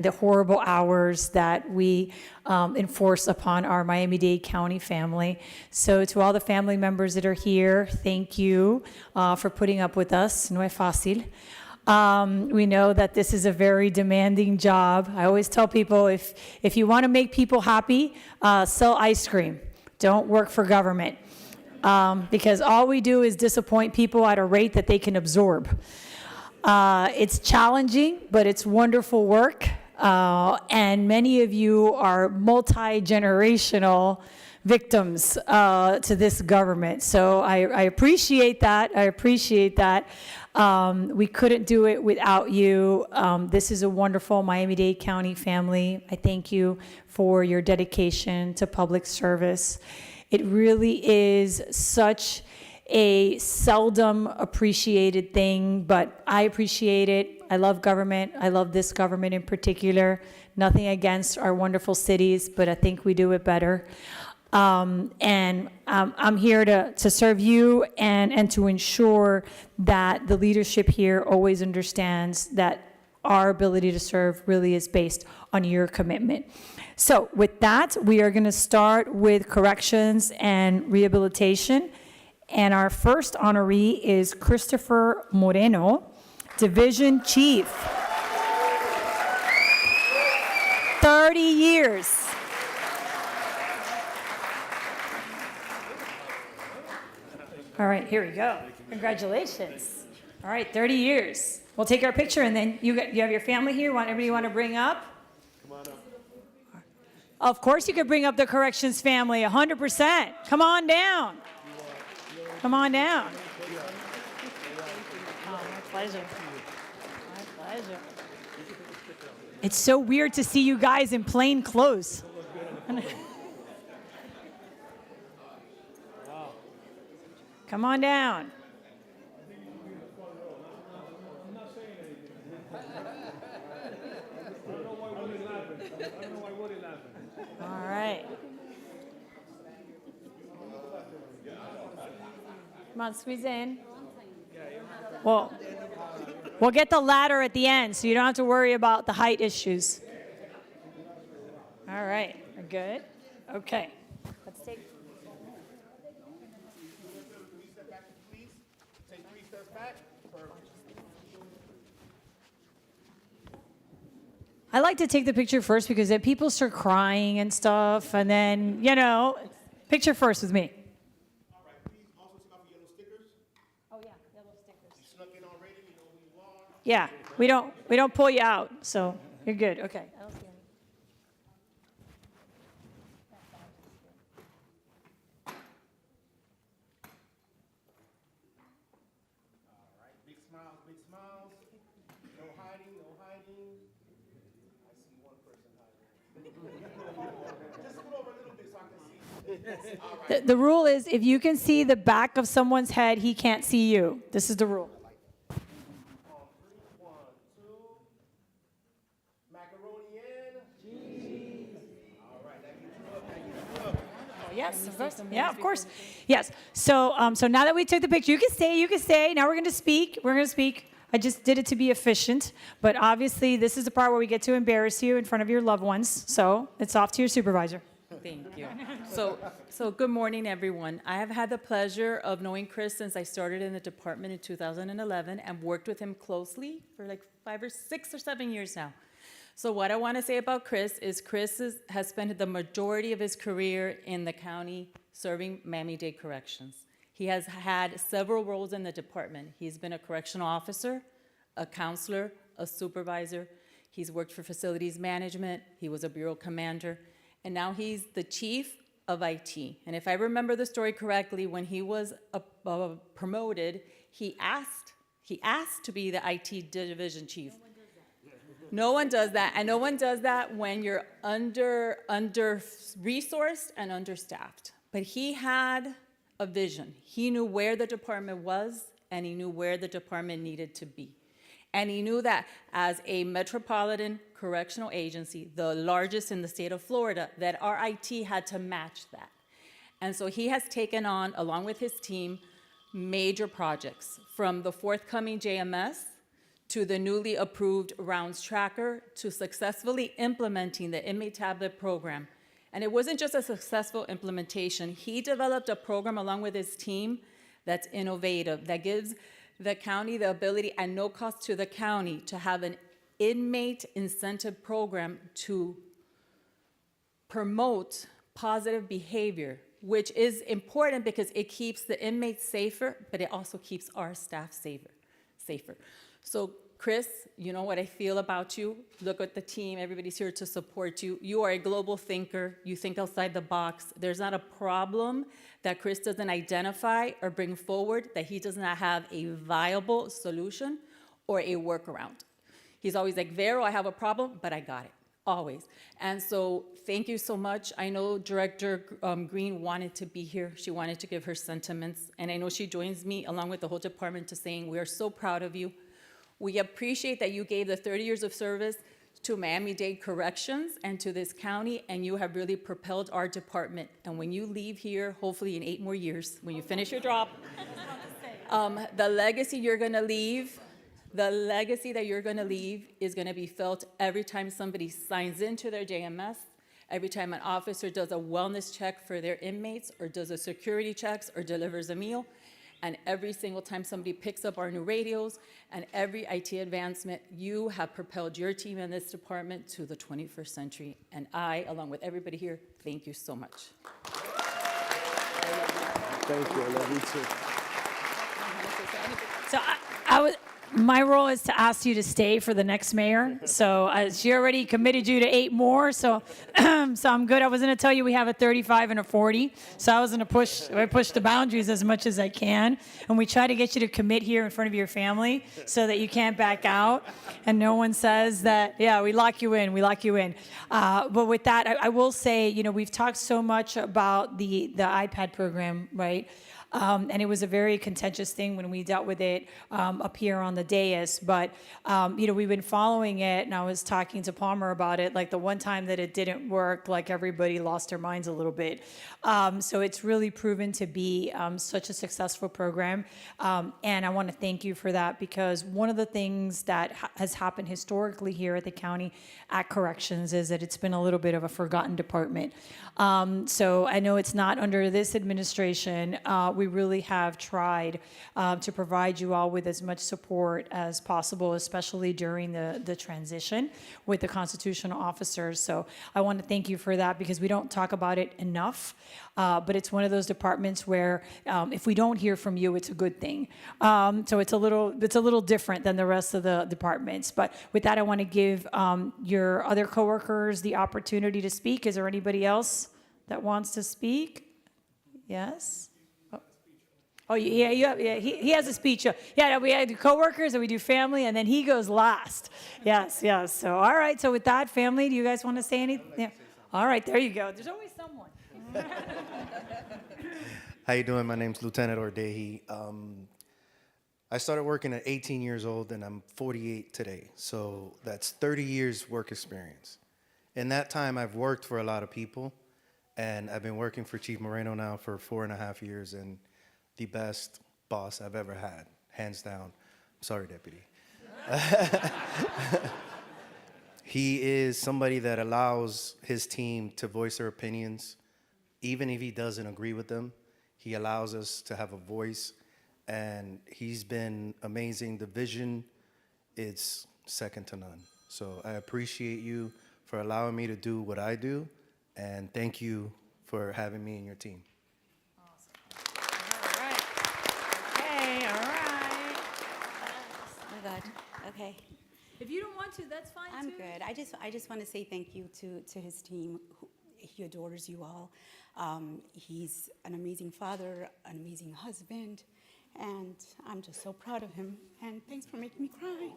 the horrible hours that we enforce upon our Miami-Dade County family. So to all the family members that are here, thank you for putting up with us. No es fácil. We know that this is a very demanding job. I always tell people, if you want to make people happy, sell ice cream. Don't work for government. Because all we do is disappoint people at a rate that they can absorb. It's challenging, but it's wonderful work. And many of you are multi-generational victims to this government. So I appreciate that. I appreciate that. We couldn't do it without you. This is a wonderful Miami-Dade County family. I thank you for your dedication to public service. It really is such a seldom appreciated thing, but I appreciate it. I love government. I love this government in particular. Nothing against our wonderful cities, but I think we do it better. And I'm here to serve you and to ensure that the leadership here always understands that our ability to serve really is based on your commitment. So with that, we are going to start with corrections and rehabilitation. And our first honoree is Christopher Moreno, Division Chief. 30 years. All right, here we go. Congratulations. All right, 30 years. We'll take our picture, and then you have your family here. Everybody want to bring up? Come on up. Of course you could bring up the corrections family, 100%. Come on down. Come on down. Oh, my pleasure. My pleasure. It's so weird to see you guys in plain clothes. Come on down. All right. Come on, squeeze in. Well, we'll get the ladder at the end, so you don't have to worry about the height issues. All right, we're good. Okay. Let's take. Take 3 steps back. I like to take the picture first because then people start crying and stuff, and then, picture first with me. All right, please also take off your yellow stickers. Oh yeah, yellow stickers. You snuck in already, you know who you are. Yeah, we don't pull you out, so you're good. Okay. I don't see any. All right, big smiles, big smiles. No hiding, no hiding. I see one person hiding. Just scoot over a little bit so I can see. All right. The rule is if you can see the back of someone's head, he can't see you. This is the rule. On 3, 1, 2. Macaroni and cheese. All right, that gets you up, that gets you up. Oh, yes, of course. Yeah, of course. Yes. So now that we took the picture, you can stay. Now we're going to speak. I just did it to be efficient, but obviously this is the part where we get to embarrass you in front of your loved ones. So it's off to your supervisor. Thank you. So good morning, everyone. I have had the pleasure of knowing Chris since I started in the department in 2011 and worked with him closely for like 5 or 6 or 7 years now. So what I want to say about Chris is has spent the majority of his career in the county serving Miami-Dade Corrections. He has had several roles in the department. He's been a correctional officer, a counselor, a supervisor. He's worked for facilities management. He was a bureau commander. And now he's the chief of IT. And if I remember the story correctly, when he was promoted, he asked to be the IT division chief. No one does that. And no one does that when you're under-resourced and understaffed. But he had a vision. He knew where the department was, and he knew where the department needed to be. And he knew that as a metropolitan correctional agency, the largest in the state of Florida, that our IT had to match that. And so he has taken on, along with his team, major projects, from the forthcoming JMS to the newly approved Rounds Tracker, to successfully implementing the inmate tablet program. And it wasn't just a successful implementation. He developed a program along with his team that's innovative, that gives the county the ability at no cost to the county to have an inmate incentive program to promote positive behavior, which is important because it keeps the inmates safer, but it also keeps our staff safer. So Chris, you know what I feel about you. Look at the team, everybody's here to support you. You are a global thinker, you think outside the box. There's not a problem that Chris doesn't identify or bring forward that he does not have a viable solution or a workaround. He's always like, Vero, I have a problem, but I got it, always. And so thank you so much. I know Director Green wanted to be here. She wanted to give her sentiments. And I know she joins me along with the whole department to saying we are so proud of you. We appreciate that you gave the 30 years of service to Miami-Dade Corrections and to this county, and you have really propelled our department. And when you leave here, hopefully in 8 more years, when you finish your job, the legacy you're gonna leave, the legacy that you're gonna leave is gonna be felt every time somebody signs into their JMS, every time an officer does a wellness check for their inmates, or does a security checks, or delivers a meal, and every single time somebody picks up our new radios, and every IT advancement. You have propelled your team in this department to the 21st century, and I, along with everybody here, thank you so much. Thank you, I love you too. So my role is to ask you to stay for the next mayor. So she already committed you to 8 more. So, so I'm good. I was going to tell you we have a 35 and a 40. So I was going to push the boundaries as much as I can. And we try to get you to commit here in front of your family so that you can't back out. And no one says that, yeah, we lock you in. But with that, I will say, you know, we've talked so much about the iPad program, right? And it was a very contentious thing when we dealt with it up here on the dais. But, you know, we've been following it, and I was talking to Palmer about it. Like the one time that it didn't work, like everybody lost their minds a little bit. So it's really proven to be such a successful program. And I want to thank you for that, because one of the things that has happened historically here at the county at corrections is that it's been a little bit of a forgotten department. So I know it's not under this administration. We really have tried to provide you all with as much support as possible, especially during the transition with the constitutional officers. So I want to thank you for that, because we don't talk about it enough. But it's one of those departments where if we don't hear from you, it's a good thing. So it's a little different than the rest of the departments. But with that, I want to give your other coworkers the opportunity to speak. Is there anybody else that wants to speak? Yes. Oh, yeah, he has a speech. Yeah, we do coworkers and we do family, and then he goes last. Yes. So, all right. So with that, family, do you guys want to say anything? Yeah. All right, there you go. There's always someone. How you doing? My name's Lieutenant Ordehi. I started working at 18 years old, and I'm 48 today. So that's 30 years work experience. In that time, I've worked for a lot of people, and I've been working for Chief Moreno now for 4.5 years, and the best boss I've ever had, hands down. Sorry, Deputy. He is somebody that allows his team to voice their opinions, even if he doesn't agree with them. He allows us to have a voice, and he's been amazing. The vision is second to none. So I appreciate you for allowing me to do what I do, and thank you for having me in your team. Oh God. Okay. If you don't want to, that's fine I'm good. I just want to say thank you to his team. He adores you all. He's an amazing father, an amazing husband, and I'm just so proud of him. And thanks for making me cry.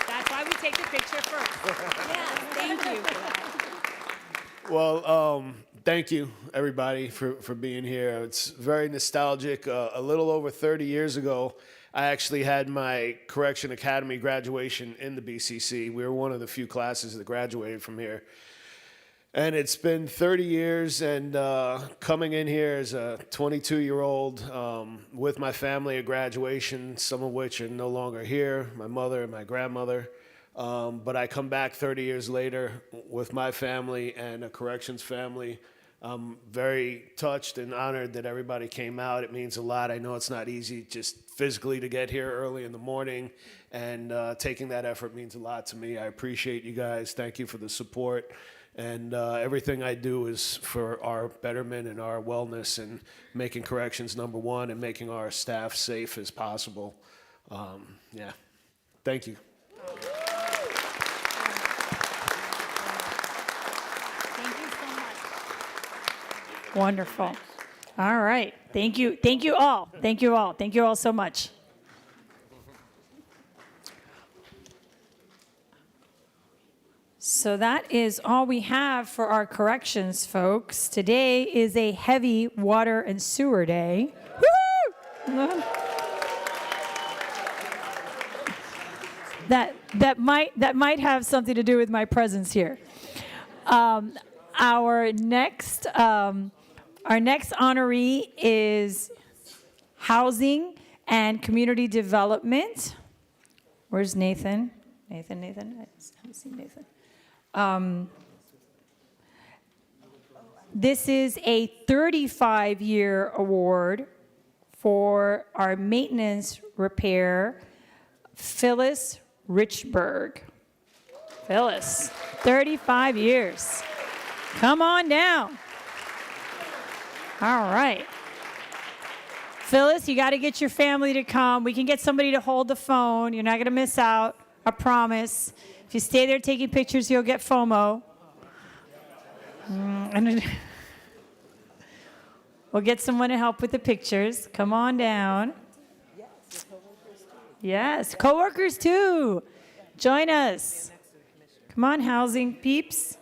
That's why we take the picture first. Yeah, thank you for that. Well, thank you, everybody, for being here. It's very nostalgic. A little over 30 years ago, I actually had my Correction Academy graduation in the BCC. We were one of the few classes that graduated from here. And it's been 30 years, and coming in here as a 22-year-old with my family at graduation, some of which are no longer here, my mother and my grandmother. But I come back 30 years later with my family and a corrections family. I'm very touched and honored that everybody came out. It means a lot. I know it's not easy just physically to get here early in the morning, and taking that effort means a lot to me. I appreciate you guys. Thank you for the support. And everything I do is for our betterment and our wellness and making corrections number one and making our staff safe as possible. Yeah. Thank you. Thank you so much. Wonderful. All right. Thank you. Thank you all. Thank you all. Thank you all so much. So that is all we have for our corrections, folks. Today is a heavy water and sewer day. Woo! That might have something to do with my presence here. Our next honoree is Housing and Community Development. Where's Nathan? Nathan? I haven't seen Nathan. This is a 35-year award for our maintenance repair, Phyllis Richburg. Phyllis, 35 years. Come on down. All right. Phyllis, you got to get your family to come. We can get somebody to hold the phone. You're not going to miss out, I promise. If you stay there taking pictures, you'll get FOMO. We'll get someone to help with the pictures. Come on down. Yes, coworkers too. Join us. Come on, housing peeps.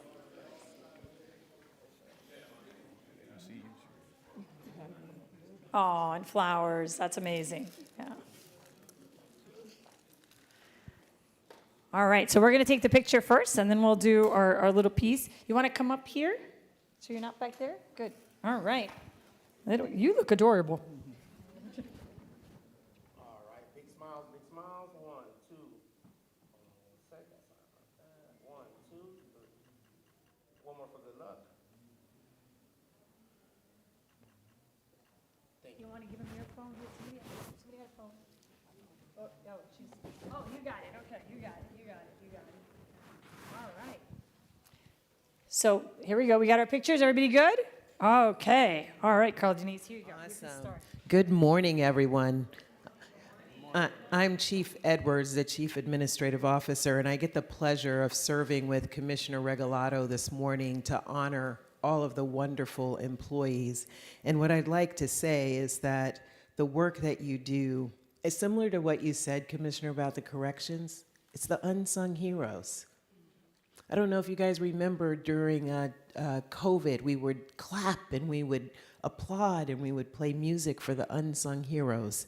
Oh, and flowers. That's amazing. Yeah. All right, so we're going to take the picture first, and then we'll do our little piece. You want to come up here so you're not back there? Good. All right. You look adorable. All right, big smiles, big smiles. 1, 2. Say that sign like that. 1, 2, 3. One more for good luck. You want to give him your phone? Somebody got a phone. Oh, you got it. Okay, you got it. All right. So here we go. We got our pictures. Everybody good? Okay. All right, Carl Denise, here you go. You can start. Good morning, everyone. I'm Chief Edwards, the Chief Administrative Officer, and I get the pleasure of serving with Commissioner Regalado this morning to honor all of the wonderful employees. And what I'd like to say is that the work that you do is similar to what you said, Commissioner, about the corrections. It's the unsung heroes. I don't know if you guys remember during COVID, we would clap and we would applaud and we would play music for the unsung heroes.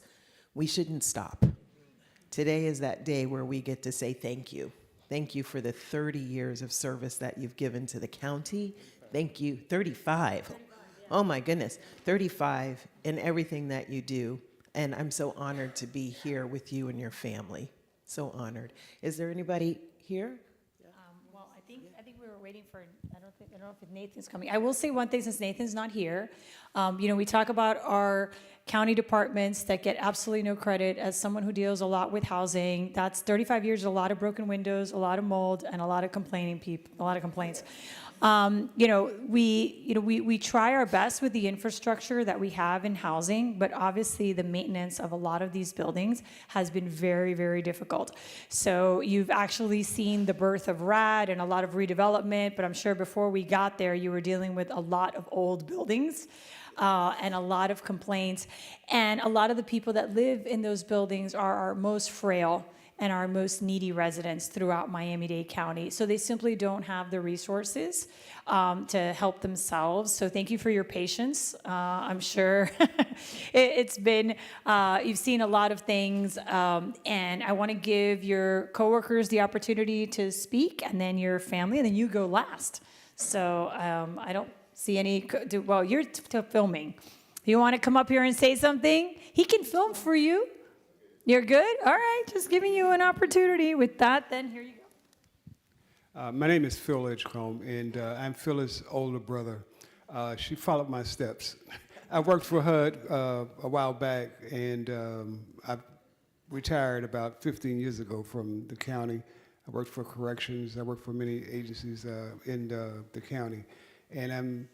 We shouldn't stop. Today is that day where we get to say thank you. Thank you for the 30 years of service that you've given to the county. Thank you. 35. Oh my goodness. 35 in everything that you do. And I'm so honored to be here with you and your family. So honored. Is there anybody here? Well, I think we were waiting for, I don't know if Nathan's coming. I will say one thing since Nathan's not here. We talk about our county departments that get absolutely no credit. As someone who deals a lot with housing, that's 35 years, a lot of broken windows, a lot of mold, and a lot of complaints. We try our best with the infrastructure that we have in housing, but obviously the maintenance of a lot of these buildings has been very, very difficult. So you've actually seen the birth of RAD and a lot of redevelopment, but I'm sure before we got there, you were dealing with a lot of old buildings. And a lot of complaints. And a lot of the people that live in those buildings are our most frail and our most needy residents throughout Miami-Dade County. So they simply don't have the resources to help themselves. So thank you for your patience. I'm sure it's been, you've seen a lot of things. And I want to give your coworkers the opportunity to speak, and then your family, and then you go last. So I don't see any, well, you're filming. You want to come up here and say something? He can film for you. You're good? All right, just giving you an opportunity. With that, then here you go. My name is Phil Edgecombe, and I'm Phyllis' older brother. She followed my steps. I worked for HUD a while back, and I retired about 15 years ago from the county. I worked for corrections. I worked for many agencies in the county, and I'm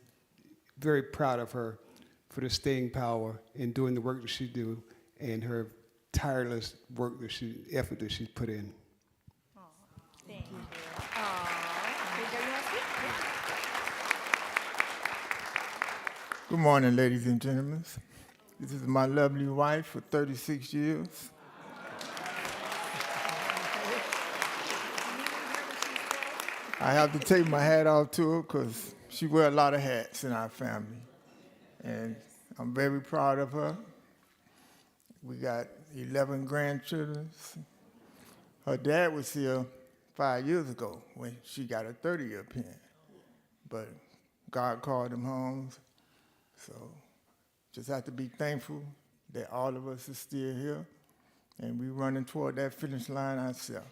very proud of her for the staying power in doing the work that she do and her tireless effort that she put in. Thank you. Good morning, ladies and gentlemen. This is my lovely wife for 36 years. I have to take my hat off to her because she wears a lot of hats in our family. And I'm very proud of her. We got 11 grandchildren. Her dad was here 5 years ago when she got a 30-year pen. But God called him home. So just have to be thankful that all of us are still here. And we're running toward that finish line ourselves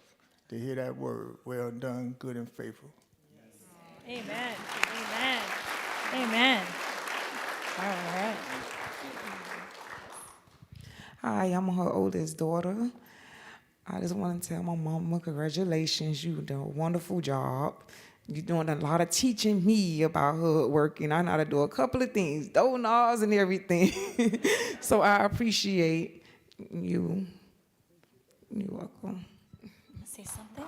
to hear that word, well done, good and faithful. Amen. Amen. Amen. All right. Hi, I'm her oldest daughter. I just want to tell my mama, congratulations. You done a wonderful job. You're doing a lot of teaching me about hood working. I know how to do a couple of things, donuts and everything. So I appreciate you. You're welcome. Say something.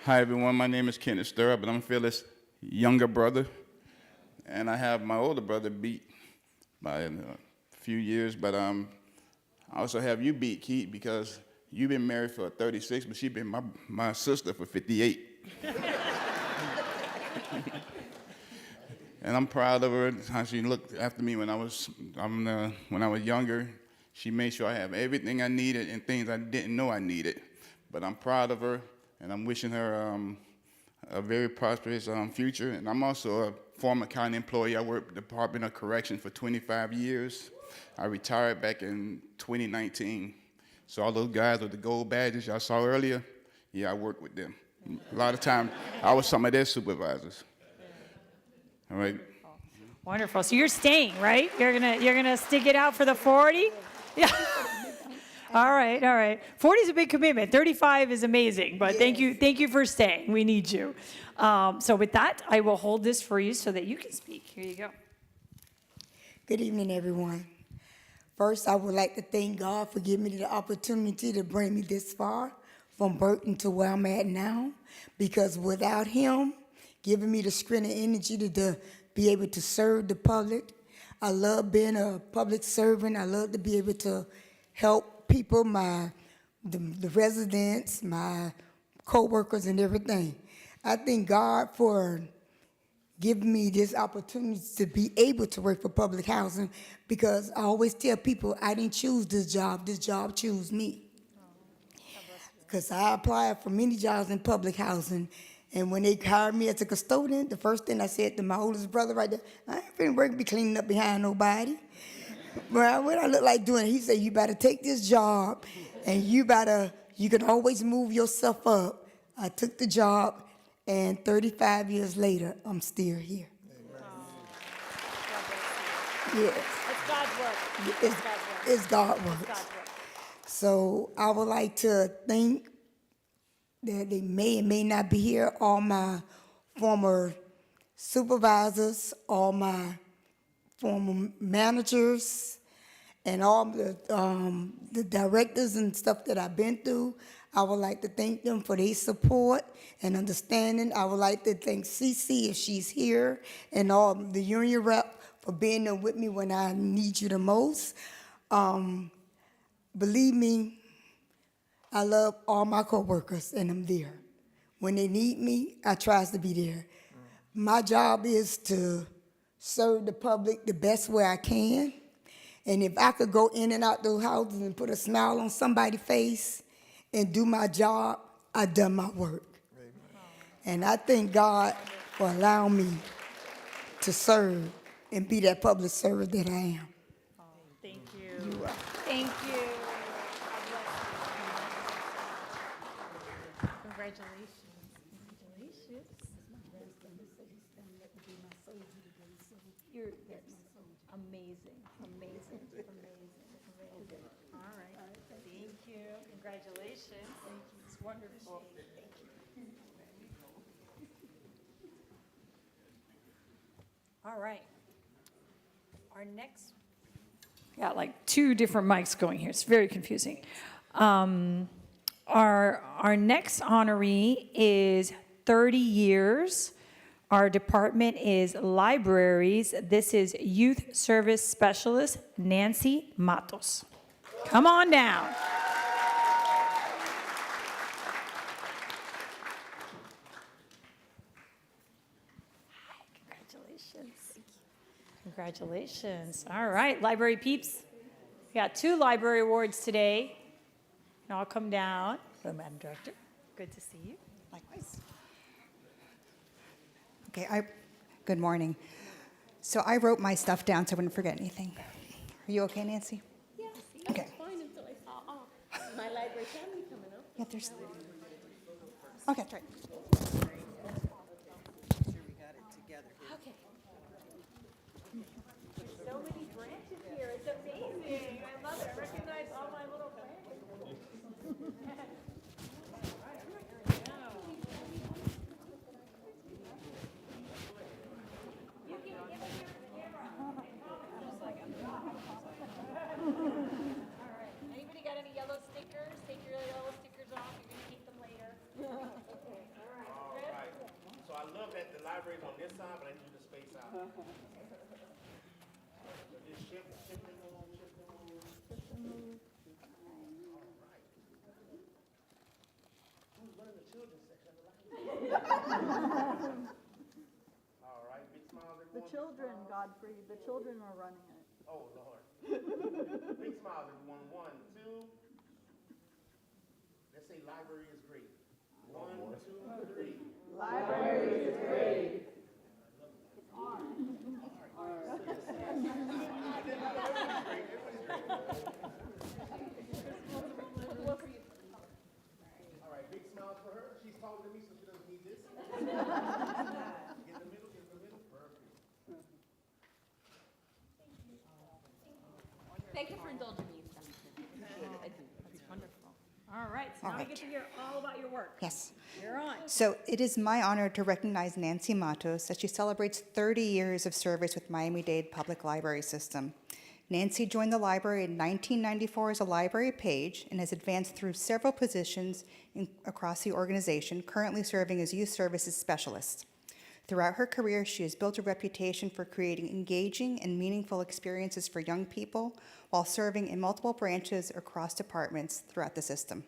Hi, everyone. My name is Kenneth Stirrup, and I'm Phyllis' younger brother. And I have my older brother beat by a few years, but I also have you beat, Keith, because you've been married for 36, but she's been my sister for 58. And I'm proud of her, how she looked after me when I was younger. She made sure I have everything I needed and things I didn't know I needed. But I'm proud of her, and I'm wishing her a very prosperous future. And I'm also a former county employee. I worked at the Department of Corrections for 25 years. I retired back in 2019. So all those guys with the gold badges y'all saw earlier, yeah, I worked with them. A lot of times, I was some of their supervisors. All right. Wonderful. So you're staying, right? You're gonna stick it out for the 40? Yeah. All right, all right. 40 is a big commitment. 35 is amazing, but thank you for staying. We need you. So with that, I will hold this for you so that you can speak. Here you go. Good evening, everyone. First, I would like to thank God for giving me the opportunity to bring me this far from Burton to where I'm at now, because without him giving me the strength and energy to be able to serve the public, I love being a public servant. I love to be able to help people, the residents, my co-workers and everything. I thank God for giving me this opportunity to be able to work for public housing, because I always tell people I didn't choose this job chose me. Because I applied for many jobs in public housing, and when they hired me as a custodian, the first thing I said to my oldest brother right there, I ain't finna work be cleaning up behind nobody. Well, what I look like doing, he said, you better take this job, and you can always move yourself up. I took the job, and 35 years later, I'm still here. Yes. It's God's work. It's God's work. So I would like to thank that they may and may not be here, all my former supervisors, all my former managers, and all the directors and stuff that I've been through. I would like to thank them for their support and understanding. I would like to thank CC, if she's here, and all the union rep for being there with me when I need you the most. Believe me, I love all my coworkers, and I'm there. When they need me, I try to be there. My job is to serve the public the best way I can. And if I could go in and out those houses and put a smile on somebody's face and do my job, I've done my work. And I thank God for allowing me to serve and be that public servant that I am. Thank you. Thank you. Congratulations. Congratulations. You're amazing, amazing, amazing. All right. Thank you. Congratulations. It's wonderful. All right. Our next, got like two different mics going here. It's very confusing. Our next honoree is 30 years. Our department is libraries. This is Youth Service Specialist Nancy Matos. Come on down. Congratulations. Congratulations. All right, library peeps. We got 2 library awards today. And I'll come down. Hello, Madam Director. Good to see you. Likewise. Okay, good morning. So I wrote my stuff down so I wouldn't forget anything. Are you okay, Nancy? Yes, Okay. fine until I saw my library family coming up. Yeah, there's. Okay, that's right. Okay. So many branches here. It's amazing. I love it. I recognize all my little branches. You can give me your camera. All right. Anybody got any yellow stickers? Take your yellow stickers off. You're gonna keep them later. All right. So I love that the library's on this side, but I need you to space out. Just shift and move, shift and move. All right. Who's running the children's section of the library? All right, big smiles, everyone. The children, Godfrey, the children are running it. Oh, Lord. Big smiles, everyone. 1, 2. Let's say library is great. 1, 2, 3. Library is great. All right, big smiles for her. She's taller than me, so she doesn't need this. Get in the middle, get in the middle. Perfect. Thank you for indulging me. That's wonderful. All right, so now All we right. get to hear all about your work. Yes. You're on. So it is my honor to recognize Nancy Matos as she celebrates 30 years of service with Miami-Dade Public Library System. Nancy joined the library in 1994 as a library page and has advanced through several positions across the organization, currently serving as youth services specialist. Throughout her career, she has built a reputation for creating engaging and meaningful experiences for young people while serving in multiple branches across departments throughout the system.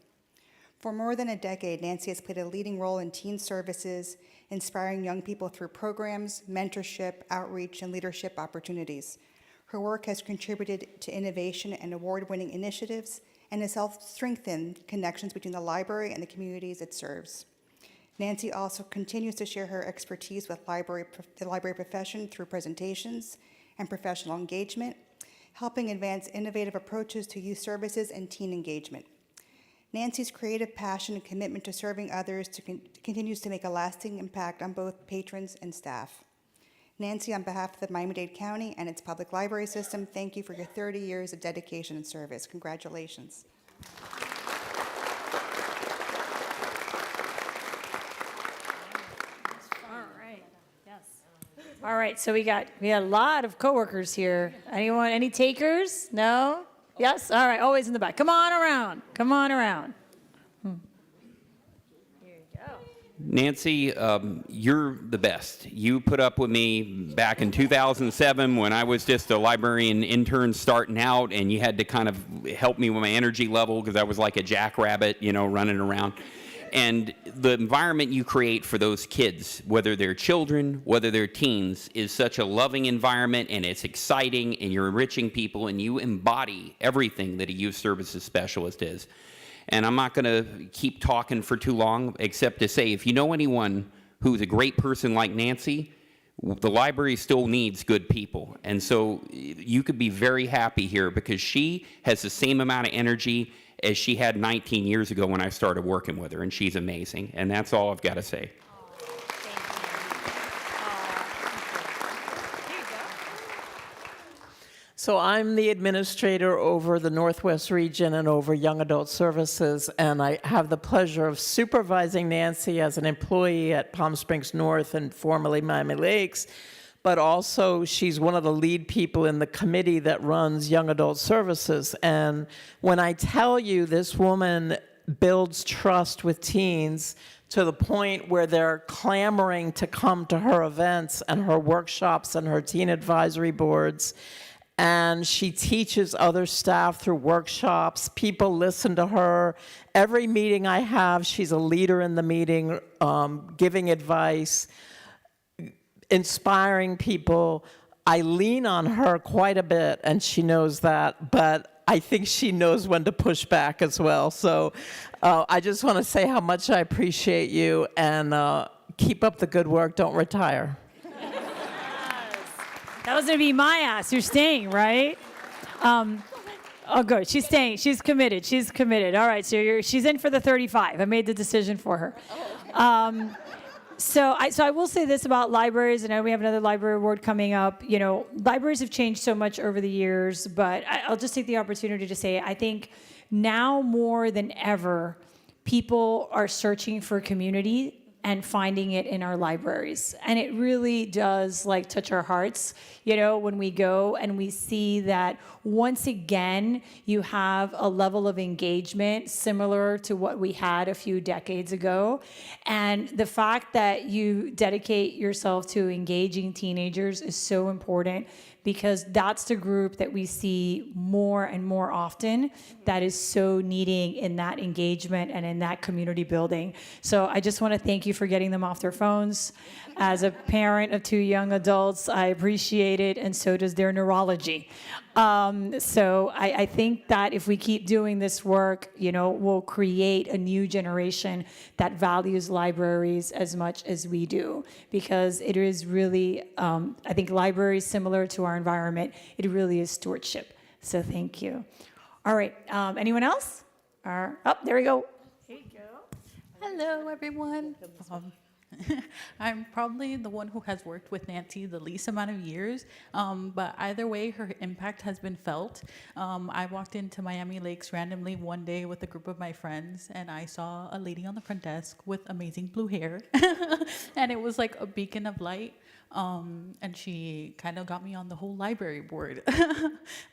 For more than a decade, Nancy has played a leading role in teen services, inspiring young people through programs, mentorship, outreach, and leadership opportunities. Her work has contributed to innovation and award-winning initiatives and has helped strengthen connections between the library and the communities it serves. Nancy also continues to share her expertise with the library profession through presentations and professional engagement, helping advance innovative approaches to youth services and teen engagement. Nancy's creative passion and commitment to serving others continues to make a lasting impact on both patrons and staff. Nancy, on behalf of the Miami-Dade County and its public library system, thank you for your 30 years of dedication and service. Congratulations. All right, yes. All right, so we got a lot of coworkers here. Anyone, any takers? No? Yes? All right, always in the back. Come on around. Come on around. Here you go. Nancy, you're the best. You put up with me back in 2007 when I was just a librarian intern starting out, and you had to kind of help me with my energy level because I was like a jackrabbit, running around. And the environment you create for those kids, whether they're children, whether they're teens, is such a loving environment, and it's exciting, and you're enriching people, and you embody everything that a youth services specialist is. And I'm not going to keep talking for too long, except to say, if you know anyone who's a great person like Nancy, the library still needs good people. And so you could be very happy here, because she has the same amount of energy as she had 19 years ago when I started working with her, and she's amazing. And that's all I've got to say. So I'm the administrator over the Northwest region and over Young Adult Services, and I have the pleasure of supervising Nancy as an employee at Palm Springs North and formerly Miami Lakes, but also she's one of the lead people in the committee that runs Young Adult Services. And when I tell you this woman builds trust with teens to the point where they're clamoring to come to her events and her workshops and her teen advisory boards, and she teaches other staff through workshops. People listen to her. Every meeting I have, she's a leader in the meeting, giving advice, inspiring people. I lean on her quite a bit, and she knows that, but I think she knows when to push back as well. So I just want to say how much I appreciate you, and keep up the good work. Don't retire. That was going to be my ask. You're staying, right? Oh, good. She's staying. She's committed. She's committed. All right. So she's in for the 35. I made the decision for her. So I will say this about libraries. I know we have another library award coming up. You know, libraries have changed so much over the years, but I'll just take the opportunity to say I think now more than ever, people are searching for community and finding it in our libraries. And it really does like touch our hearts, you know, when we go and we see that once again, you have a level of engagement similar to what we had a few decades ago. And the fact that you dedicate yourself to engaging teenagers is so important, because that's the group that we see more and more often that is so needing in that engagement and in that community building. So I just want to thank you for getting them off their phones. As a parent of 2 young adults, I appreciate it, and so does their neurology. So I think that if we keep doing this work, you know, we'll create a new generation that values libraries as much as we do, because it is really, I think libraries, similar to our environment, it really is stewardship. So thank you. All right, anyone else? Oh, there we go. There you go. Hello, everyone. I'm probably the one who has worked with Nancy the least amount of years, but either way, her impact has been felt. I walked into Miami Lakes randomly one day with a group of my friends, and I saw a lady on the front desk with amazing blue hair, and it was like a beacon of light. And she kind of got me on the whole library board.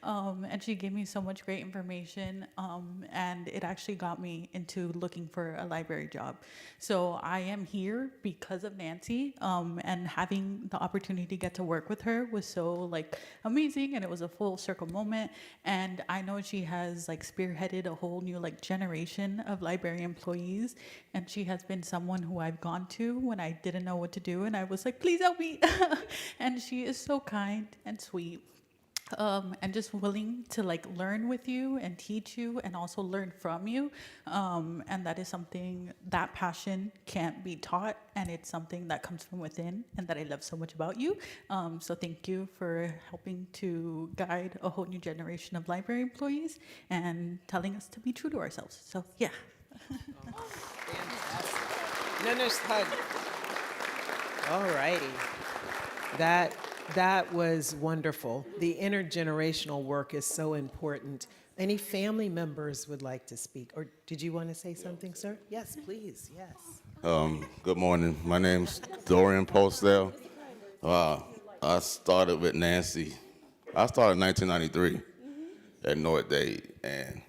And she gave me so much great information, and it actually got me into looking for a library job. So I am here because of Nancy, and having the opportunity to get to work with her was so like amazing, and it was a full circle moment. And I know she has like spearheaded a whole new like generation of library employees, and she has been someone who I've gone to when I didn't know what to do, and I was like, please help me. And she is so kind and sweet, and just willing to like learn with you and teach you and also learn from you. And that is something, that passion can't be taught, and it's something that comes from within and that I love so much about you. So thank you for helping to guide a whole new generation of library employees and telling us to be true to ourselves. So yeah. Nana's hug. All righty. That was wonderful. The intergenerational work is so important. Any family members would like to speak? Or did you want to say something, sir? Yes, please, yes. Good morning. My name's Dorian Postel. I started with Nancy. I started in 1993 at Miami-Dade, and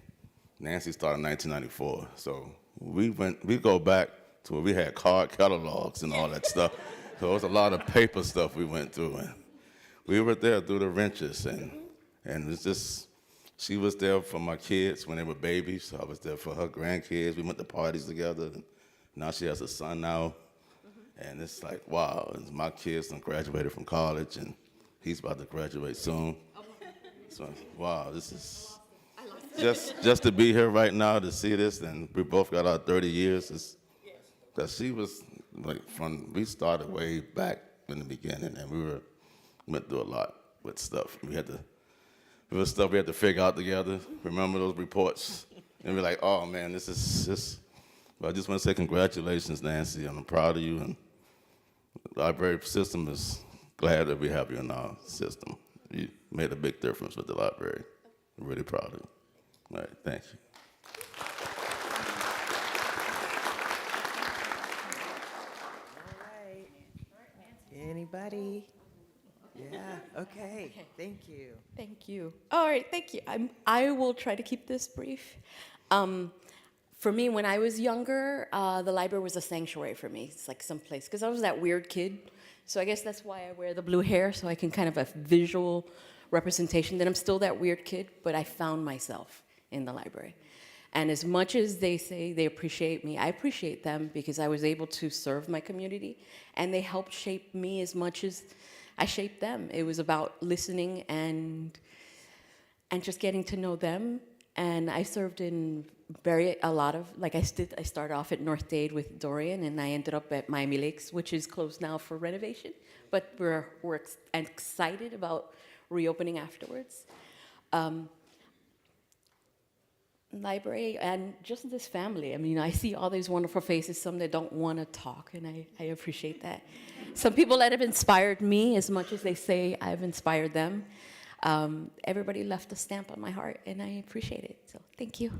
Nancy started in 1994. So we go back to where we had card catalogs and all that stuff. So it was a lot of paper stuff we went through, and we were there through the wrenches, and it's just, she was there for my kids when they were babies. So I was there for her grandkids. We went to parties together. And now she has a son now, and it's like, wow. And my kids done graduated from college, and he's about to graduate soon. So wow, this is just to be here right now to see this, and we both got our 30 years. That she was like we started way back in the beginning, and we went through a lot with stuff. There was stuff we had to figure out together. Remember those reports, and we're like, oh man, this is just. But I just want to say congratulations, Nancy, and I'm proud of you. And the library system is glad that we have you in our system. You made a big difference with the library. I'm really proud of you. All right, thank you. Anybody? Yeah, okay, thank you. Thank you. All right, thank you. I will try to keep this brief. For me, when I was younger, the library was a sanctuary for me. It's like some place, because I was that weird kid. So I guess that's why I wear the blue hair, so I can kind of a visual representation that I'm still that weird kid, but I found myself in the library. And as much as they say they appreciate me, I appreciate them because I was able to serve my community, and they helped shape me as much as I shaped them. It was about listening and just getting to know them. And I served in a lot of, like I started off at North Dade with Dorian, and I ended up at Miami Lakes, which is closed now for renovation. But we're excited about reopening afterwards. Library and just this family. I mean, I see all these wonderful faces, some that don't want to talk, and I appreciate that. Some people that have inspired me as much as they say I've inspired them. Everybody left a stamp on my heart, and I appreciate it. So thank you.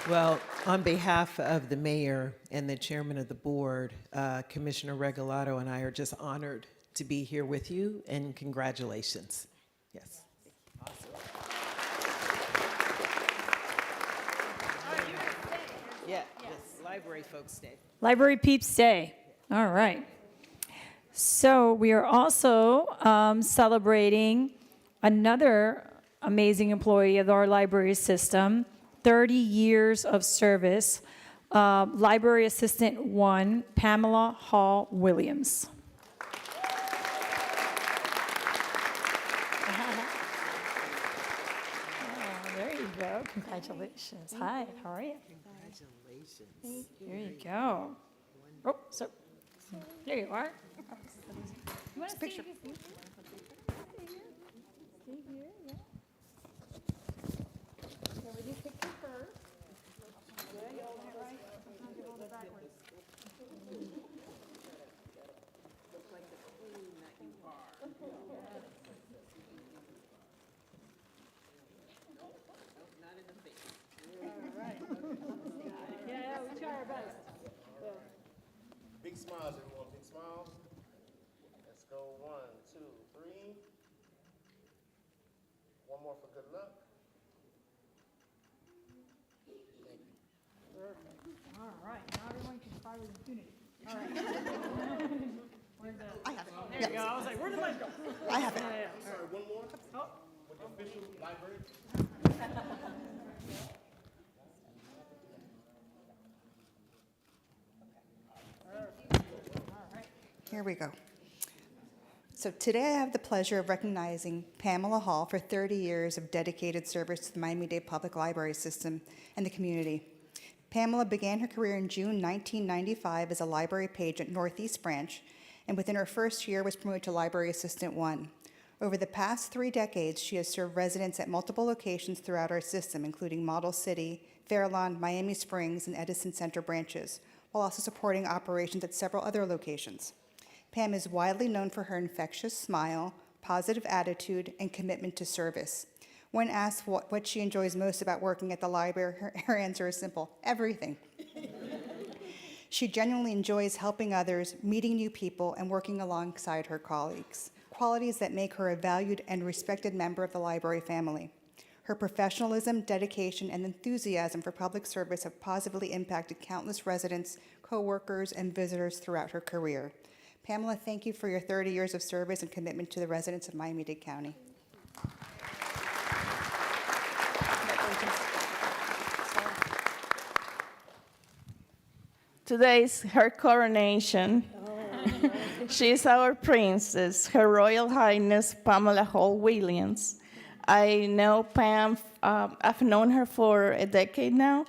Well, on behalf of the mayor and the chairman of the board, Commissioner Regalado and I are just honored to be here with you, and congratulations. Yes. Awesome. Yeah, yes, library folks stay. Library peeps stay. All right. So we are also celebrating another amazing employee of our library system, 30 years of service, Library Assistant 1, Pamela Hall Williams. There you go. Congratulations. Hi, how are you? Congratulations. There you go. Oh, so there you are. You want a picture? Stay here, yeah. So will you picture first? Yeah, you hold it right. Sometimes you hold it backwards. Look like the queen that you are. Not in the face. All right. Yeah, we try our best. Big smiles, everyone. Big smiles. Let's go. 1, 2, 3. One more for good luck. Thank you. Perfect. All right. Now everyone can fly with impunity. All right. Where's that? I have it. There you go. I was like, where did mine go? I have it. Yeah, yeah. Sorry, one more Oh. with the official library. Here we go. So today I have the pleasure of recognizing Pamela Hall for 30 years of dedicated service to the Miami-Dade Public Library System and the community. Pamela began her career in June 1995 as a library page at Northeast Branch, and within her first year was promoted to Library Assistant 1. Over the past 3 decades, she has served residents at multiple locations throughout our system, including Model City, Fairlawn, Miami Springs, and Edison Center branches, while also supporting operations at several other locations. Pam is widely known for her infectious smile, positive attitude, and commitment to service. When asked what she enjoys most about working at the library, her answer is simple: everything. She genuinely enjoys helping others, meeting new people, and working alongside her colleagues, qualities that make her a valued and respected member of the library family. Her professionalism, dedication, and enthusiasm for public service have positively impacted countless residents, coworkers, and visitors throughout her career. Pamela, thank you for your 30 years of service and commitment to the residents of Miami-Dade County. Today's her coronation. She's our princess, Her Royal Highness Pamela Hall Williams. I know Pam, I've known her for a decade now.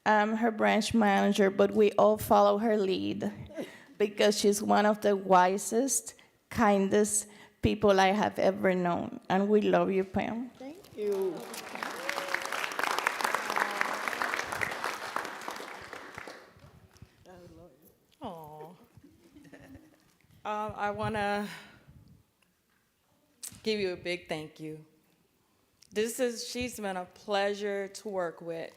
I'm her branch manager, but we all follow her lead because she's one of the wisest, kindest people I have ever known. And we love you, Pam. Thank you. I want to give you a big thank you. She's been a pleasure to work with.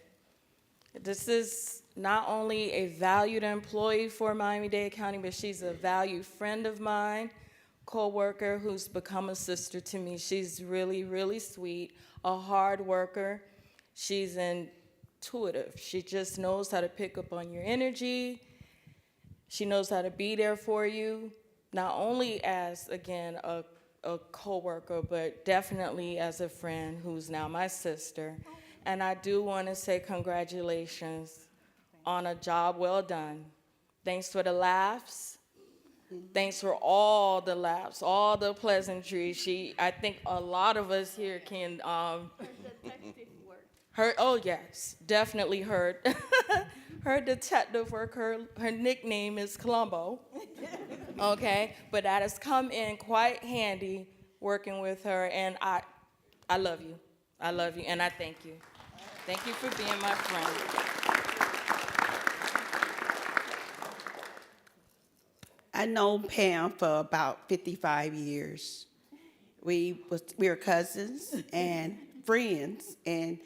This is not only a valued employee for Miami-Dade County, but she's a valued friend of mine, co-worker who's become a sister to me. She's really, really sweet, a hard worker. She's intuitive. She just knows how to pick up on your energy. She knows how to be there for you, not only as, again, a co-worker, but definitely as a friend who's now my sister. And I do want to say congratulations on a job well done. Thanks for the laughs. Thanks for all the laughs, all the pleasantries. I think a lot of us here can, oh yes, definitely heard. Her detective work, her nickname is Columbo, okay? But that has come in quite handy working with her, and I love you. I love you, and I thank you. Thank you for being my friend. I know Pam for about 55 years. We were cousins and friends, and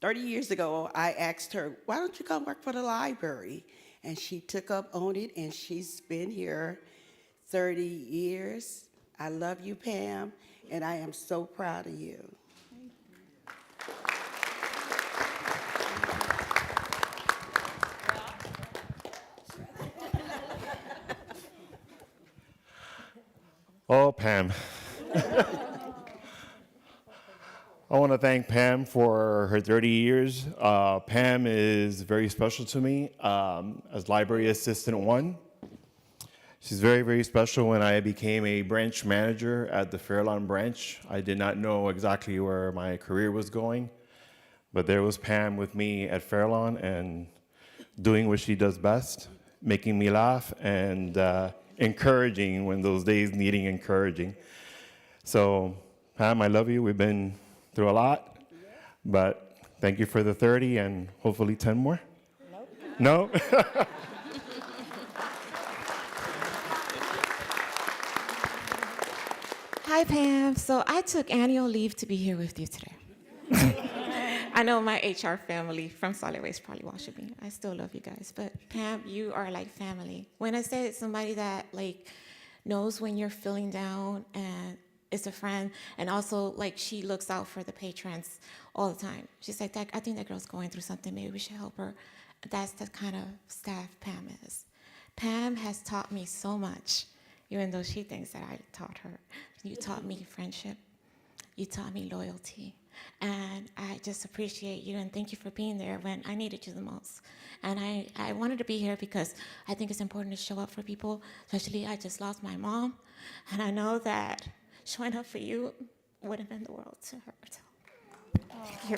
30 years ago, I asked her, why don't you come work for the library? And she took up on it, and she's been here 30 years. I love you, Pam, and I am so proud of you. Oh, Pam. I want to thank Pam for her 30 years. Pam is very special to me as Library Assistant 1. She's very, very special. When I became a branch manager at the Fairlawn branch, I did not know exactly where my career was going, but there was Pam with me at Fairlawn and doing what she does best, making me laugh and encouraging when those days needing encouraging. So, Pam, I love you. We've been through a lot, but thank you for the 30 and hopefully 10 more. Nope. No? Hi, Pam. So I took annual leave to be here with you today. I know my HR family from Solid Waste probably watching me. I still love you guys, but Pam, you are like family. When I say it's somebody that like knows when you're feeling down and is a friend, and also like she looks out for the patrons all the time. She's like, I think that girl's going through something. Maybe we should help her. That's the kind of staff Pam is. Pam has taught me so much, even though she thinks that I taught her. You taught me friendship. You taught me loyalty. And I just appreciate you and thank you for being there when I needed you the most. And I wanted to be here because I think it's important to show up for people, especially I just lost my mom. And I know that showing up for you would have meant the world to her. So, thank you.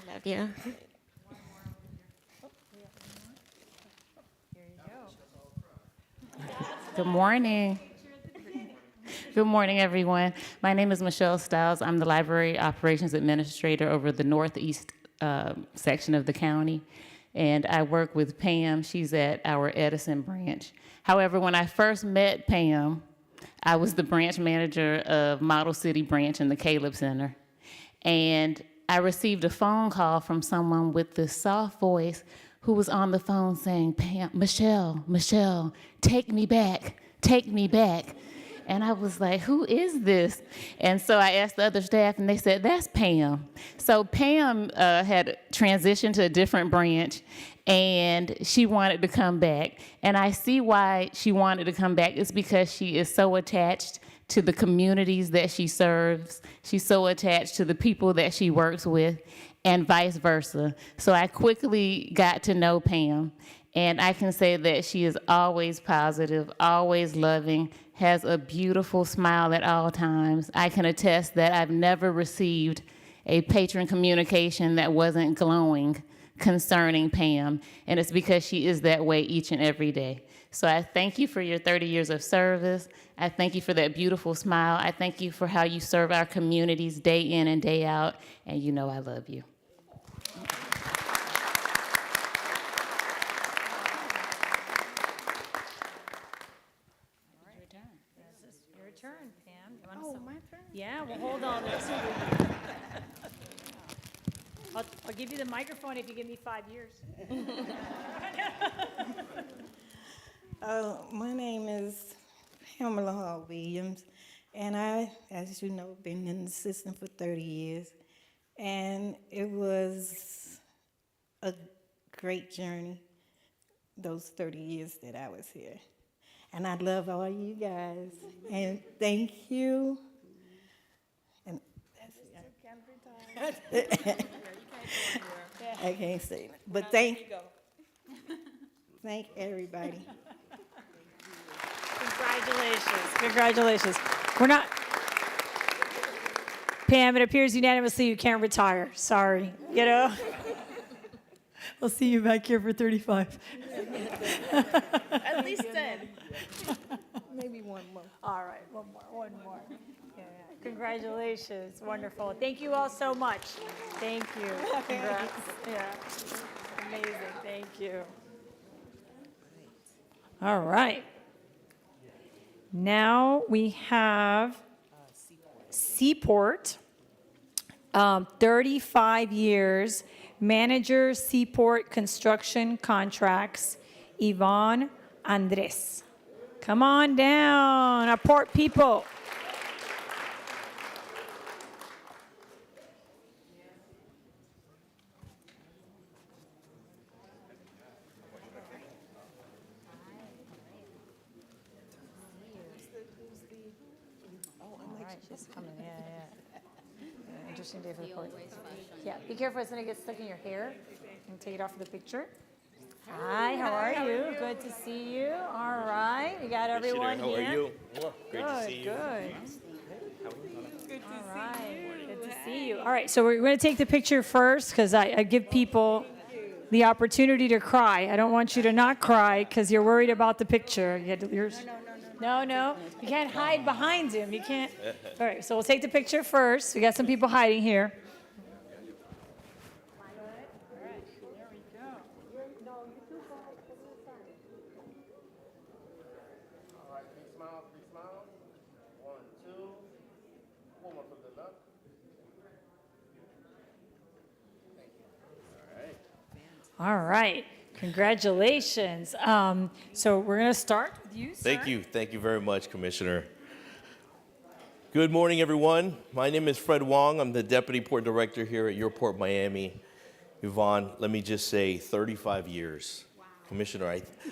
I love you. Good morning. Good morning, everyone. My name is Michelle Stiles. I'm the Library Operations Administrator over the Northeast section of the county. And I work with Pam. She's at our Edison branch. However, when I first met Pam, I was the branch manager of Model City branch in the Caleb Center. And I received a phone call from someone with this soft voice who was on the phone saying, Pam, Michelle, take me back, take me back. And I was like, who is this? And so I asked the other staff, and they said, that's Pam. So Pam had transitioned to a different branch, and she wanted to come back. And I see why she wanted to come back. It's because she is so attached to the communities that she serves. She's so attached to the people that she works with, and vice versa. So I quickly got to know Pam, and I can say that she is always positive, always loving, has a beautiful smile at all times. I can attest that I've never received a patron communication that wasn't glowing concerning Pam, and it's because she is that way each and every day. So I thank you for your 30 years of service. I thank you for that beautiful smile. I thank you for how you serve our communities day in and day out, and you know I love you. Your turn, Pam. You want Oh, some? my turn? Yeah, well, hold on. I'll give you the microphone if you give me 5 years. My name is Pamela Hall Williams, and I, as you know, been in the system for 30 years, and it was a great journey, those 30 years that I was here. And I love all you guys, and thank you. And that's I can't say that, but thank everybody. Congratulations. Congratulations. We're not. Pam, it appears unanimously you can't retire. Sorry. You know? We'll see you back here for 35. At least 10. Maybe one more. All right, one more. Yeah. Congratulations. Wonderful. Thank you all so much. Thank you. Congrats. Yeah. Amazing. Thank you. All right. Now we have Seaport, 35 years, manager, Seaport Construction Contracts, Yvonne Andres. Come on down, our port people. She's coming, yeah. Interesting day for the port. Yeah, be careful, it's gonna get stuck in your hair. And take it off for the picture. Hi, how are you? Good to see you. All right, we got everyone here. How are you? Great to see you. Good. All right, good to see you. All right, so we're going to take the picture first because I give people the opportunity to cry. I don't want you to not cry because you're worried about the picture. No, you can't hide behind him. You can't. All right, so we'll take the picture first. We got some people hiding here. All right, congratulations. So we're going to start with you, sir. Thank you. Thank you very much, Commissioner. Good morning, everyone. My name is Fred Wong. I'm the Deputy Port Director here at Your Port Miami. Yvonne, let me just say 35 years. Wow. Commissioner,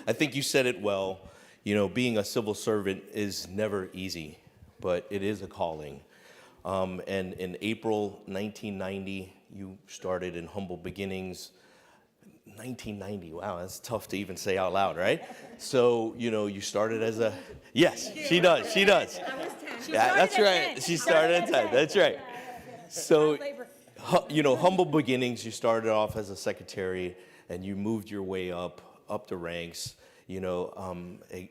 I think you said it well. You know, being a civil servant is never easy, but it is a calling. And in April 1990, you started in humble beginnings. 1990, wow, that's tough to even say out loud, right? So, you know, you started as a, yes, she does. Yeah, that's right. She started at 10, that's right. So, you know, humble beginnings, you started off as a secretary and you moved your way up the ranks, you know,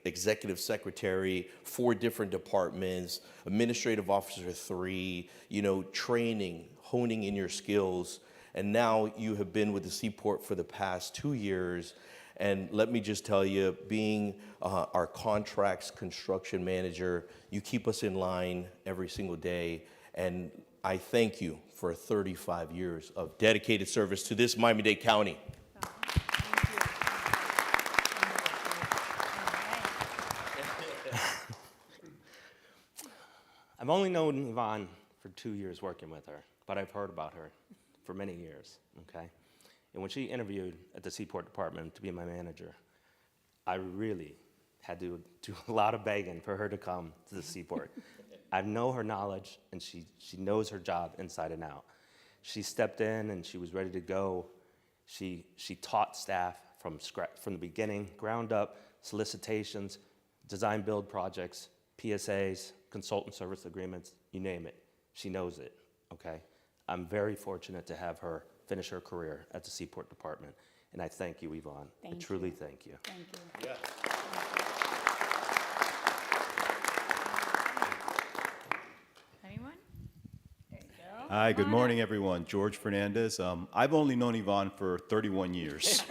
executive secretary, 4 different departments, administrative officer 3, you know, training, honing in your skills. And now you have been with the Seaport for the past 2 years. And let me just tell you, being our contracts construction manager, you keep us in line every single day. And I thank you for 35 years of dedicated service to this Miami-Dade County. I've only known Yvonne for 2 years working with her, but I've heard about her for many years, okay? And when she interviewed at the Seaport Department to be my manager, I really had to do a lot of begging for her to come to the Seaport. I know her knowledge, and she knows her job inside and out. She stepped in, and she was ready to go. She taught staff from the beginning, ground up, solicitations, design build projects, PSAs, consultant service agreements, you name it. She knows it, okay? I'm very fortunate to have her finish her career at the Seaport Department, and I thank you, Yvonne. I truly thank you. Thank you. Anyone? There you go. Hi, good morning, everyone. George Fernandez. I've only known Yvonne for 31 years.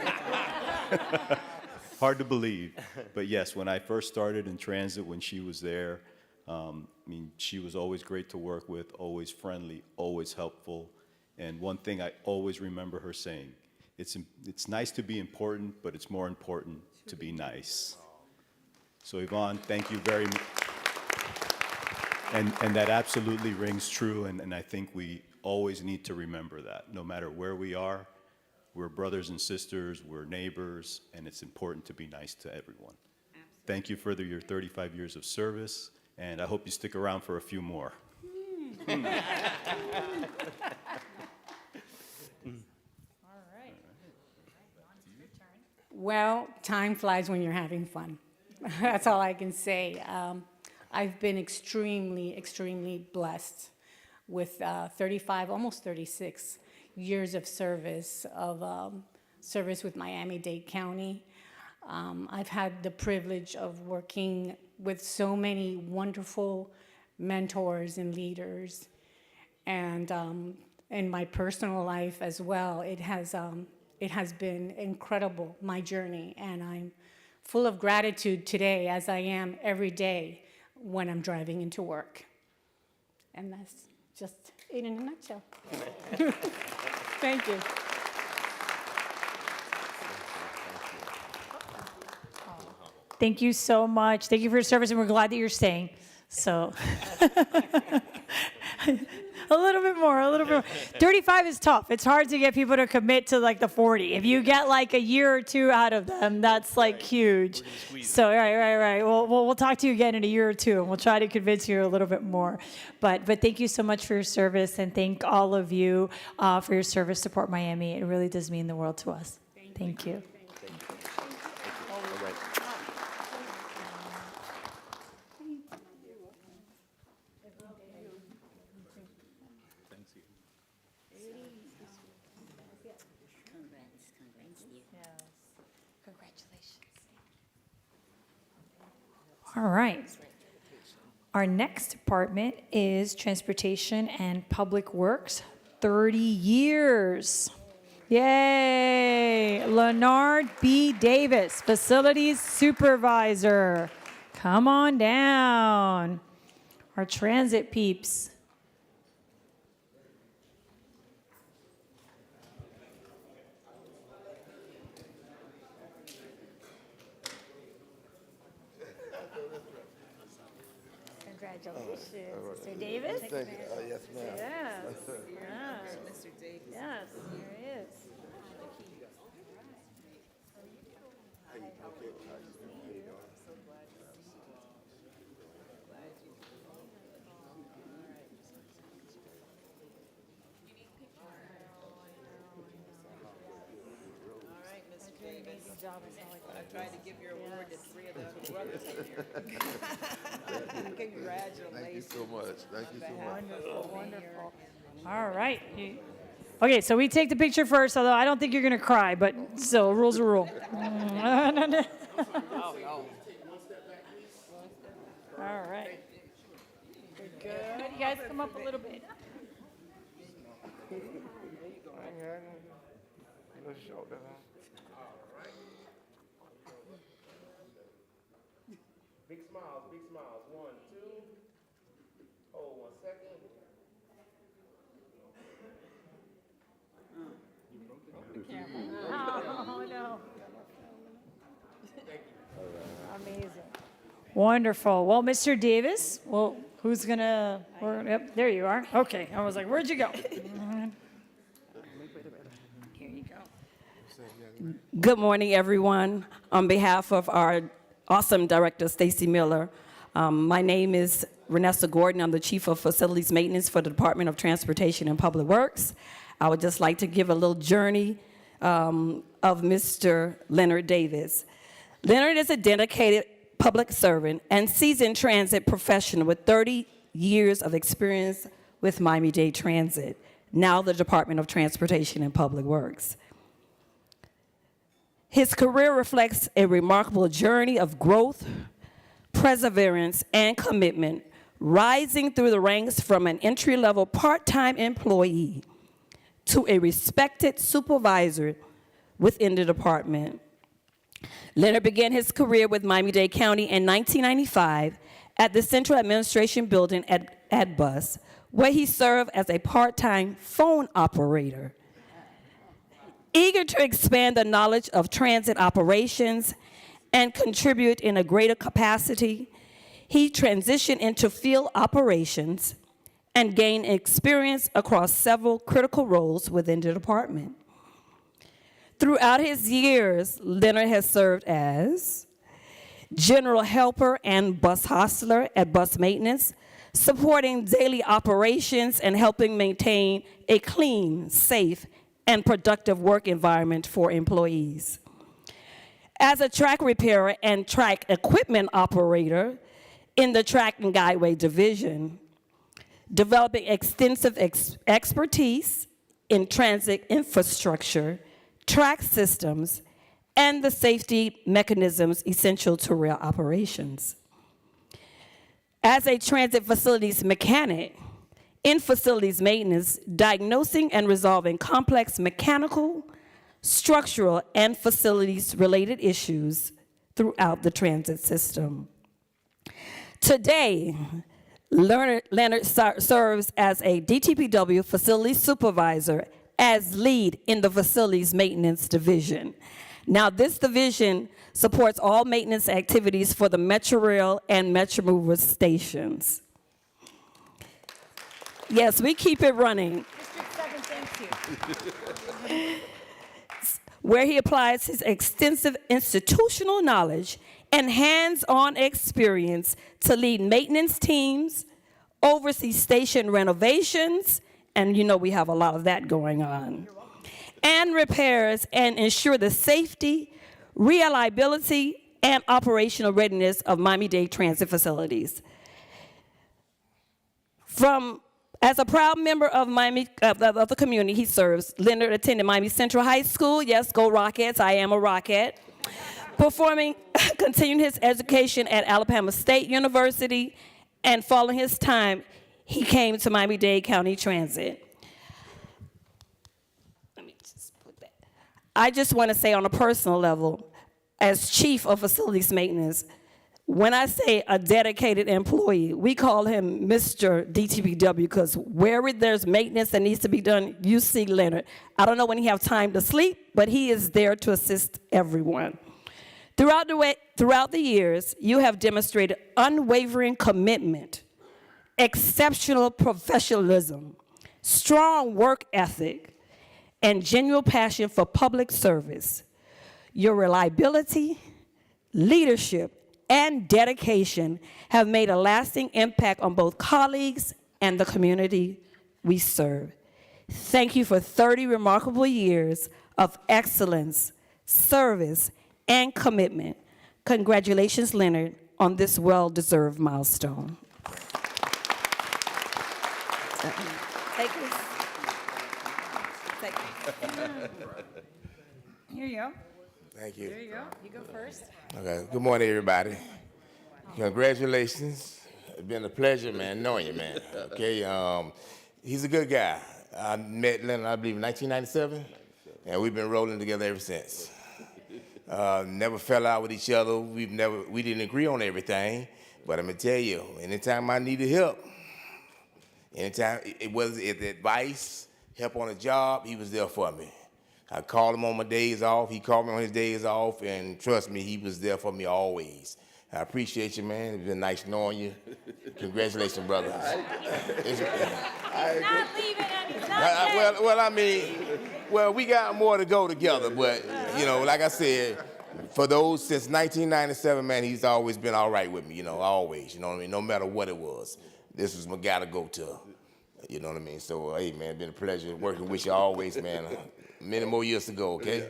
Hard to believe, but yes, when I first started in transit, when she was there, I mean, she was always great to work with, always friendly, always helpful. And one thing I always remember her saying, it's nice to be important, but it's more important to be nice. So Yvonne, thank you very much. And that absolutely rings true, and I think we always need to remember that. No matter where we are, we're brothers and sisters, we're neighbors, and it's important to be nice to everyone. Absolutely. Thank you for your 35 years of service, and I hope you stick around for a few more. All right. Well, time flies when you're having fun. That's all I can say. I've been extremely, extremely blessed with 35, almost 36 years of service with Miami-Dade County. I've had the privilege of working with so many wonderful mentors and leaders, and in my personal life as well. It has been incredible, my journey, and I'm full of gratitude today, as I am every day when I'm driving into work. And that's just it in a nutshell. Thank you. Thank you so much. Thank you for your service, and we're glad that you're staying. So, a little bit more. 35 is tough. It's hard to get people to commit to like the 40. If you get like a year or two out of them, that's like huge. So, right. We'll talk to you again in a year or two, and we'll try to convince you a little bit more. But thank you so much for your service, and thank all of you for your service to Port Miami. It really does mean the world to us. Thank you. All right. Our next department is Transportation and Public Works, 30 years. Yay! Leonard B. Davis, Facilities Supervisor. Come on down. Our transit peeps. Congratulations, Mr. Davis. Thank you. Yes, ma'am. Yes. Mr. Davis. Yes, here he is. I tried to give your award to 3 of the brothers in here. Congratulations. Thank you so much. Thank you so much. Wonderful. All right. Okay, so we take the picture first, although I don't think you're going to cry, but still, rule's a rule. All right. Good. You guys come up a little bit. Big smiles, big smiles. 1, 2. Hold 1 second. Oh, no. Amazing. Wonderful. Well, Mr. Davis, who's going to, yep, there you are. Okay. I was like, where'd you go? Here you go. Good morning, everyone. On behalf of our awesome director, Stacy Miller, my name is Renessa Gordon. I'm the Chief of Facilities Maintenance for the Department of Transportation and Public Works. I would just like to give a little journey of Mr. Leonard Davis. Leonard is a dedicated public servant and seasoned transit professional with 30 years of experience with Miami-Dade Transit, now the Department of Transportation and Public Works. His career reflects a remarkable journey of growth, perseverance, and commitment, rising through the ranks from an entry-level part-time employee to a respected supervisor within the department. Leonard began his career with Miami-Dade County in 1995 at the Central Administration Building at BUS, where he served as a part-time phone operator. Eager to expand the knowledge of transit operations and contribute in a greater capacity, he transitioned into field operations and gained experience across several critical roles within the department. Throughout his years, Leonard has served as general helper and bus hostler at bus maintenance, supporting daily operations and helping maintain a clean, safe, and productive work environment for employees. As a track repairer and track equipment operator in the Track and Guideway Division, developing extensive expertise in transit infrastructure, track systems, and the safety mechanisms essential to rail operations. As a transit facilities mechanic, in facilities maintenance, diagnosing and resolving complex mechanical, structural, and facilities-related issues throughout the transit system. Today, Leonard serves as a DTPW facility supervisor as lead in the facilities maintenance division. Now, this division supports all maintenance activities for the Metrorail and Metromover stations. Yes, we keep it running. Where he applies his extensive institutional knowledge and hands-on experience to lead maintenance teams, oversee station renovations, and you know we have a lot of that going on, and repairs, and ensure the safety, reliability, and operational readiness of Miami-Dade transit facilities. As a proud member of the community he serves, Leonard attended Miami Central High School. Yes, go Rockets, I am a Rocket. Continuing his education at Alabama State University, and following his time, he came to Miami-Dade County Transit. I just want to say on a personal level, as chief of facilities maintenance, when I say a dedicated employee, we call him Mr. DTPW because wherever there's maintenance that needs to be done, you see Leonard. I don't know when he has time to sleep, but he is there to assist everyone. Throughout the years, you have demonstrated unwavering commitment, exceptional professionalism, strong work ethic, and genuine passion for public service. Your reliability, leadership, and dedication have made a lasting impact on both colleagues and the community we serve. Thank you for 30 remarkable years of excellence, service, and commitment. Congratulations, Leonard, on this well-deserved milestone. Take this. Take this. Here you go. Thank you. There you go. You go first. Okay. Good morning, everybody. Congratulations. It's been a pleasure, man, knowing you, man. Okay. He's a good guy. I met Leonard, I believe, in 1997, and we've been rolling together ever since. Never fell out with each other. We didn't agree on everything, but I'm gonna tell you, anytime I needed help, anytime it was advice, help on a job, he was there for me. I called him on my days off. He called me on his days off, and trust me, he was there for me always. I appreciate you, man. It's been nice knowing you. Congratulations, brother. He's not leaving anytime. Well, I mean, we got more to go together, but, you know, like I said, for those since 1997, man, he's always been all right with me, you know, always, you know what I mean? No matter what it was. This was my guy to go to, you know what I mean? So, hey, man, it's been a pleasure working with you always, man. Many more years to go, okay?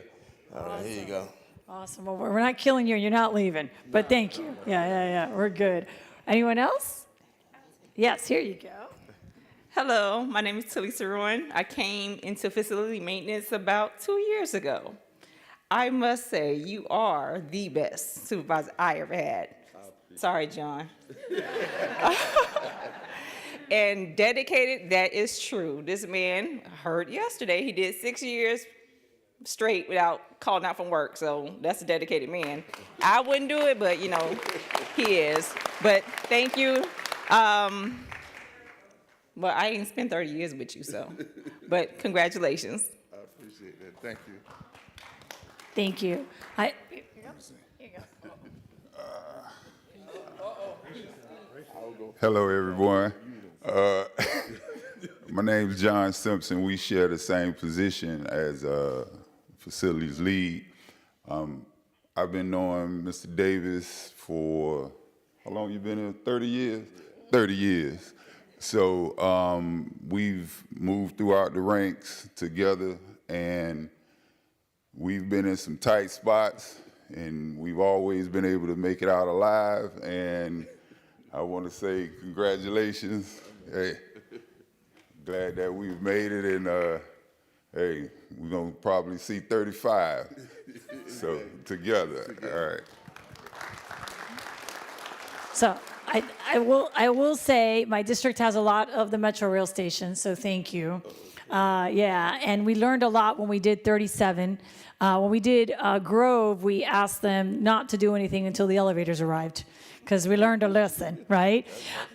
All right, here you go. Awesome. Well, we're not killing you. You're not leaving. But thank you. Yeah. We're good. Anyone else? Yes, here you go. Hello, my name is Talisa Rowan. I came into facility maintenance about 2 years ago. I must say, you are the best supervisor I ever had. Sorry, John. And dedicated, that is true. This man, I heard yesterday, he did 6 years straight without calling out from work, so that's a dedicated man. I wouldn't do it, but you know, he is. But thank you. Well, I ain't spent 30 years with you, so, but congratulations. I appreciate that. Thank you. Thank you. Here you go. Hello, everyone. My name is John Simpson. We share the same position as facilities lead. I've been knowing Mr. Davis for, how long you been here? 30 years? 30 years. So we've moved throughout the ranks together, and we've been in some tight spots, and we've always been able to make it out alive. And I want to say congratulations. Hey, glad that we've made it, and hey, we're gonna probably see 35. So together, all right. So I will say my district has a lot of the Metro rail stations, so thank you. Yeah, and we learned a lot when we did 37. When we did Grove, we asked them not to do anything until the elevators arrived, because we learned a lesson, right?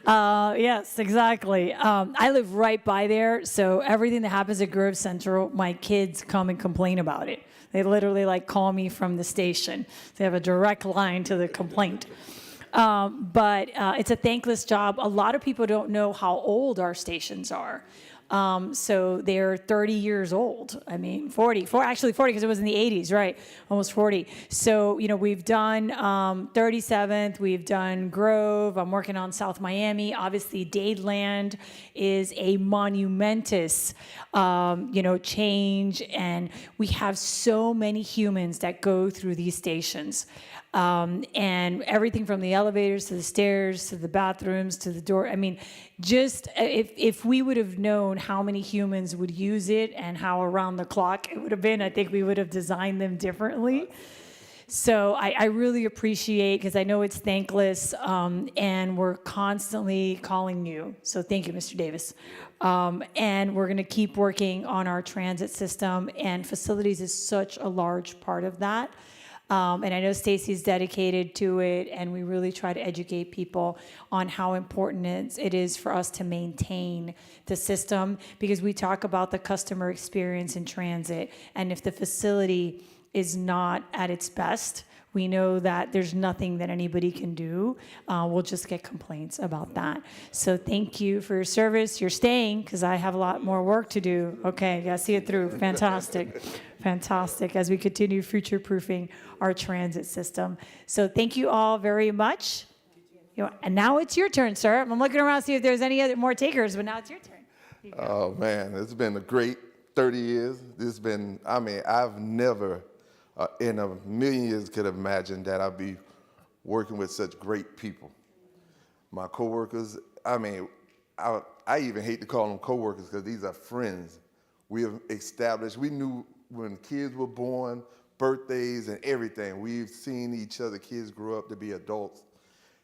Yes, exactly. I live right by there, so everything that happens at Grove Central, my kids come and complain about it. They literally like call me from the station. They have a direct line to the complaint. But it's a thankless job. A lot of people don't know how old our stations are. So they're 30 years old. I mean, 40 because it was in the 80s, right? Almost 40. So, you know, we've done 37th, we've done Grove, I'm working on South Miami. Obviously, Dadeland is a monumentous, change. And we have so many humans that go through these stations. And everything from the elevators to the stairs to the bathrooms to the door. I mean, just if we would have known how many humans would use it and how around the clock it would have been, I think we would have designed them differently. So I really appreciate, because I know it's thankless, and we're constantly calling you. So thank you, Mr. Davis. And we're going to keep working on our transit system, and facilities is such a large part of that. And I know Stacy's dedicated to it, and we really try to educate people on how important it is for us to maintain the system, because we talk about the customer experience in transit, and if the facility is not at its best, we know that there's nothing that anybody can do. We'll just get complaints about that. So thank you for your service. You're staying because I have a lot more work to do. Okay, yeah, see it through. Fantastic. Fantastic, as we continue future-proofing our transit system. So thank you all very much. And now it's your turn, sir. I'm looking around to see if there's any other more takers, but now it's your turn. Oh, man, it's been a great 30 years. I've never in a million years could have imagined that I'd be working with such great people. My coworkers, I even hate to call them coworkers because these are friends. We have established, we knew when kids were born, birthdays and everything. We've seen each other, kids grow up to be adults.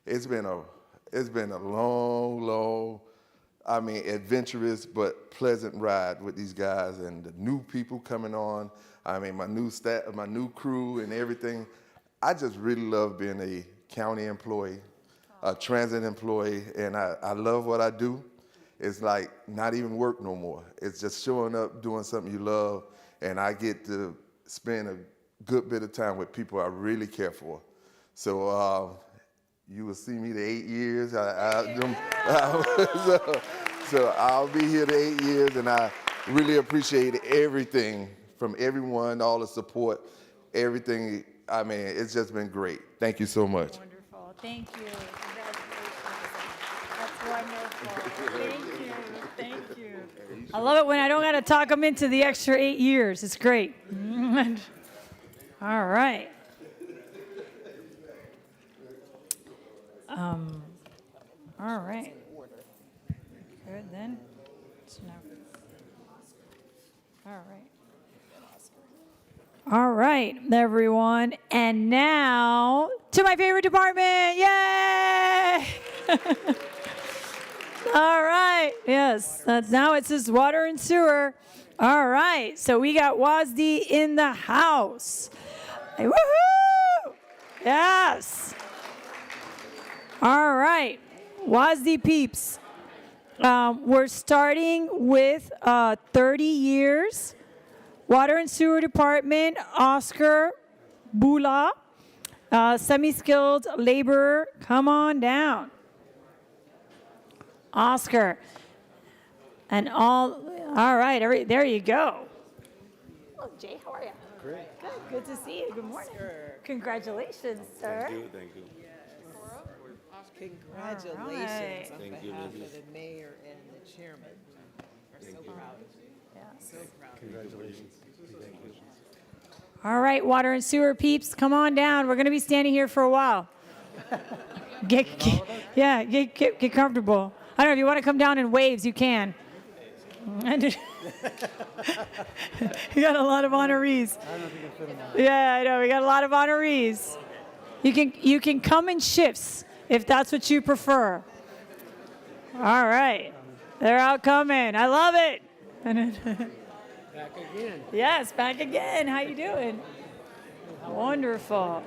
It's been a long, adventurous but pleasant ride with these guys and the new people coming on. My new staff, my new crew and everything. I just really love being a county employee, a transit employee, and I love what I do. It's like not even work no more. It's just showing up, doing something you love, and I get to spend a good bit of time with people I really care for. So you will see me the 8 years. So I'll be here the 8 years, and I really appreciate everything from everyone, all the support, everything. I mean, it's just been great. Thank you so much. Wonderful. Thank you. Congratulations. That's wonderful. Thank you. Thank you. I love it when I don't got to talk them into the extra 8 years. It's great. All right. All right. Good then. So now, all right. All right, everyone. And now to my favorite department. Yay! All right. Yes. Now it says water and sewer. All right. So we got WASD in the house. Hey, woohoo! Yes. All right. WASD peeps. We're starting with 30 years. Water and Sewer Department, Oscar Bula, semi-skilled laborer, come on down. Oscar. And all right, there you go. Hello, Jay, how are you? Great. Good to see you. Good morning. Congratulations, sir. Thank you. Congratulations right. on behalf of the mayor and the chairman. We're so proud of you. So proud of you. Congratulations. Thank you. All right, water and sewer peeps, come on down. We're going to be standing here for a while. Get comfortable. I don't know if you want to come down in waves, you can. You got a lot of honorees. Yeah, I know. We got a lot of honorees. You can come in shifts if that's what you prefer. All right, they're out coming. I love it. Back again. Yes, back again. How you doing? Wonderful.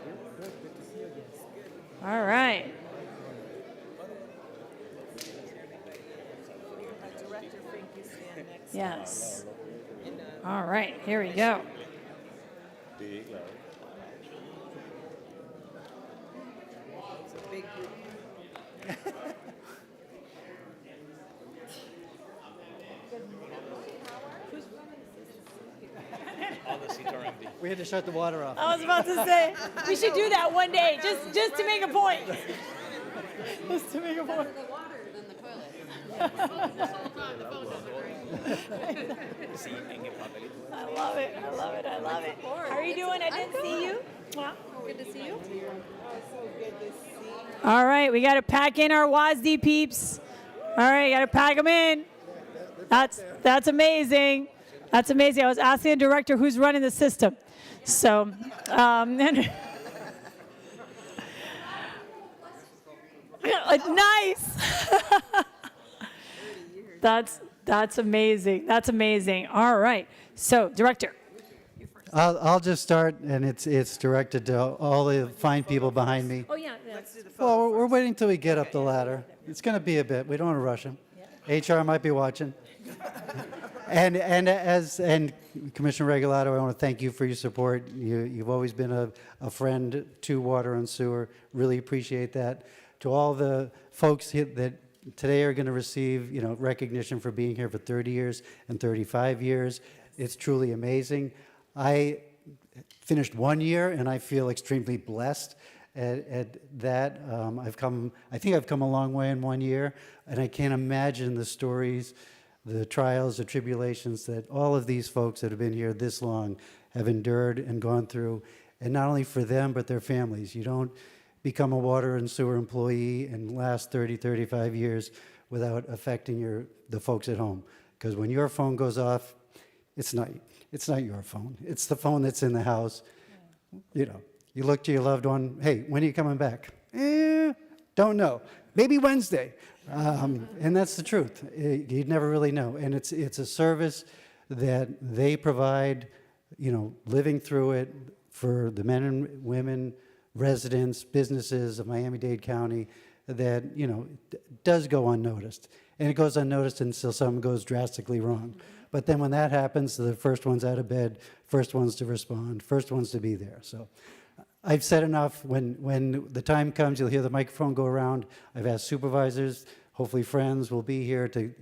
All right. Yes. All right, here we go. It's a big group. All the seats are empty. We had to shut the water off. I was about to say, we should do that one day, just to make a point. Just to make a point. I love it. I love it. I love it. How are you doing? I didn't see you. Good to see you. All right, we got to pack in our WASD peeps. All right, got to pack them in. That's amazing. That's amazing. I was asking the director who's running the system. So, nice. That's amazing. That's amazing. All right. So, director. I'll just start, and it's directed to all the fine people behind me. Oh yeah. Well, we're waiting till we get up the ladder. It's going to be a bit. We don't want to rush them. HR might be watching. And Commissioner Regalato, I want to thank you for your support. You've always been a friend to Water and Sewer. Really appreciate that. To all the folks here that today are going to receive, recognition for being here for 30 years and 35 years. It's truly amazing. I finished 1 year, and I feel extremely blessed at that. I think I've come a long way in 1 year, and I can't imagine the stories, the trials, the tribulations that all of these folks that have been here this long have endured and gone through, and not only for them, but their families. You don't become a water and sewer employee and last 30, 35 years without affecting the folks at home. Because when your phone goes off, it's not your phone. It's the phone that's in the house. You look to your loved one, hey, when are you coming back? Don't know. Maybe Wednesday. And that's the truth. You'd never really know. And it's a service that they provide, living through it for the men and women, residents, businesses of Miami-Dade County that, does go unnoticed. And it goes unnoticed until something goes drastically wrong. But then when that happens, they're the first ones out of bed, first ones to respond, first ones to be there. So I've said enough. When the time comes, you'll hear the microphone go around. I've asked supervisors, hopefully friends will be here to,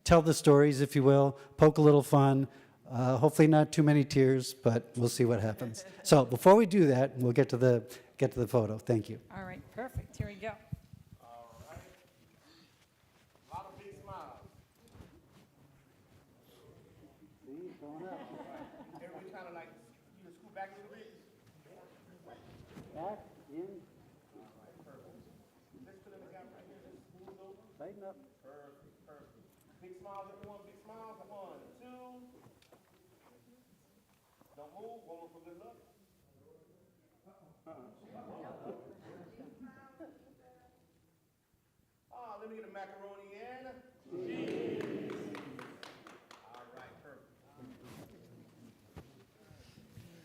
tell the stories, if you will, poke a little fun. Hopefully not too many tears, but we'll see what happens. So before we do that, we'll get to the photo. Thank you. All right, perfect. Here we go. All right. A lot of big smiles. See, going up. Everybody kind of like, you can scoot back a little bit. Back, in, All right, perfect. Let's put in the gap right here. Let's smooth over. tighten up. Perfect, perfect. Big smiles, everyone. Big smiles. 1, 2. Don't move. One more for good luck. Let me get a macaroni and cheese. All right, perfect.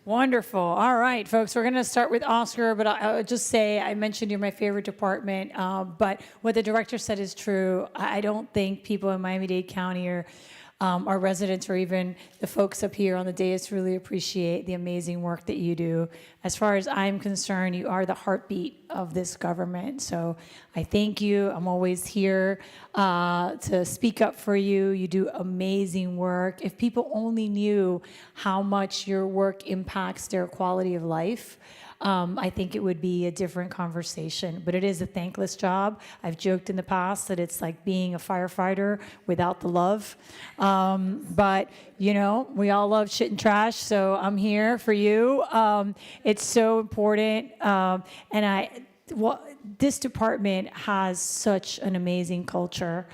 Wonderful. All right, folks, we're going to start with Oscar, but I'll just say I mentioned you're my favorite department, but what the director said is true. I don't think people in Miami-Dade County or our residents or even the folks up here on the dais really appreciate the amazing work that you do. As far as I'm concerned, you are the heartbeat of this government. So I thank you. I'm always here to speak up for you. You do amazing work. If people only knew how much your work impacts their quality of life, I think it would be a different conversation. But it is a thankless job. I've joked in the past that it's like being a firefighter without the love. But, you know, we all love shit and trash, so I'm here for you. It's so important. This department has such an amazing culture.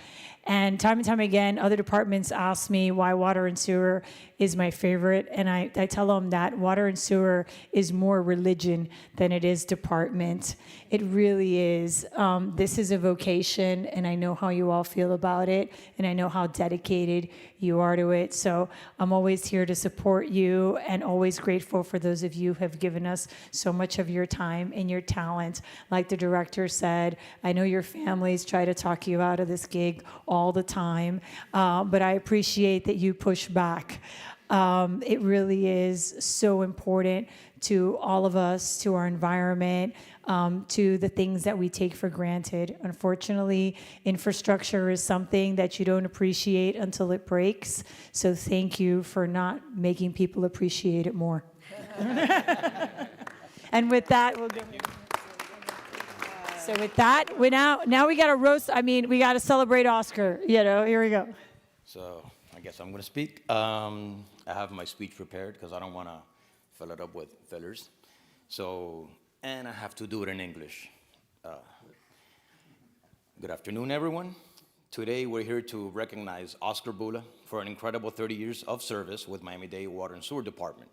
And time again, other departments ask me why water and sewer is my favorite. And I tell them that water and sewer is more religion than it is department. It really is. This is a vocation, and I know how you all feel about it, and I know how dedicated you are to it. So I'm always here to support you, and always grateful for those of you who have given us so much of your time and your talent. Like the director said, I know your families try to talk you out of this gig all the time, but I appreciate that you push back. It really is so important to all of us, to our environment, to the things that we take for granted. Unfortunately, infrastructure is something that you don't appreciate until it breaks. So thank you for not making people appreciate it more. And with that, we'll go. So with that, we now we got to roast. I mean, we got to celebrate Oscar. You know, here we go. So I guess I'm going to speak. I have my speech prepared because I don't want to fill it up with fillers. So, and I have to do it in English. Good afternoon, everyone. Today we're here to recognize Oscar Bula for an incredible 30 years of service with Miami-Dade Water and Sewer Department.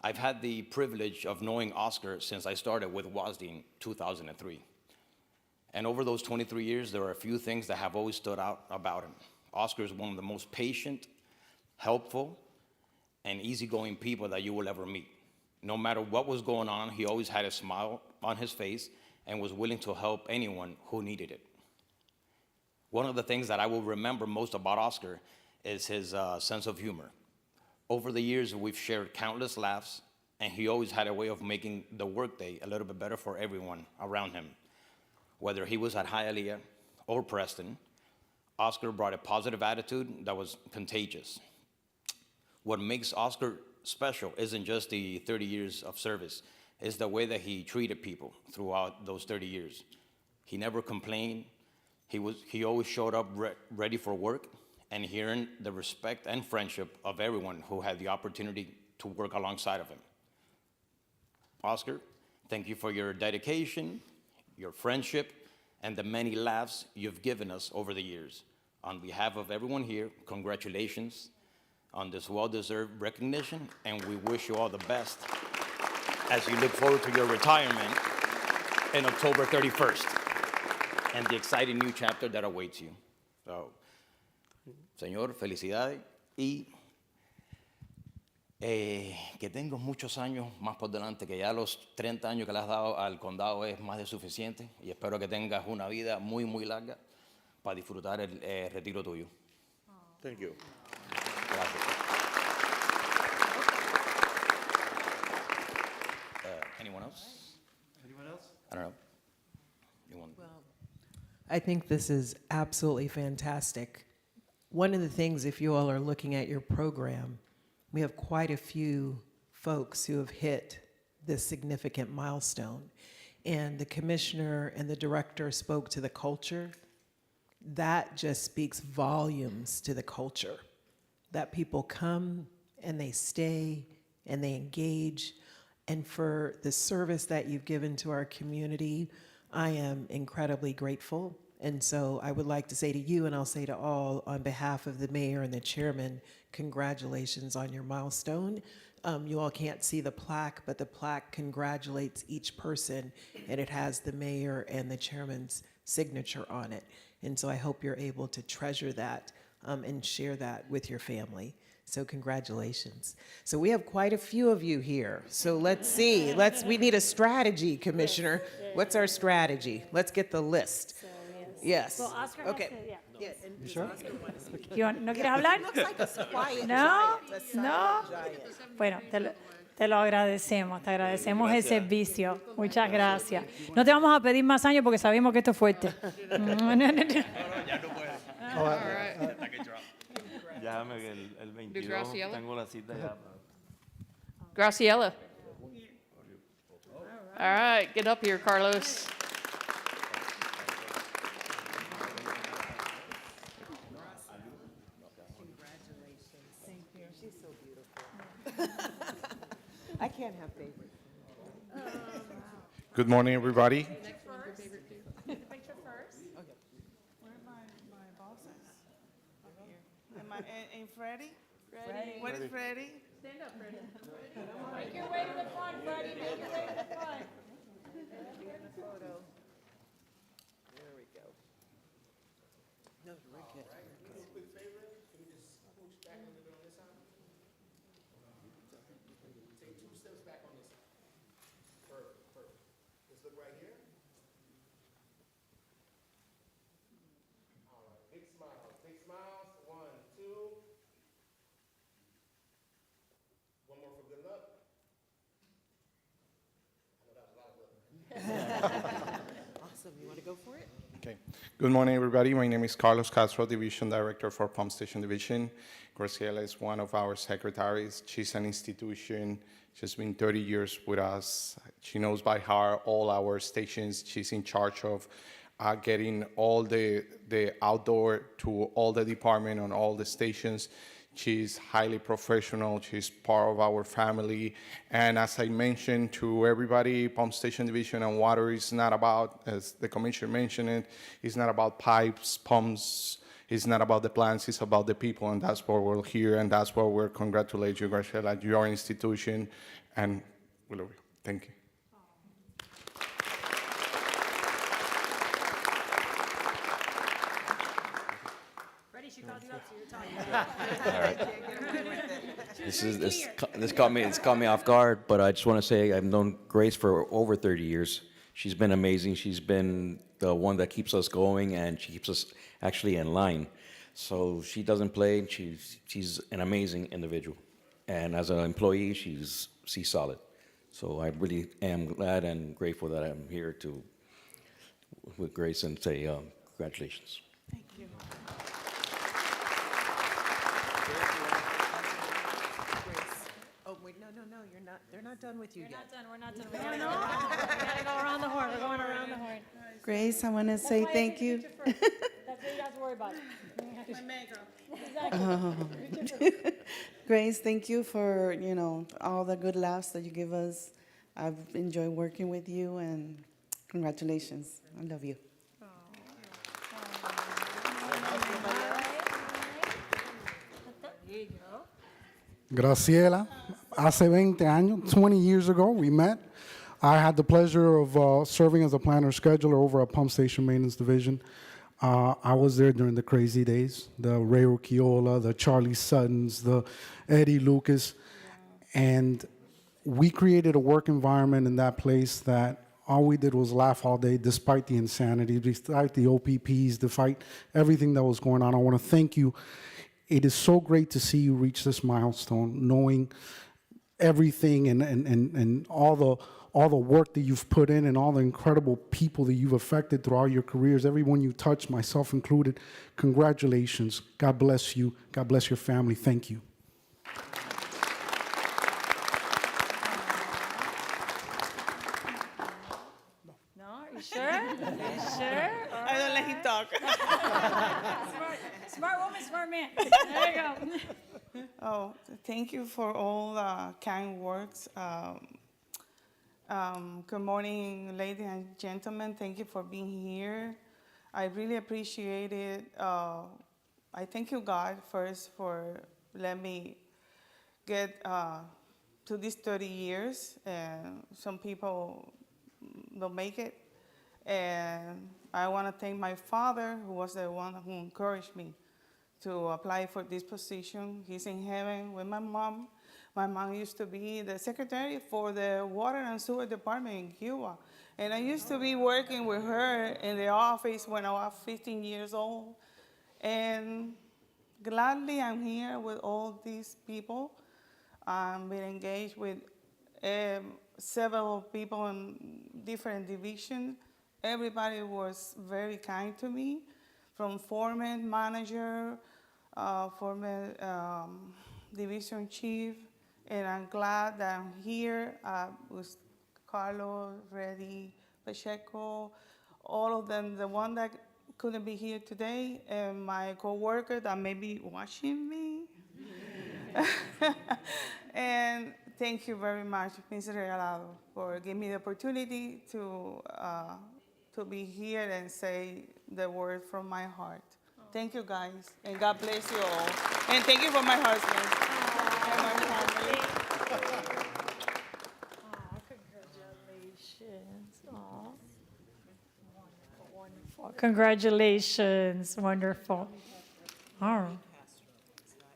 I've had the privilege of knowing Oscar since I started with WASD in 2003. And over those 23 years, there are a few things that have always stood out about him. Oscar is one of the most patient, helpful, and easygoing people that you will ever meet. No matter what was going on, he always had a smile on his face and was willing to help anyone who needed it. One of the things that I will remember most about Oscar is his sense of humor. Over the years, we've shared countless laughs, and he always had a way of making the workday a little bit better for everyone around him. Whether he was at Hialeah or Preston, Oscar brought a positive attitude that was contagious. What makes Oscar special isn't just the 30 years of service, it's the way that he treated people throughout those 30 years. He never complained. He always showed up ready for work, and he earned the respect and friendship of everyone who had the opportunity to work alongside of him. Oscar, thank you for your dedication, your friendship, and the many laughs you've given us over the years. On behalf of everyone here, congratulations on this well-deserved recognition, and we wish you all the best as you look forward to your retirement in October 31st and the exciting new chapter that awaits you. So, señor, felicidades y que tengo muchos años más por delante, que ya los 30 años que le has dado al condado es más de suficiente, y espero que tengas una vida muy, muy larga para disfrutar el retiro tuyo. Thank you. Gracias. Anyone else? Anyone else? I don't know. You want? I think this is absolutely fantastic. One of the things, if you all are looking at your program, we have quite a few folks who have hit this significant milestone. And the commissioner and the director spoke to the culture. That just speaks volumes to the culture, that people come and they stay and they engage. And for the service that you've given to our community, I am incredibly grateful. And so I would like to say to you, and I'll say to all, on behalf of the mayor and the chairman, congratulations on your milestone. You all can't see the plaque, but the plaque congratulates each person, and it has the mayor and the chairman's signature on it. And so I hope you're able to treasure that and share that with your family. So congratulations. So we have quite a few of you here. So let's see. We need a strategy, Commissioner. What's our strategy? Let's get the list. Yes. Well, Oscar has Okay. to, yeah. Yeah, and You sure? ¿No quieres hablar? No, no. Bueno, te lo agradecemos, te agradecemos el servicio. Muchas gracias. No te vamos a pedir más años porque sabemos que esto es fuerte. Llámame el 22. Graciela? Tengo la cita ya. Graciela. All right, get up here, Carlos. I can't have favorites. Good morning, everybody. Picture first. Where are my bosses? And Freddie? Freddie. What is Freddie? Stand up, Freddie. Make your way to the front, Freddie. Make your way to the front. Photo. There we go. No, we're good. Quick favor, can you just scooch back a little bit on this side? Take 2 steps back on this side. Perfect, perfect. Let's look right here. All right, big smiles, big smiles. 1, 2. One more for good luck. I know that was a lot of luck. Awesome. You want to go for it? Okay. Good morning, everybody. My name is Carlos Castro, Division Director for Pump Station Division. Graciela is one of our secretaries. She's an institution. She's been 30 years with us. She knows by heart all our stations. She's in charge of getting all the outdoor to all the department on all the stations. She's highly professional. She's part of our family. And as I mentioned to everybody, Pump Station Division and water is not about, as the commissioner mentioned it, it's not about pipes, pumps. It's not about the plants. It's about the people. And that's why we're here. And that's why we're congratulate you, Graciela, at your institution. And we love you. Thank you. Freddie, she called you up, so you're talking. All right. It's caught me off guard, but I just want to say I've known Grace for over 30 years. She's been amazing. She's been the one that keeps us going, and she keeps us actually in line. So she doesn't play. She's an amazing individual, and as an employee, she's solid. So I really am glad and grateful that I'm here to with Grace and say congratulations. Thank you. Oh, wait, no, you're not. They're not done with you yet. We're not done. We gotta go. We gotta go around the horn. We're going around the horn. Grace, I want to say thank you. That's what you have to worry about. Exactly. Grace, thank you for, all the good laughs that you give us. I've enjoyed working with you, and congratulations. I love you. There you go. Graciela, hace 20 años, 20 years ago, we met. I had the pleasure of serving as a planner scheduler over at Pump Station Maintenance Division. I was there during the crazy days, the Ray Urquiola, the Charlie Suttons, the Eddie Lucas, and we created a work environment in that place that all we did was laugh all day, despite the insanity, despite the OPPs, despite everything that was going on. I want to thank you. It is so great to see you reach this milestone, knowing everything and all the work that you've put in and all the incredible people that you've affected throughout your careers, everyone you touched, myself included. Congratulations. God bless you. God bless your family. Thank you. Smart woman, smart man. There you go. Oh, thank you for all the kind words. Good morning, ladies and gentlemen. Thank you for being here. I really appreciate it. I thank you, God, first for letting me get to these 30 years. And some people don't make it. And I want to thank my father, who was the one who encouraged me to apply for this position. He's in heaven with my mom. My mom used to be the secretary for the water and sewer department in Cuba. And I used to be working with her in the office when I was 15 years old. And gladly I'm here with all these people. I'm been engaged with several people in different divisions. Everybody was very kind to me, from foreman, manager, former division chief, and I'm glad that I'm here with Carlos, Reddy, Pacheco, all of them, the one that couldn't be here today, and my coworker that may be watching me. And thank you very much, Mr. Regalado, for giving me the opportunity to be here and say the word from my heart. Thank you, guys, and God bless you all. And thank you for my husband and my family. Congratulations. Aw. Wonderful. Congratulations. Wonderful. All right.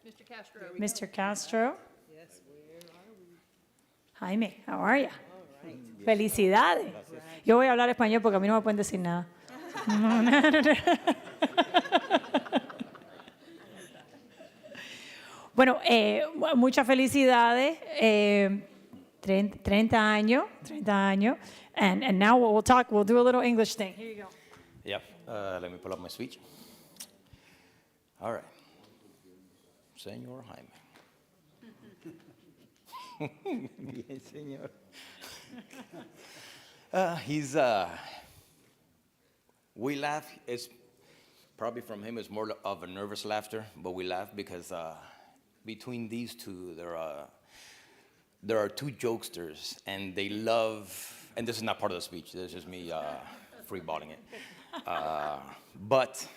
Mr. Castro. Mr. Castro. Yes, where are we? Jaime, how are you? All right. Felicidades. Yo voy a hablar español porque a mí no me pueden decir nada. Bueno, muchas felicidades. 30 años. And now we'll do a little English thing. Here you go. Yeah, let me pull up my speech. All right. Señor Jaime. Bien, señor. We laugh. It's probably from him. It's more of a nervous laughter, but we laugh because between these two, there are two jokesters, and they love. And this is not part of the speech. This is just me freeballing it. But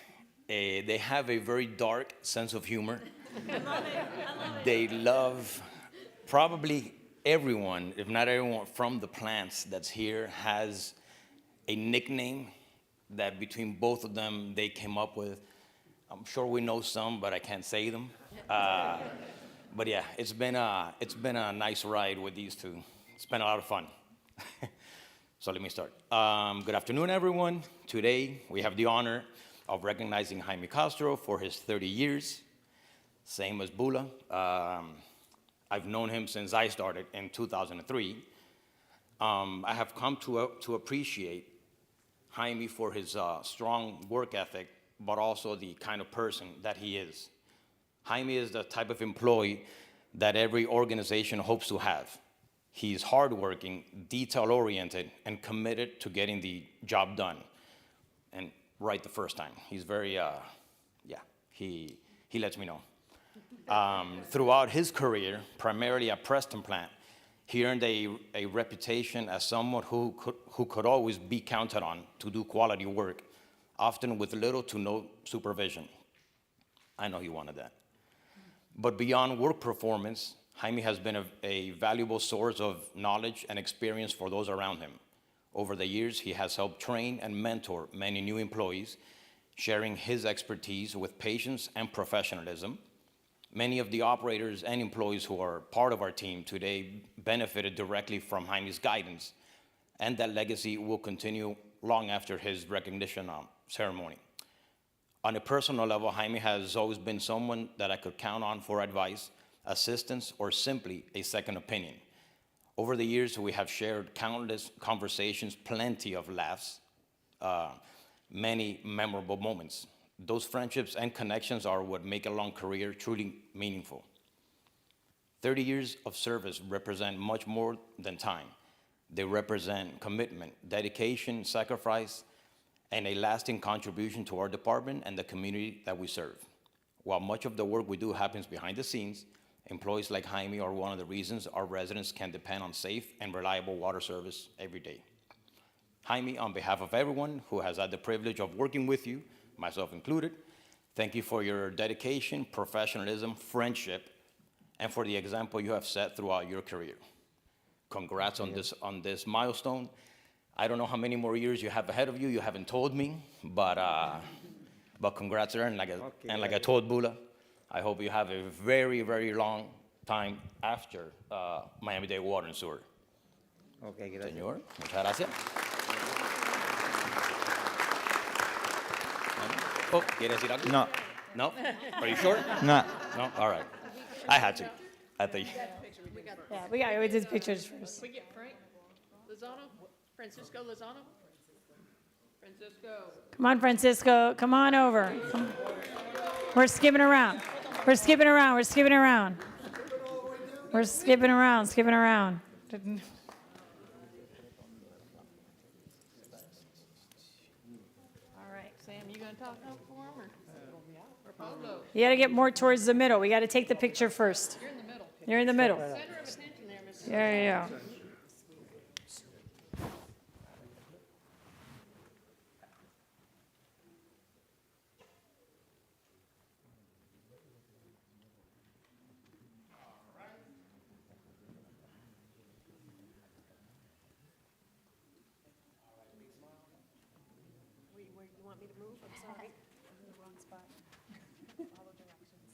they have a very dark sense of humor. They love. Probably everyone, if not everyone from the plants that's here, has a nickname that between both of them they came up with. I'm sure we know some, but I can't say them. But yeah, it's been a nice ride with these two. It's been a lot of fun. So let me start. Good afternoon, everyone. Today we have the honor of recognizing Jaime Castro for his 30 years, same as Bula. I've known him since I started in 2003. I have come to appreciate Jaime for his strong work ethic, but also the kind of person that he is. Jaime is the type of employee that every organization hopes to have. He's hardworking, detail-oriented, and committed to getting the job done, and right the first time. He's very, he lets me know. Throughout his career, primarily at Preston Plant, he earned a reputation as someone who could always be counted on to do quality work, often with little to no supervision. I know he wanted that. But beyond work performance, Jaime has been a valuable source of knowledge and experience for those around him. Over the years, he has helped train and mentor many new employees, sharing his expertise with patience and professionalism. Many of the operators and employees who are part of our team today benefited directly from Jaime's guidance, and that legacy will continue long after his recognition ceremony. On a personal level, Jaime has always been someone that I could count on for advice, assistance, or simply a second opinion. Over the years, we have shared countless conversations, plenty of laughs, many memorable moments. Those friendships and connections are what make a long career truly meaningful. 30 years of service represent much more than time. They represent commitment, dedication, sacrifice, and a lasting contribution to our department and the community that we serve. While much of the work we do happens behind the scenes, employees like Jaime are one of the reasons our residents can depend on safe and reliable water service every day. Jaime, on behalf of everyone who has had the privilege of working with you, myself included, thank you for your dedication, professionalism, friendship, and for the example you have set throughout your career. Congrats on this milestone. I don't know how many more years you have ahead of you. You haven't told me, but congrats there. And like I told Bula, I hope you have a very, very long time after Miami-Dade Water and Sewer. Okay, gracias. Señor, muchas gracias. Oh, ¿quieres decir algo? No. No? Are you sure? No. No? All right. I had to. I think. Yeah, we did pictures first. We get Frank Lozano, Francisco Lozano. Francisco. Come on, Francisco, come on over. We're skipping around. We're skipping around. We're skipping around. We're skipping around, skipping around. All right, Sam, you gonna talk up for him or Pablo? You got to get more towards the middle. We got to take the picture first. You're in the middle. You're in the middle. Center of attention there, Mr. There you go. You want me to move? I'm sorry. I'm in the wrong spot. Follow directions.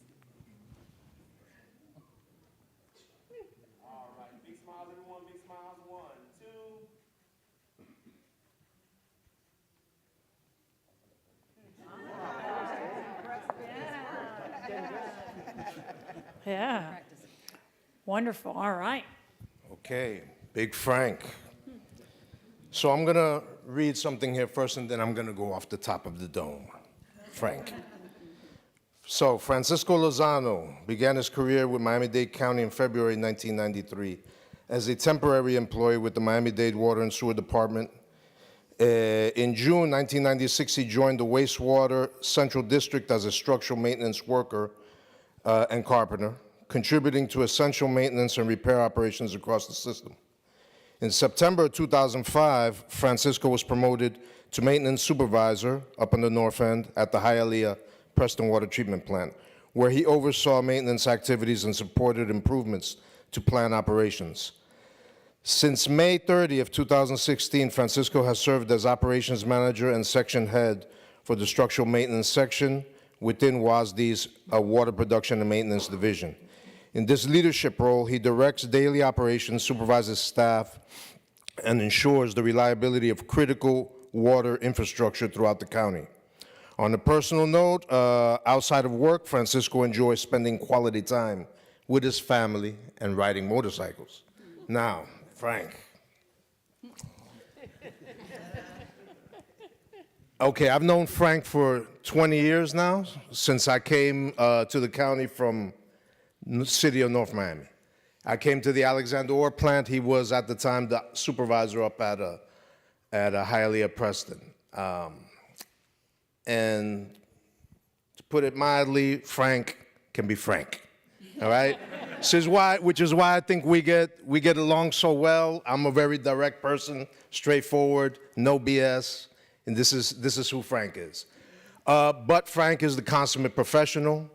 All right, big smiles, everyone, big smiles. 1, 2. Yeah. Wonderful. All right. Okay, Big Frank. So I'm gonna read something here first, and then I'm gonna go off the top of the dome. Frank. So Francisco Lozano began his career with Miami-Dade County in February 1993 as a temporary employee with the Miami-Dade Water and Sewer Department. In June 1996, he joined the Wastewater Central District as a structural maintenance worker and carpenter, contributing to essential maintenance and repair operations across the system. In September 2005, Francisco was promoted to maintenance supervisor up in the North End at the Hialeah Preston Water Treatment Plant, where he oversaw maintenance activities and supported improvements to plant operations. Since May 30 of 2016, Francisco has served as operations manager and section head for the structural maintenance section within WASD's Water Production and Maintenance Division. In this leadership role, he directs daily operations, supervises staff, and ensures the reliability of critical water infrastructure throughout the county. On a personal note, outside of work, Francisco enjoys spending quality time with his family and riding motorcycles. Now, Frank. Okay, I've known Frank for 20 years now, since I came to the county from the city of North Miami. I came to the Alexander Orr plant. He was at the time the supervisor up at Hialeah Preston. And to put it mildly, Frank can be Frank. All right? Which is why I think we get along so well. I'm a very direct person, straightforward, no BS, and this is who Frank is. But Frank is the consummate professional.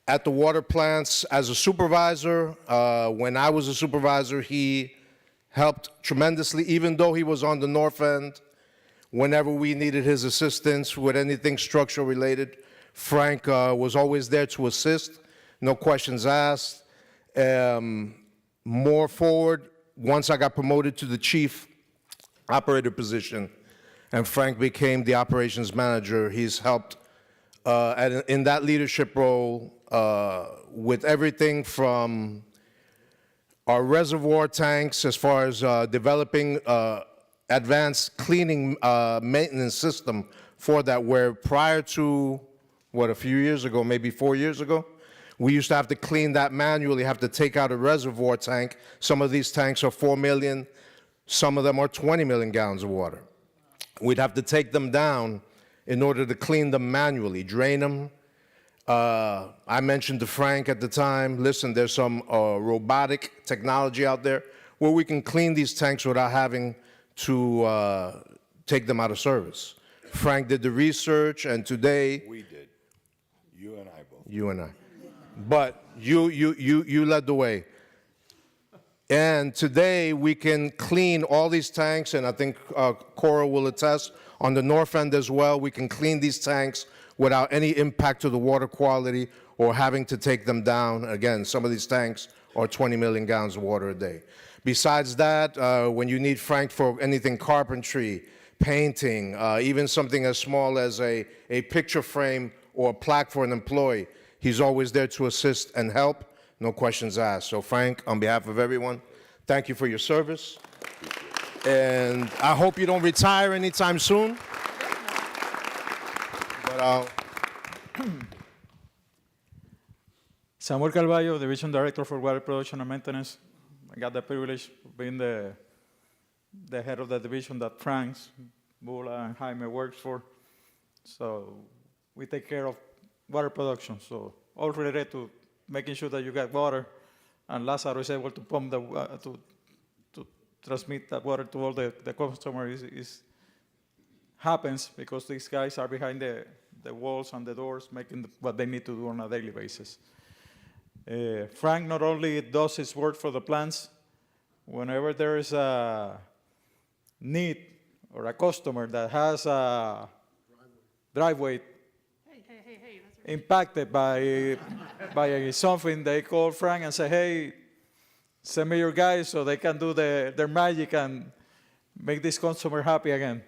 At the water plants as a supervisor, when I was a supervisor, he helped tremendously, even though he was on the north end. Whenever we needed his assistance with anything structural related, Frank was always there to assist, no questions asked. More forward, once I got promoted to the chief operator position, and Frank became the operations manager, he's helped in that leadership role with everything from our reservoir tanks as far as developing advanced cleaning maintenance system for that, where prior to, a few years ago, maybe 4 years ago, we used to have to clean that manually, have to take out a reservoir tank. Some of these tanks are 4 million, some of them are 20 million gallons of water. We'd have to take them down in order to clean them manually, drain them, I mentioned to Frank at the time, listen, there's some robotic technology out there where we can clean these tanks without having to take them out of service. Frank did the research, and today, We did. You and I both. you and I. But you led the way. And today we can clean all these tanks, and I think Cora will attest, on the north end as well, we can clean these tanks without any impact to the water quality or having to take them down. Again, some of these tanks are 20 million gallons of water a day. Besides that, when you need Frank for anything carpentry, painting, even something as small as a picture frame or a plaque for an employee, he's always there to assist and help, no questions asked. So Frank, on behalf of everyone, thank you for your service. And I hope you don't retire anytime soon. But Samuel Carvalho, Division Director for Water Production and Maintenance. I got the privilege of being the head of the division that Frank, Bula, and Jaime works for. So we take care of water production. So all related to making sure that you get water, and Lázaro is able to pump the to transmit that water to all the customers happens because these guys are behind the walls and the doors making what they need to do on a daily basis. Frank not only does his work for the plants, whenever there is a need or a customer that has a driveway impacted by something, they call Frank and say, hey, send me your guys so they can do their magic and make this customer happy again.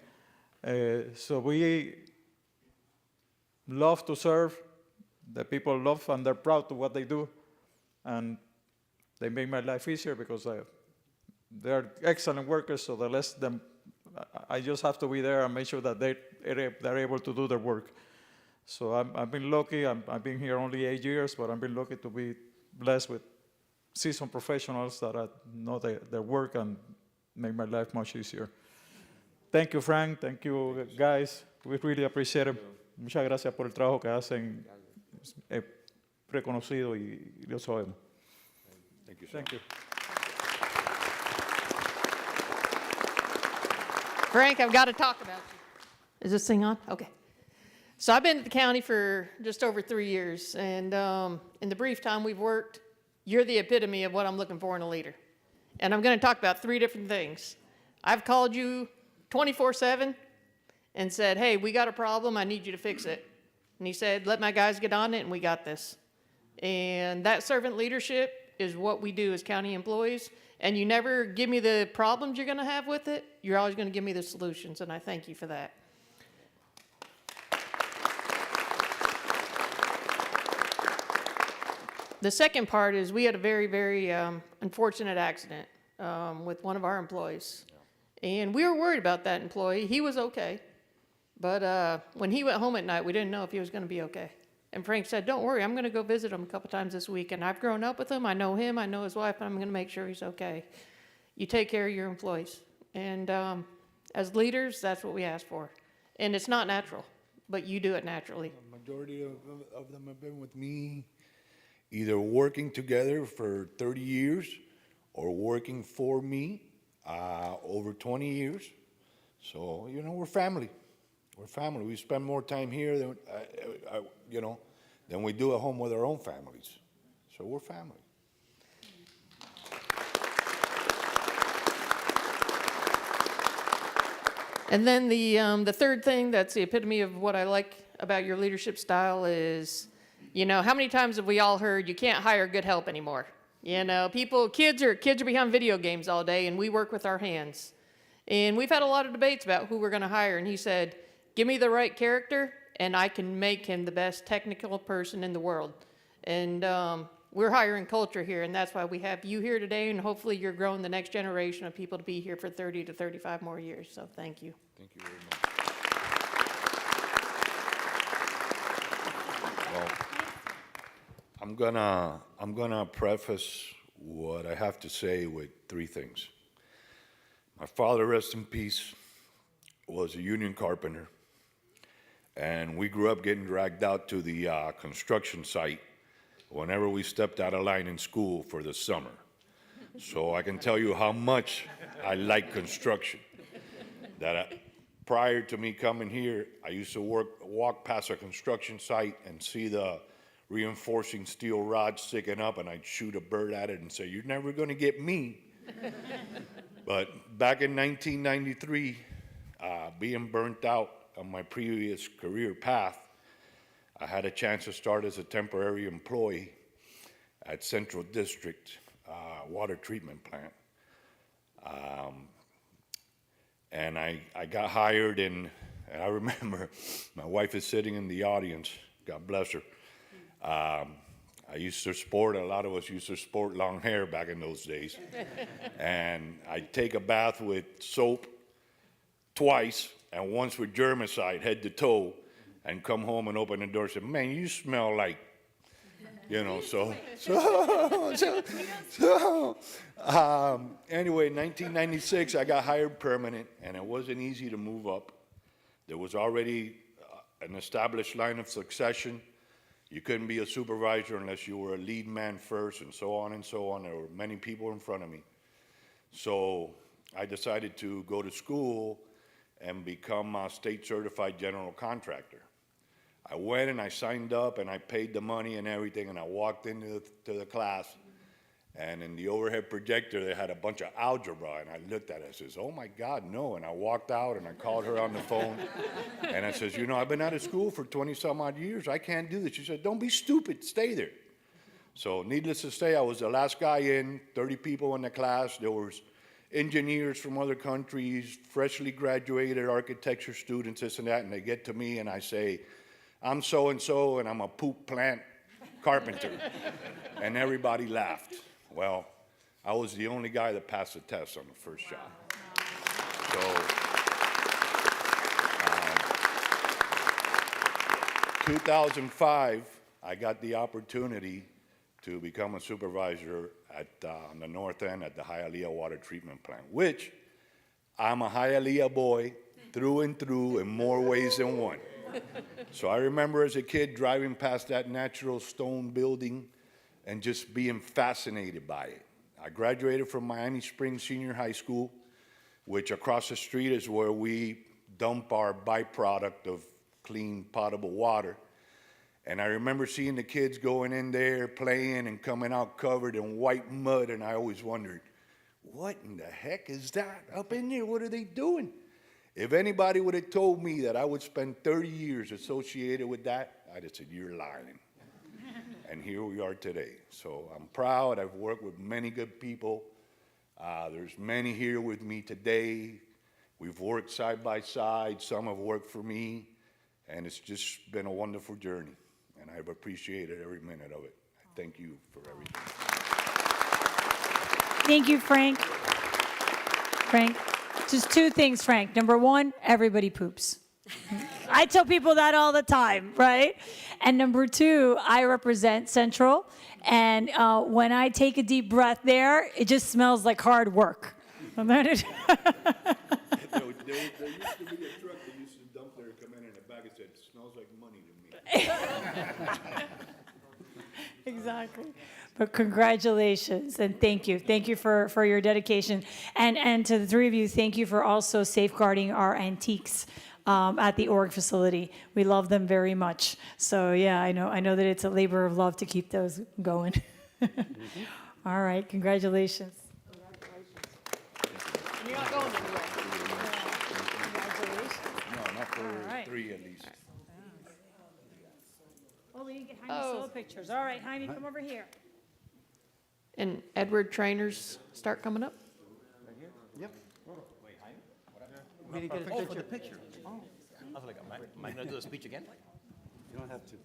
So we love to serve. The people love and they're proud of what they do. And they make my life easier because they're excellent workers, so the less them, I just have to be there and make sure that they're able to do their work. So I've been lucky. I've been here only 8 years, but I've been lucky to be blessed with seasoned professionals that know their work and make my life much easier. Thank you, Frank. Thank you, guys. We really appreciate it. Muchas gracias por el trabajo que hacen. Reconocido y lo sabemos. Thank you, sir. Thank you. Frank, I've got to talk about you. Is this thing on? Okay. So I've been at the county for just over 3 years, and in the brief time we've worked, you're the epitome of what I'm looking for in a leader. And I'm going to talk about 3 different things. I've called you 24/7 and said, hey, we got a problem, I need you to fix it. And he said, let my guys get on it, and we got this. And that servant leadership is what we do as county employees. And you never give me the problems you're going to have with it. You're always going to give me the solutions, and I thank you for that. The second part is we had a very, very unfortunate accident with one of our employees. And we were worried about that employee. He was okay. But when he went home at night, we didn't know if he was going to be okay. And Frank said, don't worry, I'm going to go visit him a couple times this week. And I've grown up with him, I know his wife, and I'm going to make sure he's okay. You take care of your employees. And as leaders, that's what we ask for. And it's not natural, but you do it naturally. The majority of them have been with me, either working together for 30 years or working for me over 20 years. So, we're family. We're family. We spend more time here than, than we do at home with our own families. So we're family. And then the third thing that's the epitome of what I like about your leadership style is, how many times have we all heard you can't hire good help anymore? Kids are behind video games all day, and we work with our hands. And we've had a lot of debates about who we're going to hire, and he said, give me the right character, and I can make him the best technical person in the world. And we're hiring culture here, and that's why we have you here today, and hopefully you're growing the next generation of people to be here for 30 to 35 more years. So thank you. Thank you very much. Well, I'm gonna preface what I have to say with 3 things. My father, rest in peace, was a union carpenter. And we grew up getting dragged out to the construction site whenever we stepped out of line in school for the summer. So I can tell you how much I like construction. Prior to me coming here, I used to walk past a construction site and see the reinforcing steel rod sticking up, and I'd shoot a bird at it and say, "You're never going to get me." But back in 1993, being burnt out on my previous career path, I had a chance to start as a temporary employee at Central District Water Treatment Plant. And I got hired, and I remember my wife is sitting in the audience, God bless her. I used to sport, a lot of us used to sport long hair back in those days. And I'd take a bath with soap twice, and once with germicide, head to toe, and come home and open the door and say, "Man, you smell like," you know, anyway, in 1996, I got hired permanent, and it wasn't easy to move up. There was already an established line of succession. You couldn't be a supervisor unless you were a lead man first, and so on and so on. There were many people in front of me. So I decided to go to school and become a state certified general contractor. I went and I signed up and I paid the money and everything, and I walked into the class, and in the overhead projector they had a bunch of algebra, and I looked at it and says, "Oh my God, no." And I walked out and I called her on the phone and I says, "You know, I've been out of school for 20 some odd years. I can't do this." She said, "Don't be stupid, stay there." So needless to say, I was the last guy in, 30 people in the class. There was engineers from other countries, freshly graduated architecture students, this and that, and they get to me and I say, "I'm so-and-so, and I'm a poop plant carpenter." And everybody laughed. Well, I was the only guy that passed the test on the first job. So, 2005, I got the opportunity to become a supervisor on the north end at the Hialeah Water Treatment Plant, which I'm a Hialeah boy through and through in more ways than one. So I remember as a kid driving past that natural stone building and just being fascinated by it. I graduated from Miami Springs Senior High School, which across the street is where we dump our byproduct of clean potable water. And I remember seeing the kids going in there playing and coming out covered in white mud, and I always wondered, what in the heck is that up in there? What are they doing? If anybody would have told me that I would spend 30 years associated with that, I'd have said, "You're lying." And here we are today. So I'm proud. I've worked with many good people. There's many here with me today. We've worked side by side. Some have worked for me. And it's just been a wonderful journey. And I've appreciated every minute of it. Thank you for everything. Thank you, Frank. Frank, just two things, Frank. Number one, everybody poops. I tell people that all the time, right? And number two, I represent Central, and when I take a deep breath there, it just smells like hard work. And then it There used to be a truck that used to dump there, come in a bag and said, "It smells like money to me." Exactly. But congratulations and thank you. Thank you for your dedication. And to the three of you, thank you for also safeguarding our antiques at the org facility. We love them very much. So yeah, I know that it's a labor of love to keep those going. All right, congratulations. And you're not going anywhere. Congratulations. No, not for All right. 3 at least. Oh, we didn't get Jaime solo pictures. All right, Jaime, come over here. And Edward trainers start coming up? Yep. We didn't get a picture. For the picture. Oh. I was like, am I going to do a speech again? You don't have to.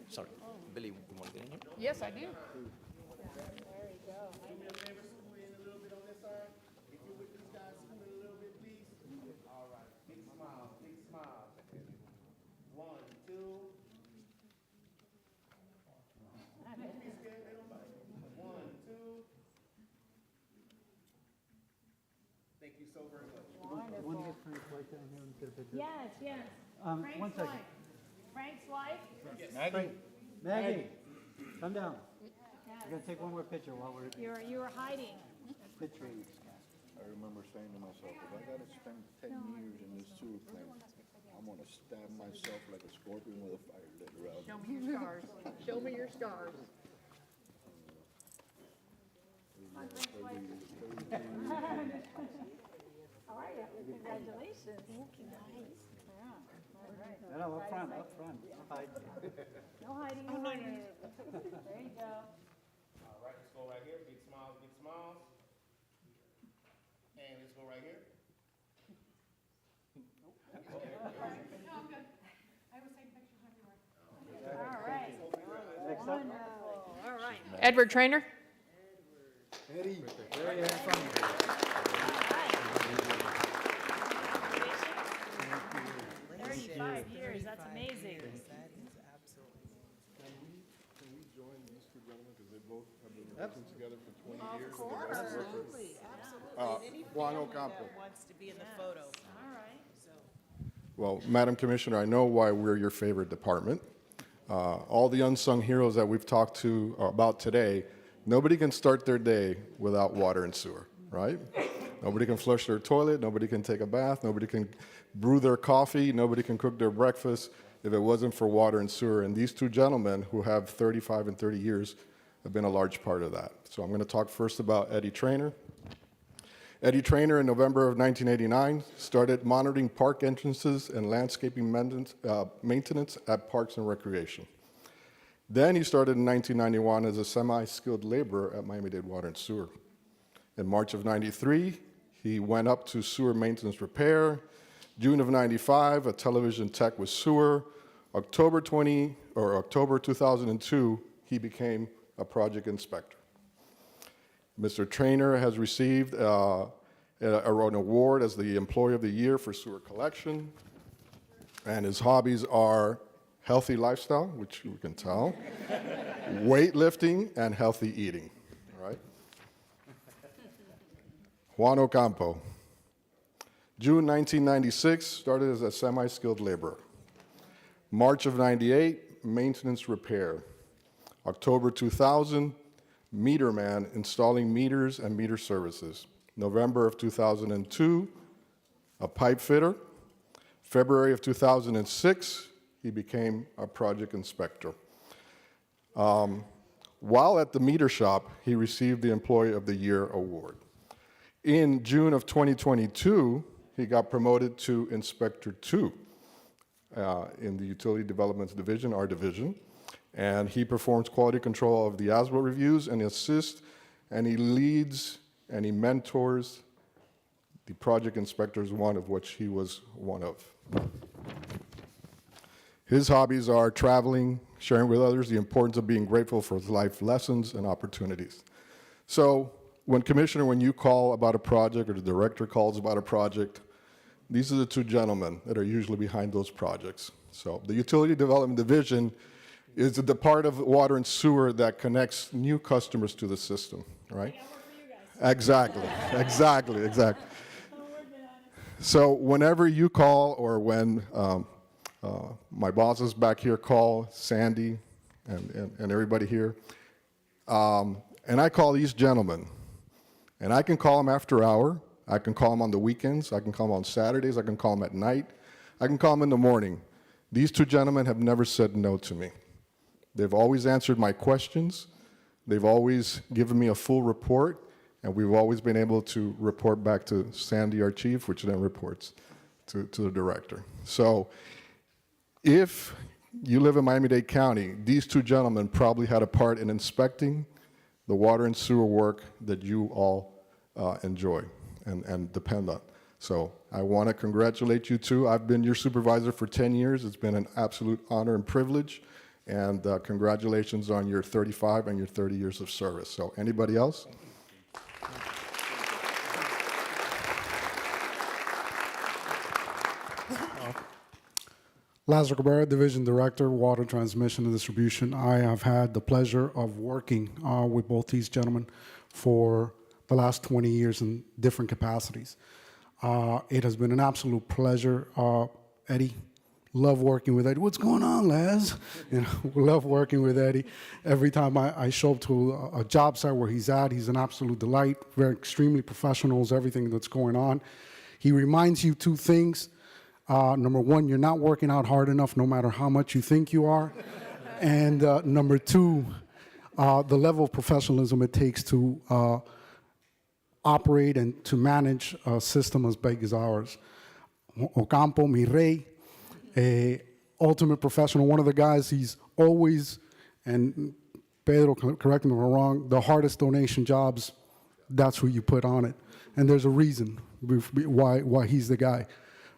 Sorry. Billy, you want to get in here? Yes, I do. There we go. Do me a favor, scoot in a little bit on this side. If you're with these guys, scoot in a little bit, please. All right. Big smile, big smile. 1, 2. Don't be scared, they don't bite. 1, 2. Thank you so very much. Wonderful. Frank's wife down here and get a picture? Yes, yes. One second. Frank's wife? Frank, Maggie, come down. We're gonna take one more picture while we're You were hiding. picturing. I remember saying to myself, if I gotta spend 10 years in this sewer plant, I'm gonna stab myself like a scorpion with a fire lit around. Show me your scars. Show me your scars. How are you? Congratulations. Thank you, guys. Yeah. All right. No, up front, up front. Hide. No hiding, no hiding. There you go. All right, let's go right here. Big smiles, big smiles. And let's go right here. All right. Next up. Wonderful. All right. Edward Trainer? Eddie. 35 years, that's amazing. Can we join these two gentlemen because they both have been working together for 20 years? Absolutely, absolutely. Juan Ocampo. Wants to be in the photo. All right. Well, Madam Commissioner, I know why we're your favorite department. All the unsung heroes that we've talked to about today, nobody can start their day without water and sewer, right? Nobody can flush their toilet, nobody can take a bath, nobody can brew their coffee, nobody can cook their breakfast if it wasn't for water and sewer. And these two gentlemen, who have 35 and 30 years, have been a large part of that. So I'm going to talk first about Eddie Trainer. Eddie Trainer, in November of 1989, started monitoring park entrances and landscaping maintenance at Parks and Recreation. Then he started in 1991 as a semi-skilled laborer at Miami-Dade Water and Sewer. In March of 93, he went up to sewer maintenance repair. June of 95, a television tech with sewer. October 2002, he became a project inspector. Mr. Trainer has received an award as the Employee of the Year for sewer collection. And his hobbies are healthy lifestyle, which you can tell, weightlifting, and healthy eating, all right? Juan Ocampo. June 1996, started as a semi-skilled laborer. March of 98, maintenance repair. October 2000, meter man, installing meters and meter services. November of 2002, a pipe fitter. February of 2006, he became a project inspector. While at the meter shop, he received the Employee of the Year award. In June of 2022, he got promoted to Inspector 2 in the Utility Developments Division, our division. And he performs quality control of the ASBO reviews and assists, and he leads and he mentors the project inspectors, one of which he was one of. His hobbies are traveling, sharing with others the importance of being grateful for life lessons and opportunities. So when you call about a project or the director calls about a project, these are the two gentlemen that are usually behind those projects. So the Utility Development Division is the part of water and sewer that connects new customers to the system, right? Exactly. So whenever you call or when my bosses back here call, Sandy and everybody here, and I call these gentlemen, and I can call them after hour, I can call them on the weekends, I can call them on Saturdays, I can call them at night, I can call them in the morning. These two gentlemen have never said no to me. They've always answered my questions, they've always given me a full report, and we've always been able to report back to Sandy, our chief, which then reports to the director. So if you live in Miami-Dade County, these two gentlemen probably had a part in inspecting the water and sewer work that you all enjoy and depend on. So I want to congratulate you two. I've been your supervisor for 10 years. It's been an absolute honor and privilege. And congratulations on your 35 and your 30 years of service. So anybody else? Lazaro Cabrera, Division Director, Water Transmission and Distribution. I have had the pleasure of working with both these gentlemen for the last 20 years in different capacities. It has been an absolute pleasure. Eddie, love working with Eddie. What's going on, Les? You know, we love working with Eddie. Every time I show up to a job site where he's at, he's an absolute delight. Very extremely professional is everything that's going on. He reminds you two things. Number one, you're not working out hard enough no matter how much you think you are. And number two, the level of professionalism it takes to operate and to manage a system as big as ours. Ocampo, mi rey, ultimate professional, one of the guys, he's always, and Pedro, correct me if I'm wrong, the hardest donation jobs, that's who you put on it. And there's a reason why he's the guy.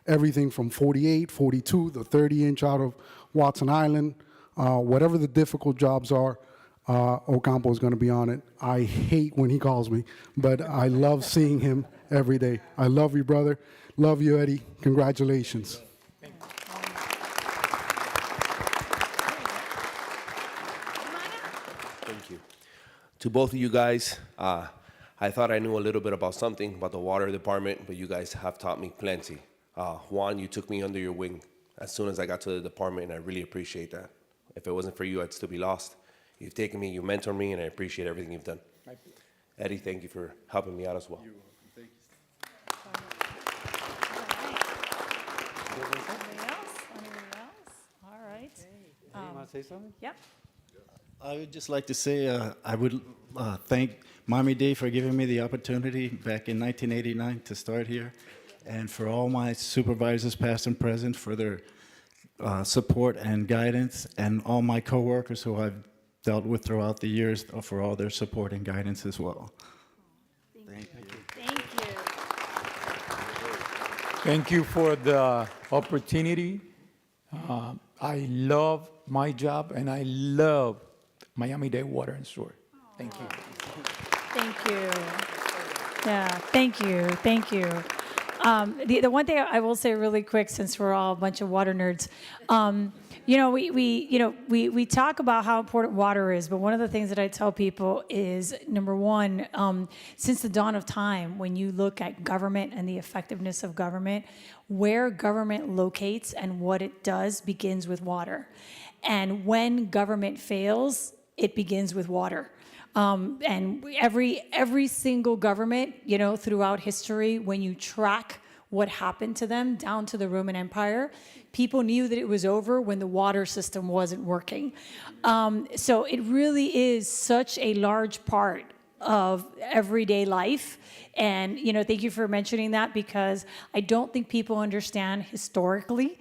Everything from 48, 42, the 30-inch out of Watson Island, whatever the difficult jobs are, Ocampo is going to be on it. I hate when he calls me, but I love seeing him every day. I love you, brother. Love you, Eddie. Congratulations. Thank you. To both of you guys, I thought I knew a little bit about something about the water department, but you guys have taught me plenty. Juan, you took me under your wing as soon as I got to the department, and I really appreciate that. If it wasn't for you, I'd still be lost. You've taken me, you mentored me, and I appreciate everything you've done. Eddie, thank you for helping me out as well. Anybody else? All right. You want to say something? Yep. I would just like to say I would thank Miami-Dade for giving me the opportunity back in 1989 to start here, and for all my supervisors, past and present, for their support and guidance, and all my coworkers who I've dealt with throughout the years for all their support and guidance as well. Thank you. Thank you. Thank you for the opportunity. I love my job, and I love Miami-Dade Water and Sewer. Thank you. Thank you. Yeah, thank you. Thank you. The one thing I will say really quick, since we're all a bunch of water nerds, we talk about how important water is, but one of the things that I tell people is, number one, since the dawn of time, when you look at government and the effectiveness of government, where government locates and what it does begins with water. And when government fails, it begins with water. And every single government, throughout history, when you track what happened to them down to the Roman Empire, people knew that it was over when the water system wasn't working. So it really is such a large part of everyday life. And, thank you for mentioning that, because I don't think people understand historically.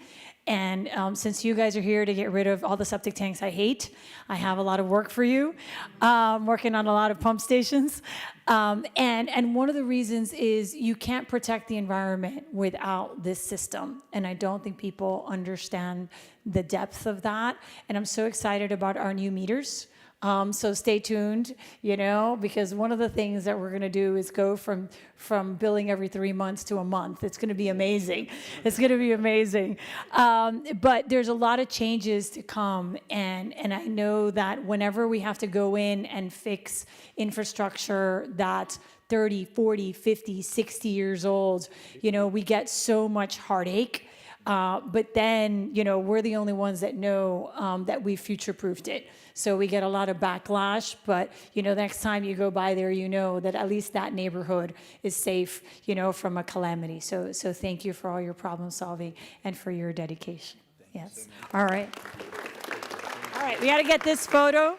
And since you guys are here to get rid of all the septic tanks I hate, I have a lot of work for you. Working on a lot of pump stations. And one of the reasons is you can't protect the environment without this system. And I don't think people understand the depth of that. And I'm so excited about our new meters. So stay tuned, because one of the things that we're going to do is go from billing every 3 months to a month. It's going to be amazing. It's going to be amazing. But there's a lot of changes to come. And I know that whenever we have to go in and fix infrastructure that's 30, 40, 50, 60 years old, we get so much heartache. But then, we're the only ones that know that we future-proofed it. So we get a lot of backlash, but, the next time you go by there, that at least that neighborhood is safe, from a calamity. So thank you for all your problem solving and for your dedication. Yes. All right. All right, we got to get this photo.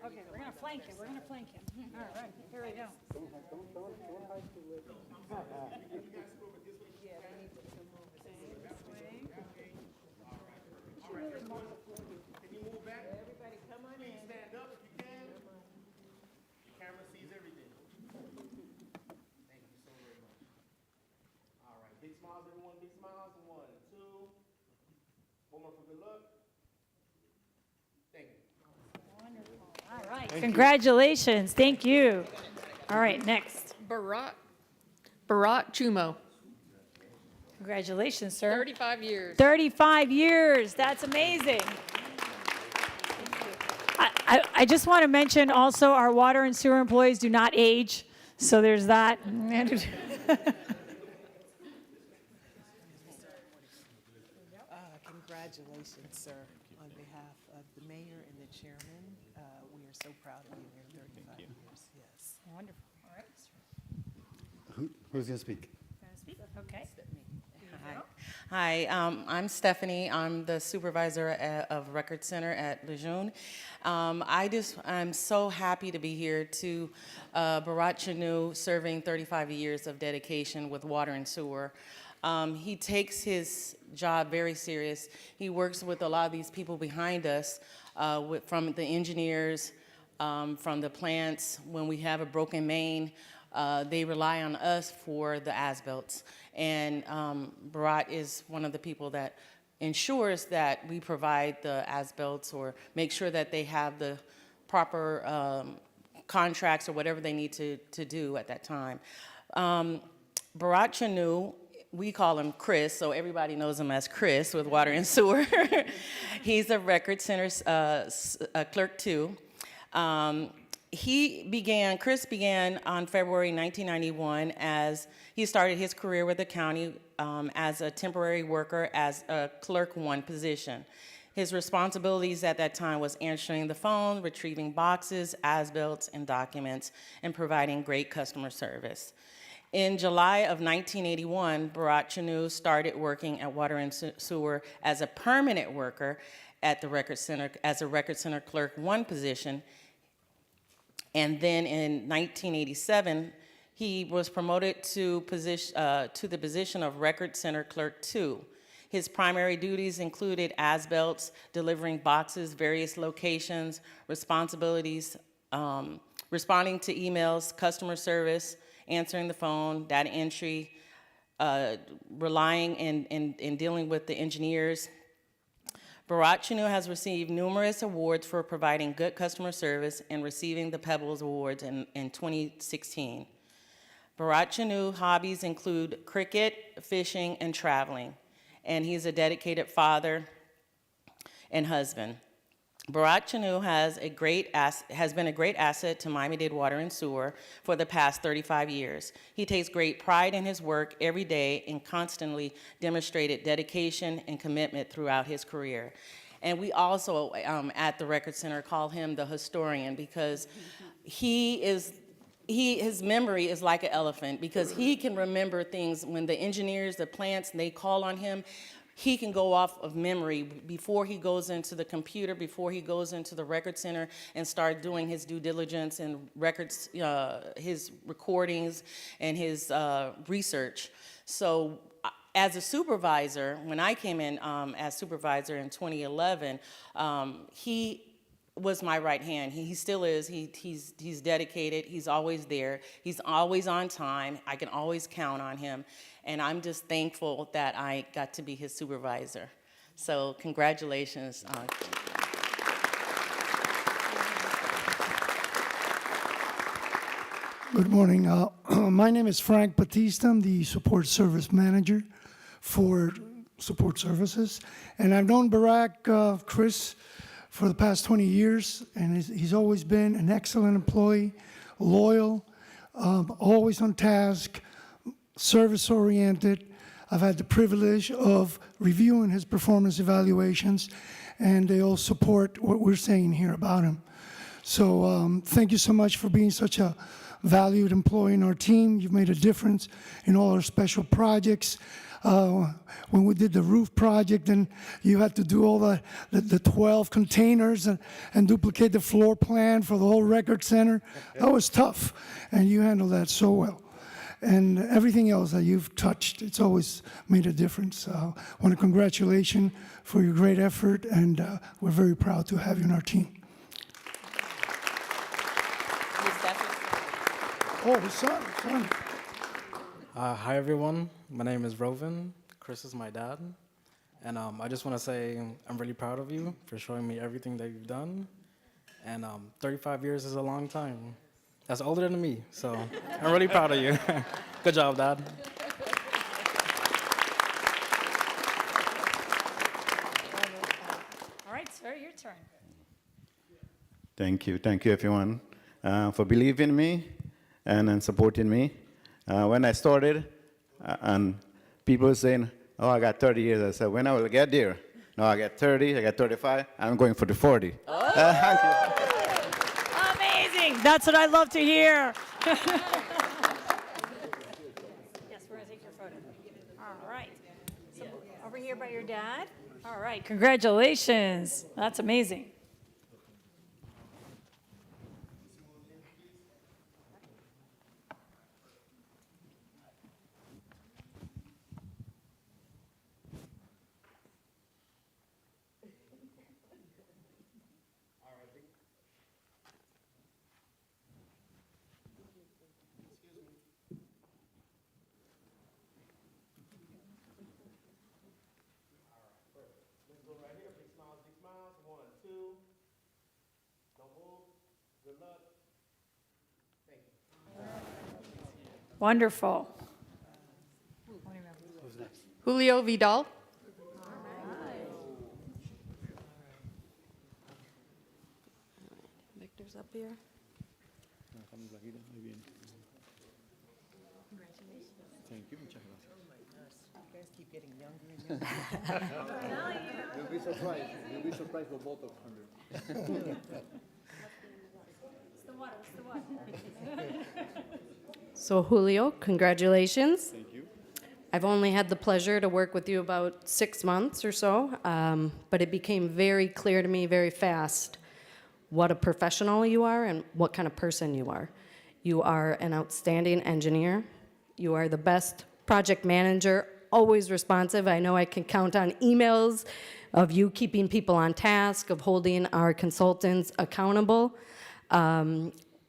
Okay, we're going to flank him. We're going to flank him. All right, here we go. Can you move back? Everybody come on in. Stand up if you can. The camera sees everything. Thank you so very much. All right, big smiles, everyone. Big smiles. 1, 2. One more for good luck. Thank you. Wonderful. All right. Congratulations. Thank you. All right, next. Barat Chumo. Congratulations, sir. 35 years. 35 years. That's amazing. I just want to mention also our water and sewer employees do not age. So there's that. Congratulations, sir. On behalf of the mayor and the chairman, we are so proud of you in 35 years. Yes. Wonderful. All right. Who's going to speak? Okay. Hi, I'm Stephanie. I'm the supervisor of Record Center at Lejeune. I'm so happy to be here to Bharat Chanu serving 35 years of dedication with water and sewer. He takes his job very serious. He works with a lot of these people behind us, from the engineers, from the plants. When we have a broken main, they rely on us for the as-built. And Bharat is one of the people that ensures that we provide the as-built or make sure that they have the proper contracts or whatever they need to do at that time. Bharat Chanu, we call him Chris, so everybody knows him as Chris with Water and Sewer. He's a Record Center clerk too. Chris began on February 1991 as he started his career with the county as a temporary worker as a clerk 1 position. His responsibilities at that time was answering the phone, retrieving boxes, as-built, and documents, and providing great customer service. In July of 1981, Bharat Chanu started working at Water and Sewer as a permanent worker at the Record Center as a Record Center clerk 1 position. And then in 1987, he was promoted to the position of Record Center Clerk 2. His primary duties included as-built, delivering boxes, various locations, responsibilities, responding to emails, customer service, answering the phone, data entry, relying and dealing with the engineers. Bharat Chanu has received numerous awards for providing good customer service and receiving the Pebbles Awards in 2016. Bharat Chanu hobbies include cricket, fishing, and traveling, and he's a dedicated father and husband. Bharat Chanu has been a great asset to Miami-Dade Water and Sewer for the past 35 years. He takes great pride in his work every day and constantly demonstrated dedication and commitment throughout his career. And we also, at the Record Center, call him the historian because his memory is like an elephant because he can remember things when the engineers, the plants, they call on him. He can go off of memory before he goes into the computer, before he goes into the Record Center and start doing his due diligence and records, his recordings and his research. So as a supervisor, when I came in as supervisor in 2011, he was my right hand. He still is. He's dedicated. He's always there. He's always on time. I can always count on him. And I'm just thankful that I got to be his supervisor. So congratulations. Good morning. My name is Frank Batista. I'm the support service manager for support services. And I've known Barack, Chris, for the past 20 years, and he's always been an excellent employee, loyal, always on task, service-oriented. I've had the privilege of reviewing his performance evaluations, and they all support what we're saying here about him. So thank you so much for being such a valued employee in our team. You've made a difference in all our special projects. When we did the roof project and you had to do all the 12 containers and duplicate the floor plan for the whole Record Center, that was tough, and you handled that so well. And everything else that you've touched, it's always made a difference. I want to congratulate you for your great effort, and we're very proud to have you on our team. Oh, his son. Hi, everyone. My name is Rovan. Chris is my dad. And I just want to say I'm really proud of you for showing me everything that you've done. And 35 years is a long time. That's older than me, so I'm really proud of you. Good job, Dad. Thank you everyone, for believing in me and supporting me. When I started, and people were saying, oh, I got 30 years. I said, when I will get there? No, I got 30, I got 35, I'm going for the 40. Thank you. Amazing. That's what I love to hear. Yes, we're going to take your photo. All right. So over here by your dad. All right. Congratulations. That's amazing. Let's go right here. Big smiles, big smiles. 1, 2. Don't move. Good luck. Thank you. Wonderful. Julio Vidal. Victor's up here. Thank you, muchas gracias. You guys keep getting younger and younger. You'll be surprised. You'll be surprised for both of them. So Julio, congratulations. Thank you. I've only had the pleasure to work with you about 6 months or so, but it became very clear to me very fast what a professional you are and what kind of person you are. You are an outstanding engineer. You are the best project manager, always responsive. I know I can count on emails of you keeping people on task, of holding our consultants accountable.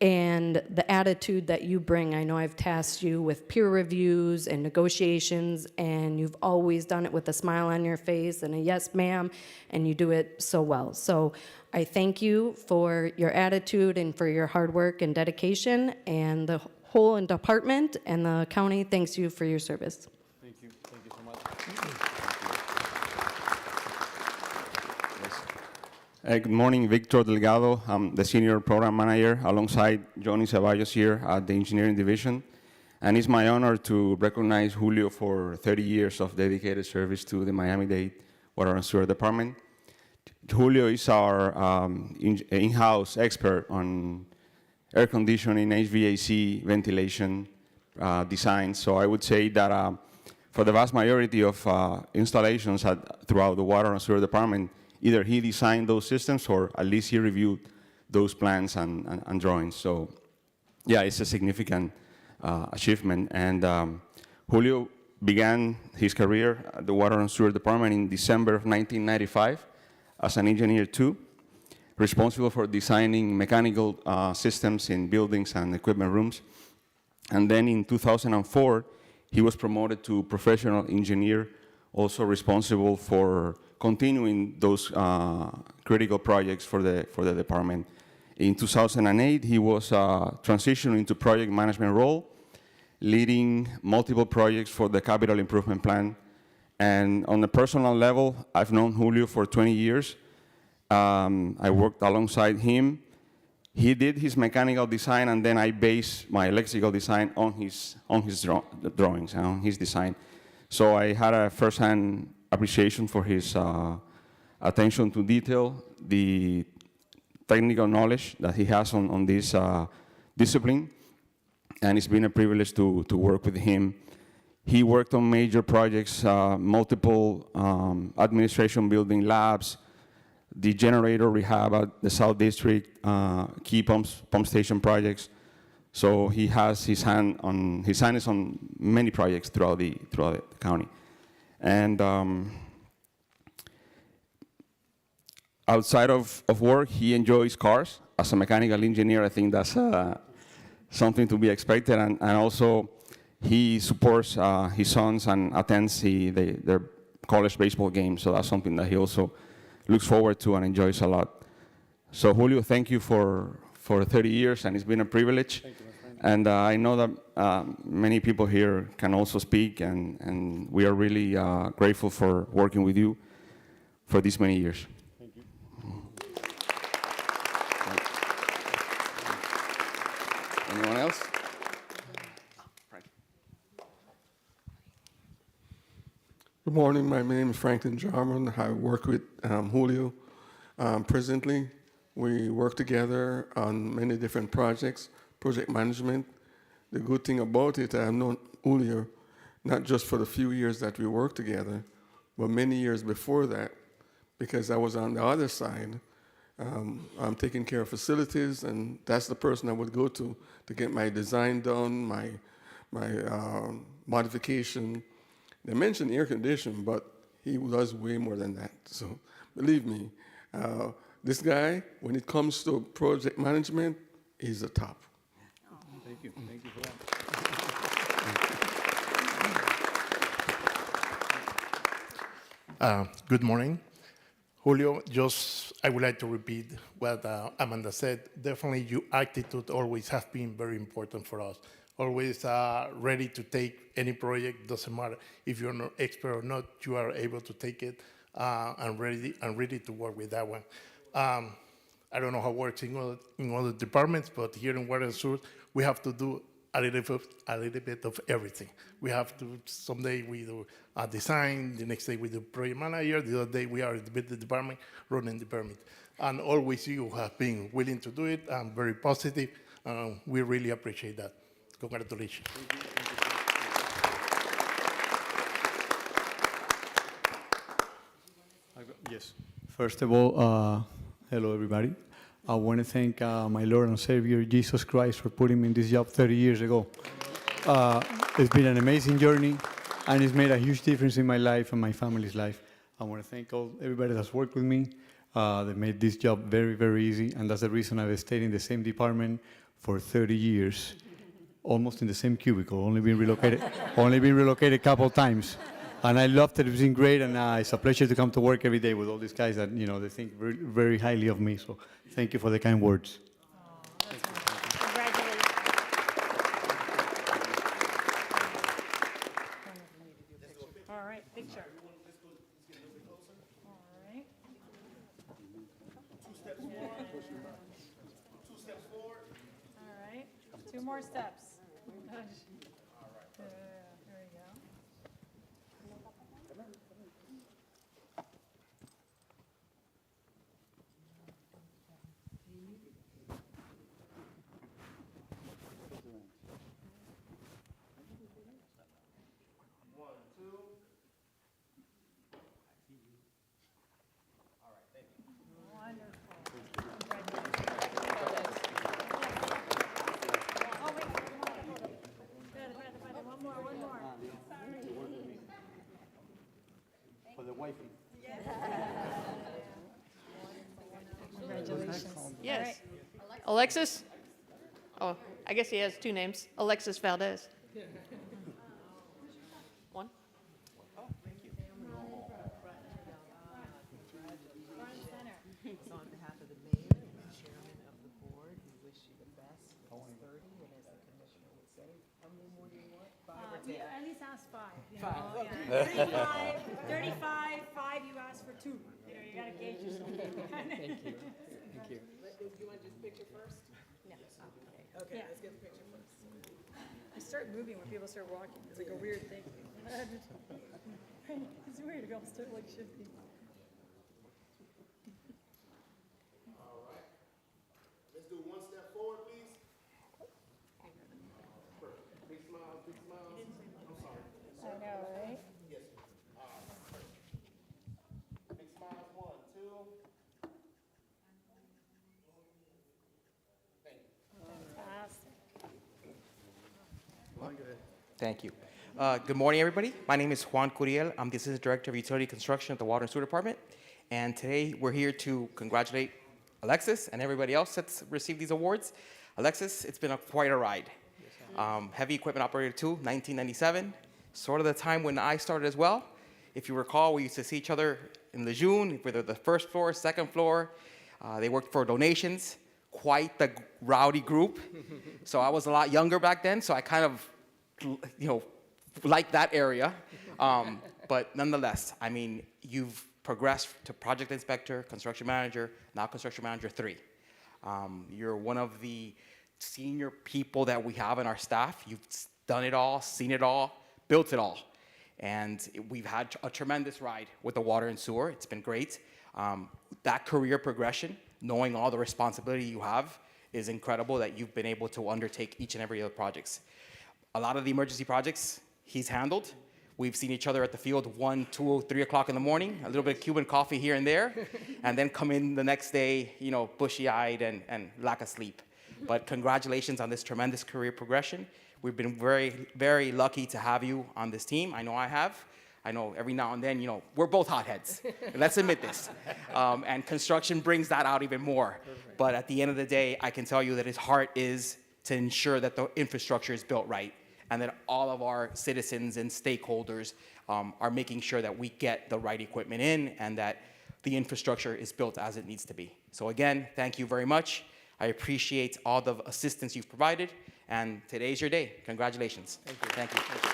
And the attitude that you bring, I know I've tasked you with peer reviews and negotiations, and you've always done it with a smile on your face and a yes, ma'am, and you do it so well. So I thank you for your attitude and for your hard work and dedication, and the whole department and the county thanks you for your service. Thank you. Thank you so much. Good morning, Victor Delgado. I'm the Senior Program Manager alongside Johnny Ceballos here at the Engineering Division. And it's my honor to recognize Julio for 30 years of dedicated service to the Miami-Dade Water and Sewer Department. Julio is our in-house expert on air conditioning, HVAC, ventilation, design. So I would say that for the vast majority of installations throughout the Water and Sewer Department, either he designed those systems or at least he reviewed those plans and drawings. So yeah, it's a significant achievement. And Julio began his career at the Water and Sewer Department in December of 1995 as an engineer too, responsible for designing mechanical systems in buildings and equipment rooms. And then in 2004, he was promoted to professional engineer, also responsible for continuing those critical projects for the department. In 2008, he was transitioned into project management role, leading multiple projects for the capital improvement plan. And on a personal level, I've known Julio for 20 years. I worked alongside him. He did his mechanical design, and then I based my electrical design on his drawings, on his design. So I had a first-hand appreciation for his attention to detail, the technical knowledge that he has on this discipline, and it's been a privilege to work with him. He worked on major projects, multiple administration building labs, the generator rehab at the South District, key pump station projects. So he has his hand is on many projects throughout the county. And outside of work, he enjoys cars. As a mechanical engineer, I think that's something to be expected. And also, he supports his sons and attends their college baseball games. So that's something that he also looks forward to and enjoys a lot. So Julio, thank you for 30 years, and it's been a privilege. Thank you, my friend. And I know that many people here can also speak, and we are really grateful for working with you for these many years. Thank you. Anyone else? Good morning. My name is Franklin Jarman. I work with Julio. Presently, we work together on many different projects, project management. The good thing about it, I've known Julio not just for the few years that we worked together, but many years before that, because I was on the other side. I'm taking care of facilities, and that's the person I would go to get my design done, my modification. They mentioned air conditioning, but he does way more than that. So believe me, this guy, when it comes to project management, he's the top. Thank you. Thank you for that. Good morning. Julio, I would like to repeat what Amanda said. Definitely your attitude always has been very important for us. Always ready to take any project, doesn't matter if you're not expert or not, you are able to take it and ready to work with that one. I don't know how it works in other departments, but here in Water and Sewer, we have to do a little bit of everything. We have to, someday we do design, the next day we do project manager, the other day we are with the department, running the department. And always you have been willing to do it and very positive. We really appreciate that. Congratulations. Yes. First of all, hello everybody. I want to thank my Lord and Savior Jesus Christ for putting me in this job 30 years ago. It's been an amazing journey, and it's made a huge difference in my life and my family's life. I want to thank everybody that's worked with me. They made this job very, very easy, and that's the reason I've stayed in the same department for 30 years, almost in the same cubicle, only been relocated a couple times. And I loved it. It's been great, and it's a pleasure to come to work every day with all these guys that, you know, they think very, very highly of me. So thank you for the kind words. All right, picture. All right. 2 steps forward. 2 steps forward. All right, 2 more steps. There we go. For the wifey. Congratulations. Yes. Alexis? Oh, I guess he has 2 names. Alexis Valdez. One. So on behalf of the mayor and chairman of the board, we wish you the best. It's 30, and as the commissioner would say, how many more do you want? 5 or 10? At least ask 5. You know, 5. yeah. 35, 5, you ask for 2. You know, you gotta gauge yourself. Thank you. Thank you. Do you want to just picture first? No. Okay, Yeah. let's get the picture first. I start moving when people start walking. It's like a weird thing. It's weird. I'll start like shifting. All right. Let's do 1 step forward, please. Perfect. Big smiles, big smiles. I'm sorry. I know, right? Yes. Perfect. Big smiles, 1, 2. Thank you. Fantastic. Thank you. Good morning, everybody. My name is Juan Curiel. I'm the Assistant Director of Utility Construction at the Water and Sewer Department. And today we're here to congratulate Alexis and everybody else that's received these awards. Alexis, it's been quite a ride. Heavy equipment operator too, 1997. Sort of the time when I started as well. If you recall, we used to see each other in Lejeune, whether the first floor, second floor. They worked for donations. Quite the rowdy group. So I was a lot younger back then, so I kind of, you know, like that area. But nonetheless, I mean, you've progressed to project inspector, construction manager, now construction manager 3. You're one of the senior people that we have in our staff. You've done it all, seen it all, built it all. And we've had a tremendous ride with the water and sewer. It's been great. That career progression, knowing all the responsibility you have, is incredible that you've been able to undertake each and every of the projects. A lot of the emergency projects he's handled. We've seen each other at the field 1, 2, 3 o'clock in the morning, a little bit of Cuban coffee here and there, and then come in the next day, you know, bushy-eyed and lack of sleep. But congratulations on this tremendous career progression. We've been very, very lucky to have you on this team. I know I have. I know every now and then, you know, we're both hotheads. Let's admit this. And construction brings that out even more. But at the end of the day, I can tell you that his heart is to ensure that the infrastructure is built right, and that all of our citizens and stakeholders are making sure that we get the right equipment in and that the infrastructure is built as it needs to be. So again, thank you very much. I appreciate all the assistance you've provided, and today's your day. Congratulations. Thank you. Thank you.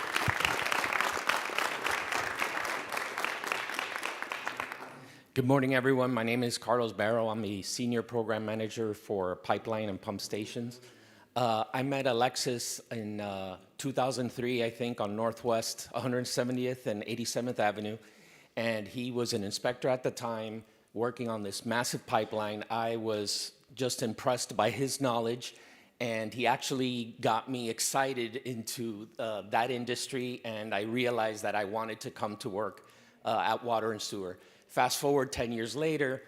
Good morning, everyone. My name is Carlos Barrow. I'm the Senior Program Manager for Pipeline and Pump Stations. I met Alexis in 2003, I think, on Northwest 170th and 87th Avenue, and he was an inspector at the time working on this massive pipeline. I was just impressed by his knowledge, and he actually got me excited into that industry, and I realized that I wanted to come to work at Water and Sewer. Fast forward 10 years later,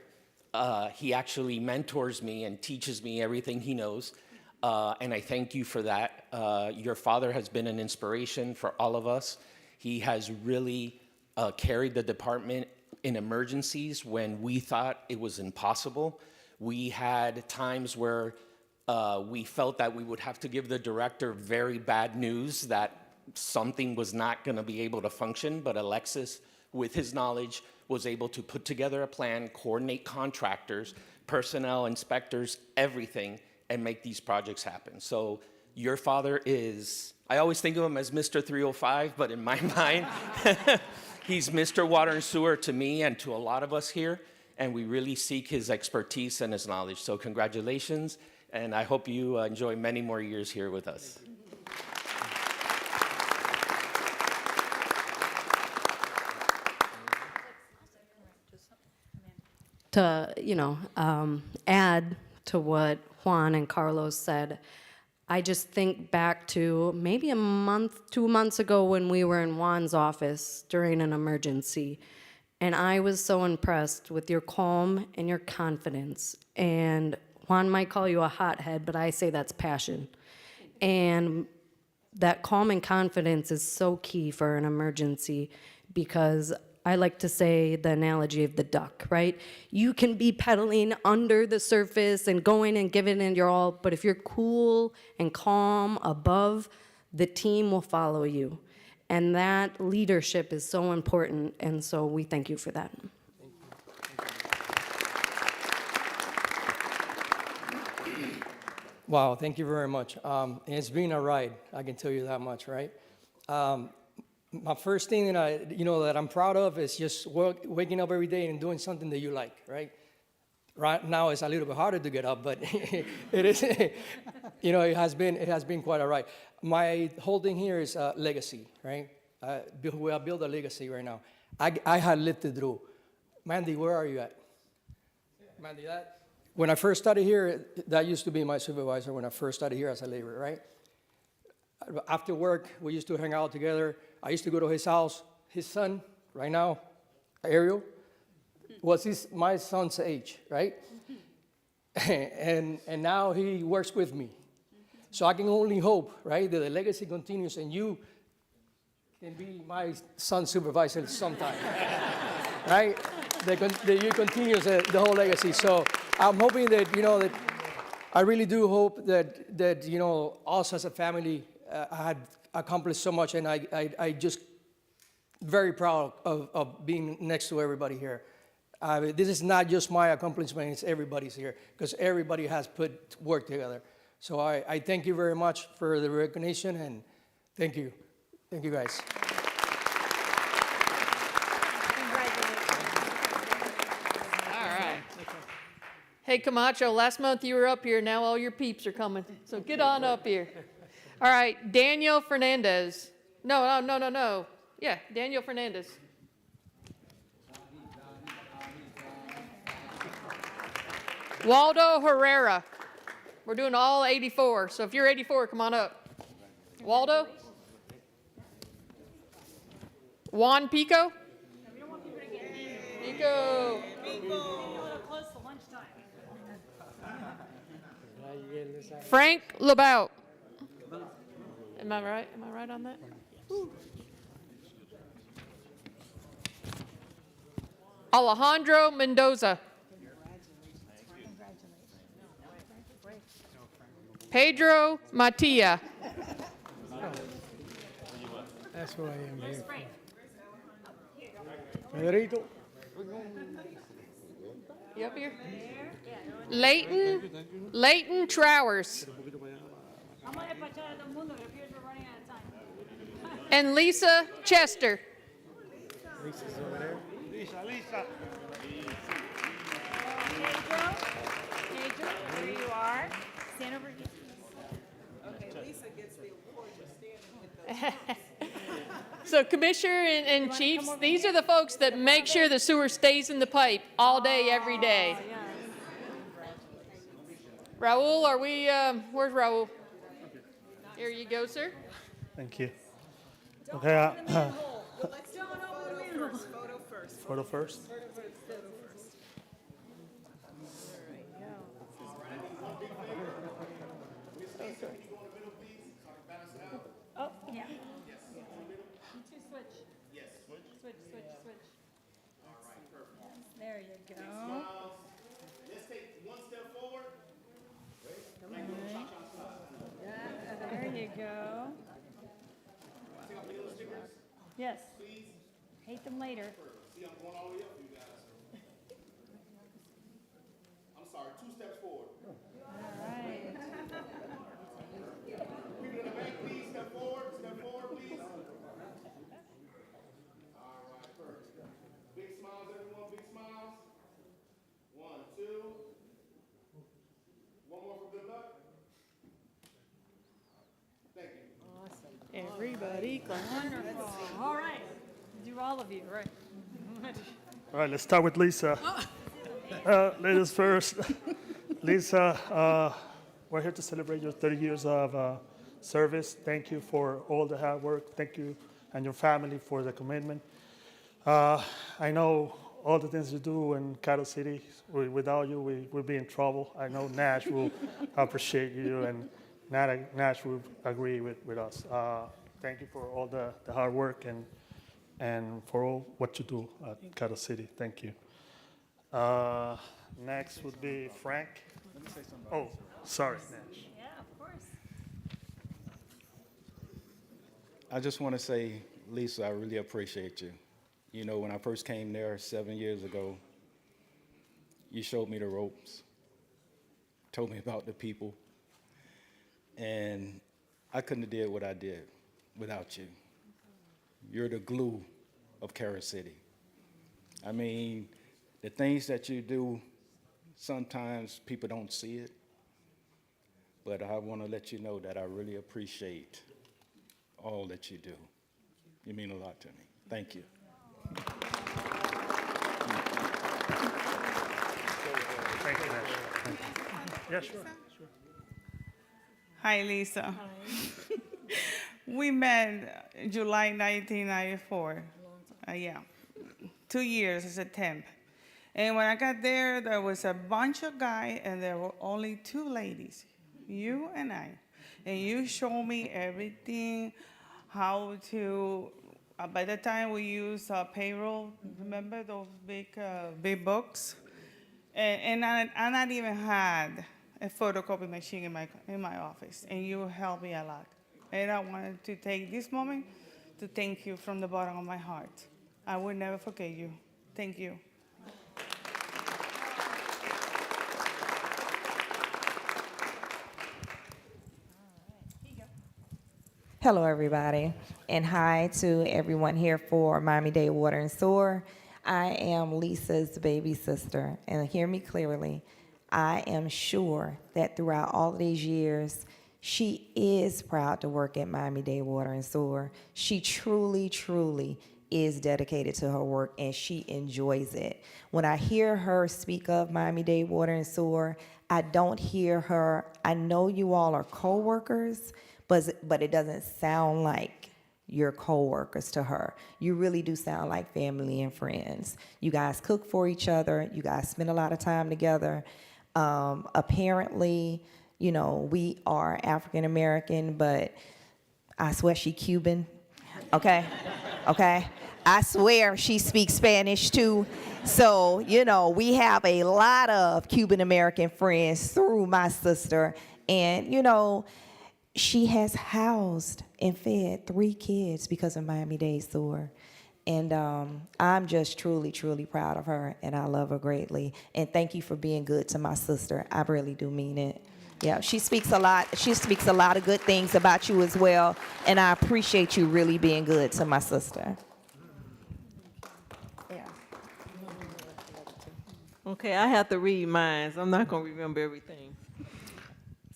he actually mentors me and teaches me everything he knows. And I thank you for that. Your father has been an inspiration for all of us. He has really carried the department in emergencies when we thought it was impossible. We had times where we felt that we would have to give the director very bad news that something was not going to be able to function, but Alexis, with his knowledge, was able to put together a plan, coordinate contractors, personnel, inspectors, everything, and make these projects happen. So your father is, I always think of him as Mr. 305, but in my mind, he's Mr. Water and Sewer to me and to a lot of us here, and we really seek his expertise and his knowledge. So congratulations, and I hope you enjoy many more years here with us. To, you know, add to what Juan and Carlos said, I just think back to maybe a month, 2 months ago when we were in Juan's office during an emergency, and I was so impressed with your calm and your confidence. And Juan might call you a hothead, but I say that's passion. And that calm and confidence is so key for an emergency, because I like to say the analogy of the duck, right? You can be pedaling under the surface and going and giving it your all, but if you're cool and calm above, the team will follow you. And that leadership is so important, and so we thank you for that. Wow, thank you very much. It's been a ride, I can tell you that much, right? My first thing that that I'm proud of is just waking up every day and doing something that you like, right? Right now it's a little bit harder to get up, but it is, it has been quite a ride. My whole thing here is legacy, right? We have built a legacy right now. I had lived it through. Mandy, where are you at? Mandy, when I first started here, that used to be my supervisor when I first started here as a laborer, right? After work, we used to hang out together. I used to go to his house. His son, right now, Ariel, was my son's age, right? and now he works with me. So I can only hope, right, that the legacy continues and you can be my son's supervisor sometime, right? That you continue the whole legacy. So I'm hoping that, that I really do hope that us as a family had accomplished so much, and I just very proud of being next to everybody here. This is not just my accomplishment, it's everybody's here, because everybody has put work together. So I thank you very much for the recognition, and thank you. Thank you, guys. Hey, Camacho, last month you were up here, now all your peeps are coming. So get on up here. All right, Daniel Fernandez. No. Yeah, Daniel Fernandez. Waldo Herrera. We're doing all 84, so if you're 84, come on up. Waldo? Juan Pico? Pico. Close to lunchtime. Frank Labout. Am I right? Am I right on that? Woo. Alejandro Mendoza. Pedro Matia. That's who I am here. Pedrito. You up here? Leighton Trowers. I'm gonna despachar a todo el mundo, pero we're running out of time. And Lisa Chester. Lisa's over there. Lisa. Pedro, there you are. Stand over here. So Commissioner and Chiefs, these are the folks that make sure the sewer stays in the pipe all day, every day. Raul, are we, where's Raul? Here you go, sir. Thank you. Okay. Photo first. Oh, yeah. You two switch. Yes. Switch. All right, perfect. Yes, there you go. Smiles. Let's take one step forward. There you go. Take off the yellow stickers. Yes. Please. Hate them later. See, I'm going all the way up, you guys. I'm sorry, 2 steps forward. All right. People in the back, please step forward, please. All right, perfect. Big smiles, everyone, big smiles. 1, 2. One more for good luck. Thank you. Everybody, Wonderful. All right. Do all of you, right? All right, let's start with Lisa. Ladies first. Lisa, we're here to celebrate your 30 years of service. Thank you for all the hard work. Thank you and your family for the commitment. I know all the things you do in Cattle City. Without you, we'll be in trouble. I know Nash will appreciate you, and Nash will agree with us. Thank you for all the hard work and for all what you do at Cattle City. Thank you. Next would be Frank. Let me say something. Oh, sorry, Nash. Yeah, of course. I just want to say, Lisa, I really appreciate you. You know, when I first came there 7 years ago, you showed me the ropes, told me about the people, and I couldn't have did what I did without you. You're the glue of Carol City. I mean, the things that you do, sometimes people don't see it, but I want to let you know that I really appreciate all that you do. You mean a lot to me. Thank you. Thank you, Nash. Yeah, sure. Hi, Lisa. We met July 1994. Yeah, 2 years as a temp. And when I got there was a bunch of guys, and there were only 2 ladies, you and I. And you showed me everything, how to. By the time we used payroll, remember those big books? And I not even had a photocopy machine in my office, and you helped me a lot. And I wanted to take this moment to thank you from the bottom of my heart. I will never forget you. Thank you. Hello, everybody, and hi to everyone here for Miami-Dade Water and Sewer. I am Lisa's baby sister, and hear me clearly. I am sure that throughout all of these years, she is proud to work at Miami-Dade Water and Sewer. She truly, truly is dedicated to her work, and she enjoys it. When I hear her speak of Miami-Dade Water and Sewer, I don't hear her, I know you all are co-workers, but it doesn't sound like you're co-workers to her. You really do sound like family and friends. You guys cook for each other. You guys spend a lot of time together. Apparently, you know, we are African American, but I swear she Cuban. Okay? Okay? I swear she speaks Spanish too. So, you know, we have a lot of Cuban American friends through my sister. And, you know, she has housed and fed 3 kids because of Miami-Dade Sewer. And I'm just truly, truly proud of her, and I love her greatly. And thank you for being good to my sister. I really do mean it. Yeah, she speaks a lot. She speaks a lot of good things about you as well, and I appreciate you really being good to my sister. Yeah. Okay, I have to read mine. I'm not going to remember everything.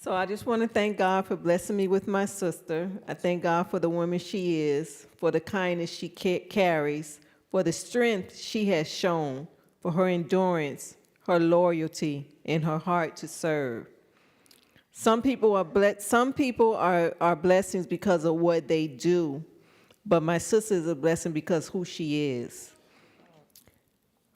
So I just want to thank God for blessing me with my sister. I thank God for the woman she is, for the kindness she carries, for the strength she has shown, for her endurance, her loyalty, and her heart to serve. Some people are blessings because of what they do, but my sister is a blessing because who she is.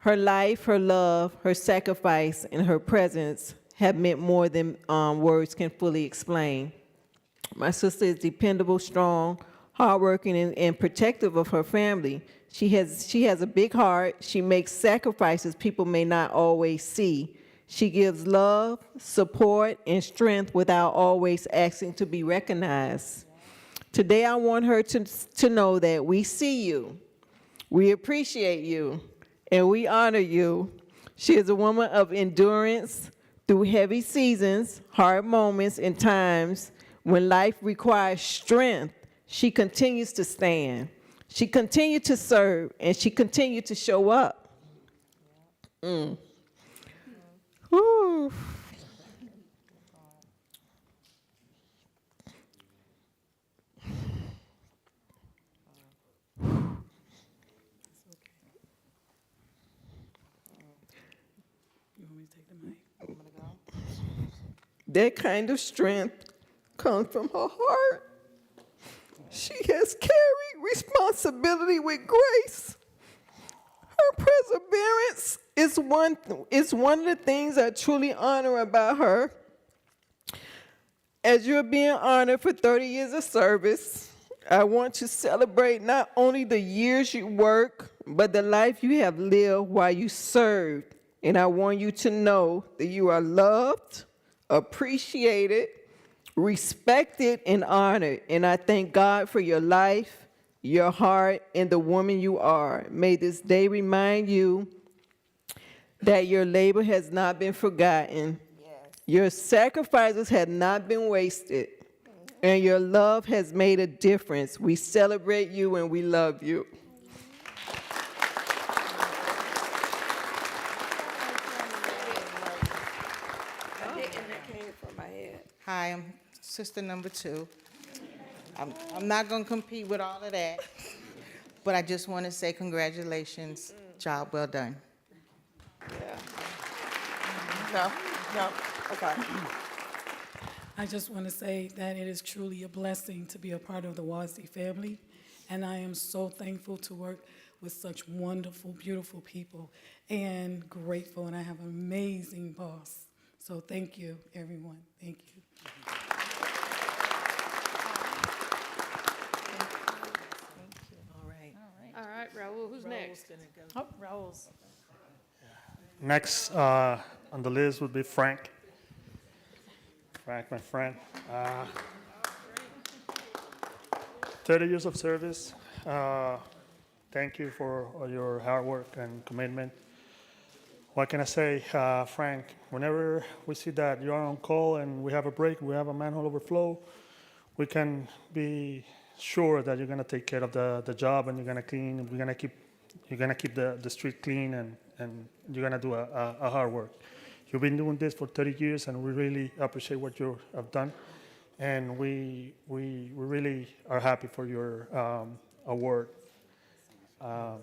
Her life, her love, her sacrifice, and her presence have meant more than words can fully explain. My sister is dependable, strong, hardworking, and protective of her family. She has a big heart. She makes sacrifices people may not always see. She gives love, support, and strength without always asking to be recognized. Today, I want her to know that we see you, we appreciate you, and we honor you. She is a woman of endurance through heavy seasons, hard moments, and times when life requires strength. She continues to stand. She continues to serve, and she continues to show up. Woo. That kind of strength comes from her heart. She has carried responsibility with grace. Her perseverance is one of the things I truly honor about her. As you're being honored for 30 years of service, I want to celebrate not only the years you work, but the life you have lived while you served. And I want you to know that you are loved, appreciated, respected, and honored. And I thank God for your life, your heart, and the woman you are. May this day remind you that your labor has not been forgotten. Your sacrifices have not been wasted, and your love has made a difference. We celebrate you and we love you. Hi, I'm sister number 2. I'm not going to compete with all of that, but I just want to say congratulations. Job well done. No, okay. I just want to say that it is truly a blessing to be a part of the Wazee family, and I am so thankful to work with such wonderful, beautiful people, and grateful, and I have an amazing boss. So thank you, everyone. Thank you. All right, Raul, who's next? Oh, Raul's. Next on the list would be Frank. Frank, my friend. 30 years of service. Thank you for all your hard work and commitment. What can I say, Frank? Whenever we see that you are on call and we have a break, we have a manhole overflow, we can be sure that you're going to take care of the job and you're going to clean. You're going to keep the street clean and you're going to do a hard work. you've been doing this for 30 years, and we really appreciate what you have done. And we really are happy for your award. I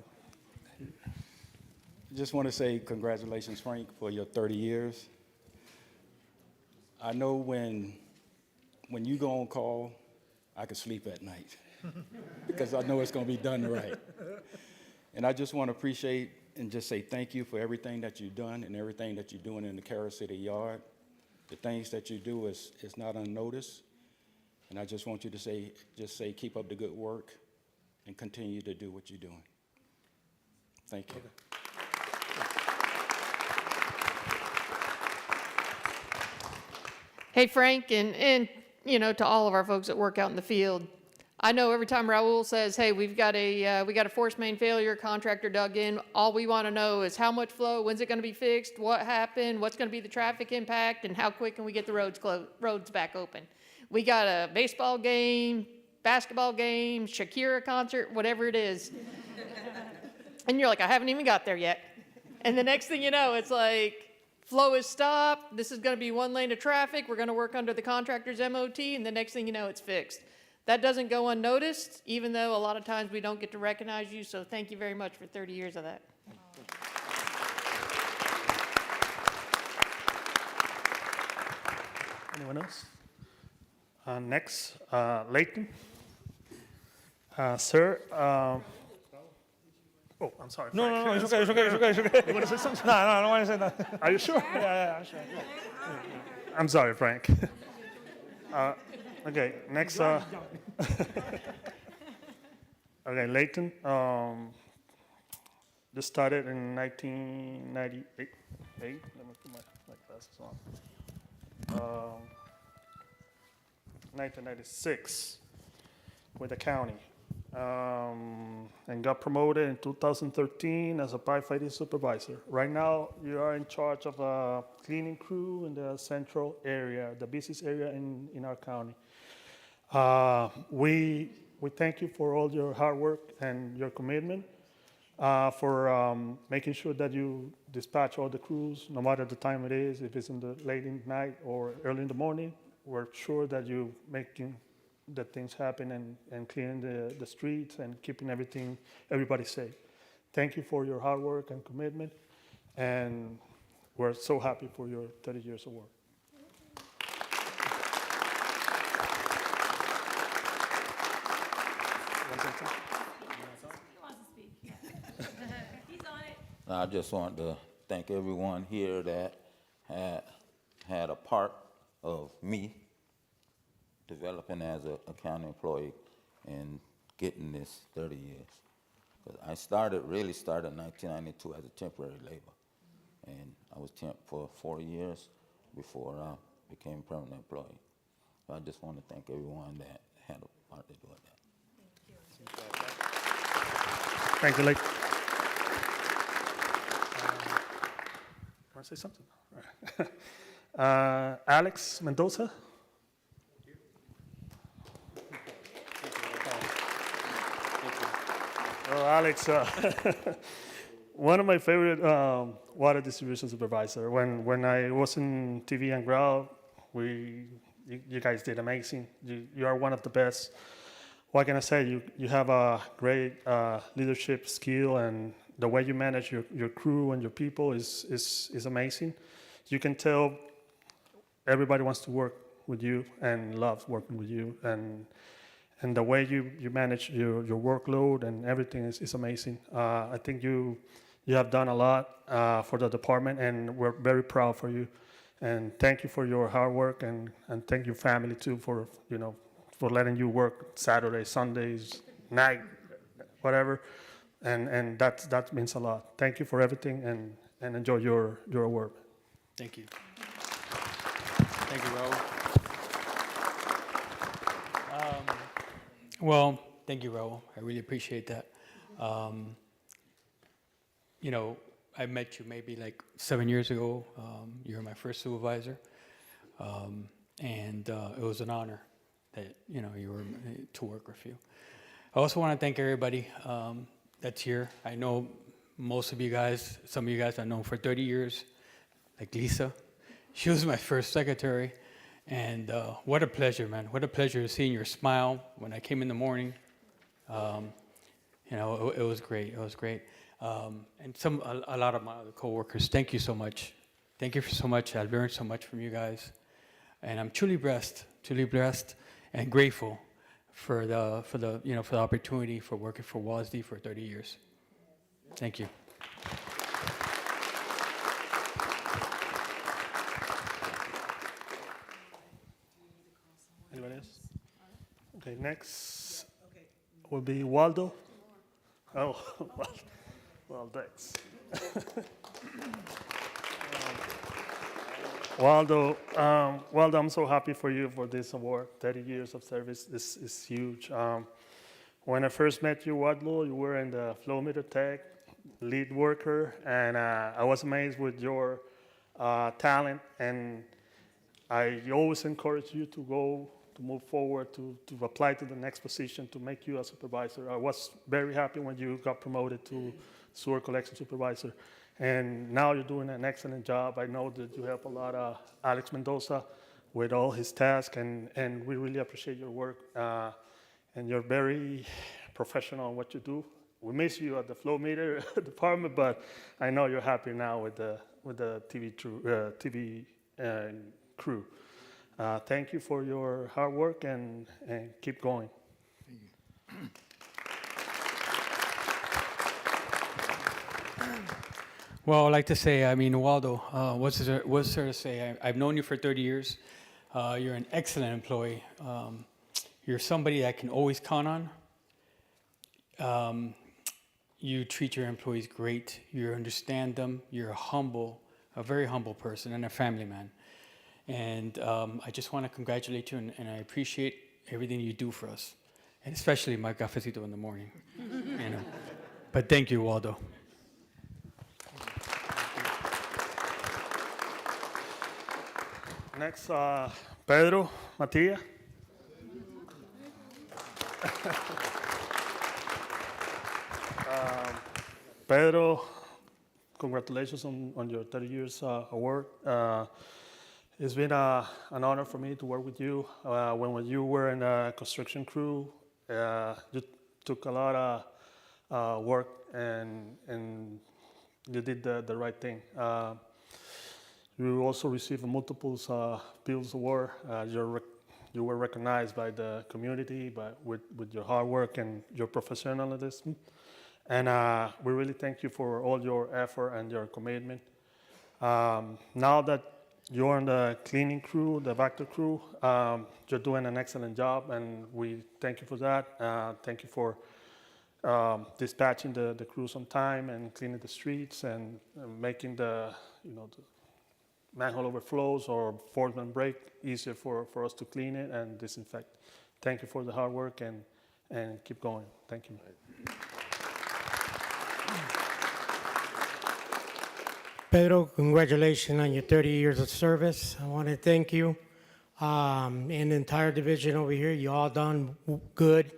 just want to say congratulations, Frank, for your 30 years. I know when you go on call, I can sleep at night because I know it's going to be done right. And I just want to appreciate and just say thank you for everything that you've done and everything that you're doing in the Carroll City Yard. The things that you do is not unnoticed. And I just want you to say keep up the good work and continue to do what you're doing. Thank you. Hey, Frank, and you know, to all of our folks that work out in the field, I know every time Raul says, hey, we got a force main failure, contractor dug in, all we want to know is how much flow, when's it going to be fixed, what happened, what's going to be the traffic impact, and how quick can we get the roads back open. We got a baseball game, basketball game, Shakira concert, whatever it is. And you're like, I haven't even got there yet. And the next thing you know, it's like, flow is stopped, this is going to be one lane of traffic, we're going to work under the contractor's MOT, and the next thing you know, it's fixed. That doesn't go unnoticed, even though a lot of times we don't get to recognize you, so thank you very much for 30 years of that. Anyone else? Next, Leighton. Sir, oh, I'm sorry. No, it's okay. You want to say something? No, I don't want to say that. Are you sure? Yeah, sure. I'm sorry, Frank. Okay, next. Okay, Leighton. Just started in 1998. Let me put my glasses on. 1996 with the county. And got promoted in 2013 as a firefighting supervisor. Right now, you are in charge of a cleaning crew in the central area, the busiest area in our county. We thank you for all your hard work and your commitment, for making sure that you dispatch all the crews, no matter the time it is, if it's in the late in the night or early in the morning. We're sure that you making the things happen and cleaning the streets and keeping everybody safe. Thank you for your hard work and commitment, and we're so happy for your 30 years award. I just want to thank everyone here that had a part of me developing as a county employee and getting this 30 years. 'Cause I really started in 1992 as a temporary labor. And I was temp for 4 years before I became permanent employee. So I just want to thank everyone that had a part to do with that. Thank you, Lake. Want to say something? All right. Alex Mendoza. Oh, Alex, one of my favorite water distribution supervisor. When I was in TV and Growl, you guys did amazing. You are one of the best. What can I say? You have a great leadership skill, and the way you manage your crew and your people is amazing. You can tell everybody wants to work with you and loves working with you, and the way you manage your workload and everything is amazing. I think you have done a lot for the department, and we're very proud for you. And thank you for your hard work, and thank your family too for letting you work Saturdays, Sundays, night, whatever. And that means a lot. Thank you for everything, and enjoy your award. Thank you. Thank you, Raul. Well, thank you, Raul. I really appreciate that. I met you maybe like 7 years ago. You were my first supervisor, and it was an honor that you were to work with you. I also want to thank everybody that's here. I know most of you guys, some of you guys I've known for 30 years. like Lisa. She was my first secretary, and what a pleasure, man. What a pleasure seeing your smile when I came in the morning. It was great. It was great. And a lot of my other coworkers, thank you so much. Thank you so much. I learned so much from you guys, and I'm truly blessed and grateful for the opportunity for working for WASD for 30 years. Thank you. Anybody else? Okay, next will be Waldo. Oh, well, thanks. Waldo, I'm so happy for you for this award. 30 years of service is huge. When I first met you, Waldo, you were in the flow meter tech, lead worker, and I was amazed with your talent, and I always encourage you to move forward, to apply to the next position, to make you a supervisor. I was very happy when you got promoted to sewer collection supervisor. And now you're doing an excellent job. I know that you help a lot of Alex Mendoza with all his tasks, and we really appreciate your work. And you're very professional in what you do. We miss you at the flow meter department, but I know you're happy now with the TV crew. Thank you for your hard work, and keep going. Well, I'd like to say, Waldo, what's there to say? I've known you for 30 years. You're an excellent employee. You're somebody I can always count on. You treat your employees great. You understand them. You're a very humble person and a family man. And I just want to congratulate you, and I appreciate everything you do for us, and especially my cafecito in the morning. But thank you, Waldo. Next, Pedro Matia. Pedro, congratulations on your 30 years award. It's been an honor for me to work with you. When you were in a construction crew, you took a lot of work, and you did the right thing. You also received multiple People's Award. You were recognized by the community with your hard work and your professionalism. And we really thank you for all your effort and your commitment. Now that you're in the cleaning crew, the Vector crew, you're doing an excellent job, and we thank you for that. Thank you for dispatching the crews on time and cleaning the streets and making the manhole overflows or force-main break easier for us to clean it and disinfect. Thank you for the hard work, and keep going. Thank you. Pedro, congratulations on your 30 years of service. I want to thank you and the entire division over here. You all done good,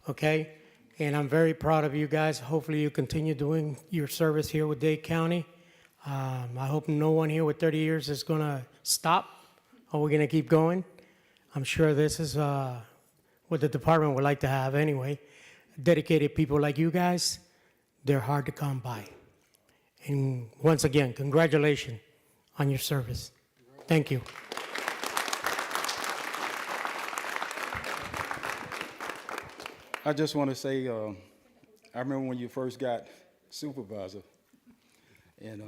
okay? And I'm very proud of you guys. Hopefully you continue doing your service here with Dade County. I hope no one here with 30 years is going to stop, or we're going to keep going. I'm sure this is what the department would like to have anyway. Dedicated people like you guys, they're hard to come by. And once again, congratulations on your service. Thank you. I just want to say, I remember when you first got supervisor, and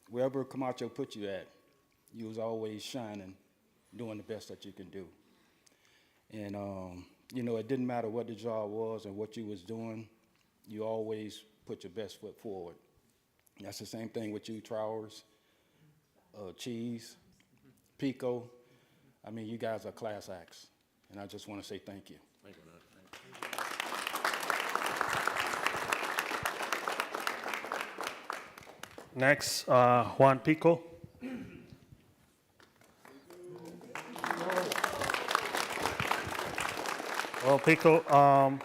wherever Camacho put you at, you was always shining, doing the best that you can do. And, it didn't matter what the job was and what you was doing, you always put your best foot forward. That's the same thing with you, Trowers, Cheese, Pico. I mean, you guys are class acts, and I just want to say thank you. Thank you, man. Next, Juan Pico. Well, Pico,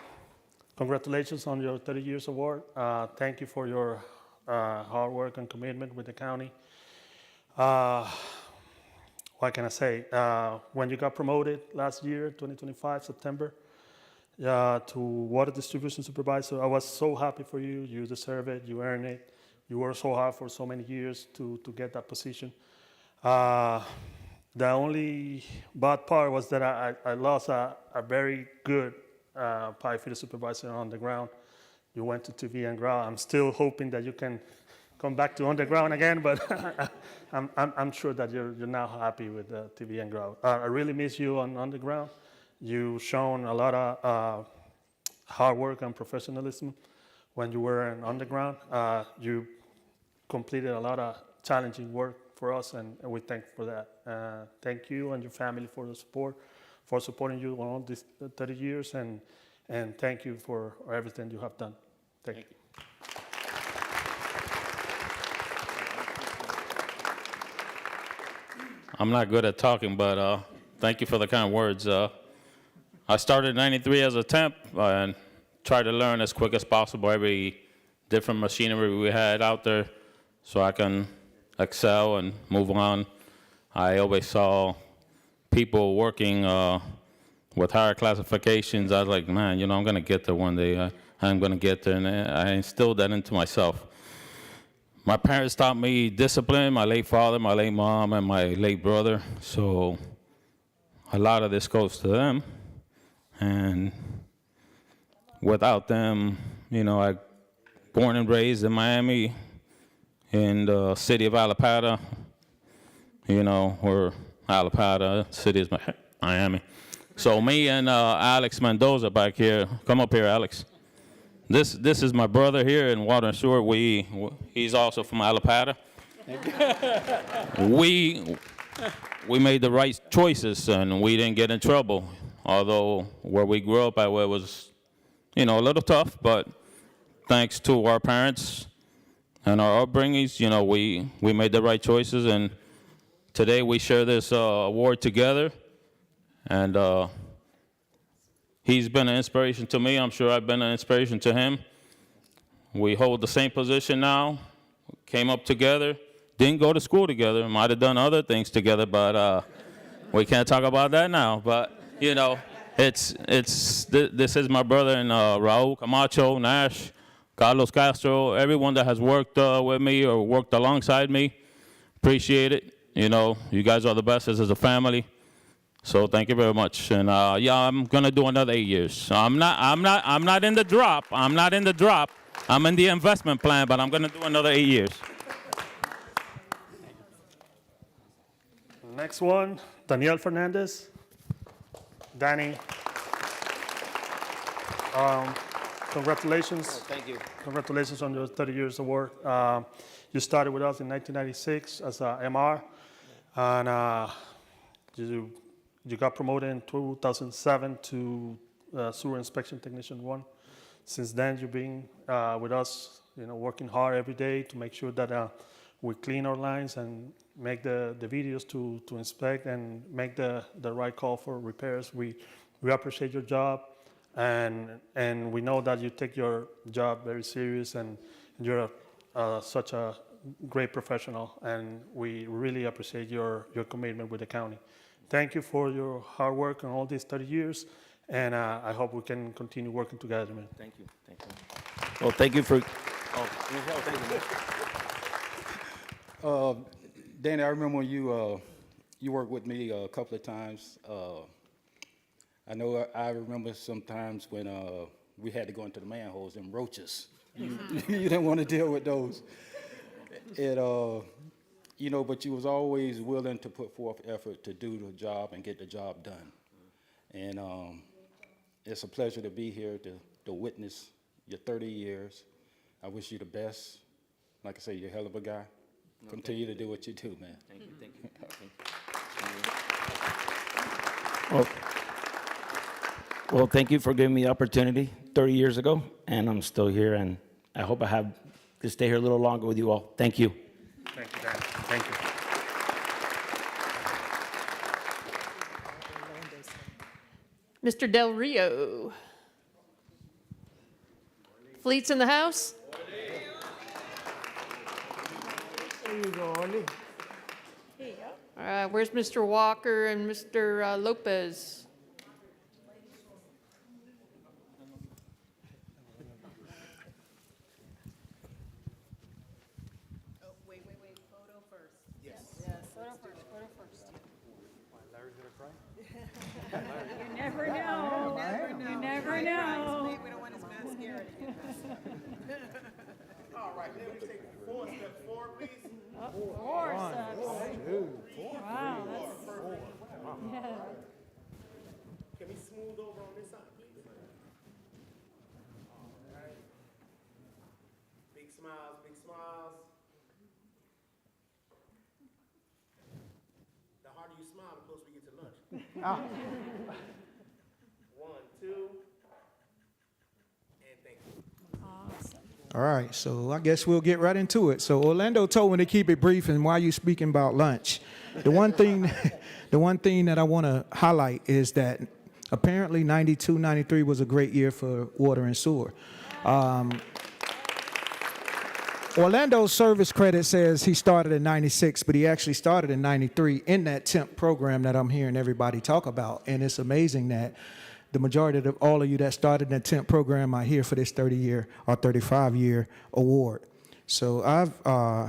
congratulations on your 30 years award. Thank you for your hard work and commitment with the county. Uh, what can I say? When you got promoted last year, 2025, September, to water distribution supervisor, I was so happy for you. You deserve it. You earned it. You worked so hard for so many years to get that position. The only bad part was that I lost a very good pipe fitter supervisor on the ground. You went to TV and ground. I'm still hoping that you can come back to underground again, but I'm sure that you're now happy with TV and ground. I really miss you on underground. You've shown a lot of hard work and professionalism when you were in underground. You completed a lot of challenging work for us, and we thank you for that. Thank you and your family for the support, for supporting you on all these 30 years, and thank you for everything you have done. Thank you. I'm not good at talking, but thank you for the kind words. I started in '93 as a temp and tried to learn as quick as possible every different machinery we had out there so I can excel and move on. I always saw people working with higher classifications. I was like, man, you know, I'm going to get there one day. I'm going to get there, and I instilled that into myself. My parents taught me discipline, my late father, my late mom, and my late brother. So a lot of this goes to them. And without them, you know, I born and raised in Miami, in the city of Alapata, you know, or Alapata, city is Miami. So me and Alex Mendoza back here, come up here, Alex. This is my brother here in Water and Sewer. He's also from Alapata. We made the right choices and we didn't get in trouble. Although where we grew up, it was, you know, a little tough, but thanks to our parents and our upbringings, you know, we made the right choices, and today we share this award together. And he's been an inspiration to me. I'm sure I've been an inspiration to him. We hold the same position now, came up together, didn't go to school together, might have done other things together, but we can't talk about that now. But, you know, this is my brother, and Raul Camacho, Nash, Carlos Castro, everyone that has worked with me or worked alongside me. Appreciate it. You know, you guys are the best. This is a family. So thank you very much. And yeah, I'm gonna do another 8 years. I'm not in the drop. I'm not in the drop. I'm in the investment plan, but I'm gonna do another 8 years. Next one, Daniel Fernandez. Danny. Congratulations. Oh, thank you. Congratulations on your 30 years award. You started with us in 1996 as a MR, and you got promoted in 2007 to Sewer Inspection Technician 1. Since then, you've been with us, you know, working hard every day to make sure that we clean our lines and make the videos to inspect and make the right call for repairs. We appreciate your job, and we know that you take your job very serious, and you're such a great professional, and we really appreciate your commitment with the county. Thank you for your hard work on all these 30 years, and I hope we can continue working together, man. Thank you. Thank you. Well, thank you for. Danny, I remember when you worked with me a couple of times. I know I remember sometimes when we had to go into the manholes and roaches. You didn't want to deal with those. You know, but you was always willing to put forth effort to do the job and get the job done. And it's a pleasure to be here to witness your 30 years. I wish you the best. Like I say, you're a hell of a guy. No, continue to do what you do, man. Thank you. Thank you. Well, thank you for giving me the opportunity 30 years ago, and I'm still here, and I hope I have to stay here a little longer with you all. Thank you. Thank you, Dan. Thank you. Mr. Del Rio. Fleets in the house? There you go, Oli. Where's Mr. Walker and Mr. Lopez? You never know. You never know. We don't want his mascara to get messy. All right, then we take 4 steps forward, please. Four steps. Wow, that's, yeah. Can we smooth over on this side, please? All right. Big smiles, big smiles. The harder you smile, the closer we get to lunch. 1, 2, and thank you. Awesome. All right, so I guess we'll get right into it. So Orlando told me to keep it brief, and while you're speaking about lunch, the one thing that I want to highlight is that apparently 92, 93 was a great year for water and sewer. Orlando's service credit says he started in 96, but he actually started in 93 in that temp program that I'm hearing everybody talk about. And it's amazing that the majority of all of you that started in the temp program are here for this 30-year or 35-year award. So I've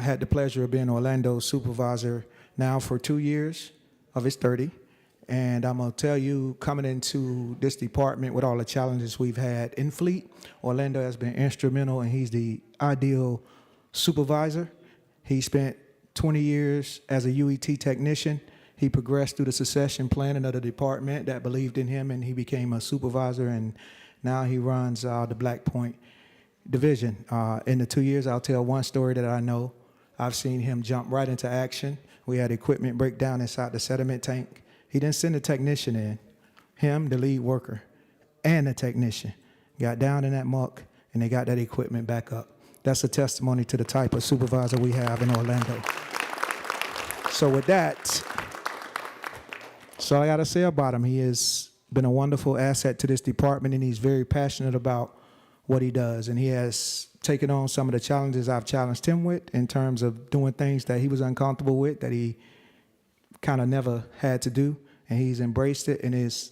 had the pleasure of being Orlando's supervisor now for 2 years of his 30. And I'm going to tell you, coming into this department with all the challenges we've had in fleet, Orlando has been instrumental, and he's the ideal supervisor. He spent 20 years as a UET technician. He progressed through the succession planning of the department that believed in him, and he became a supervisor, and now he runs the Black Point division. In the 2 years, I'll tell one story that I know. I've seen him jump right into action. We had equipment break down inside the sediment tank. He didn't send a technician in. Him, the lead worker, and the technician got down in that muck, and they got that equipment back up. That's a testimony to the type of supervisor we have in Orlando. So with that, that's all I got to say about him. He has been a wonderful asset to this department, and he's very passionate about what he does. And he has taken on some of the challenges I've challenged him with in terms of doing things that he was uncomfortable with, that he kind of never had to do. And he's embraced it, and it's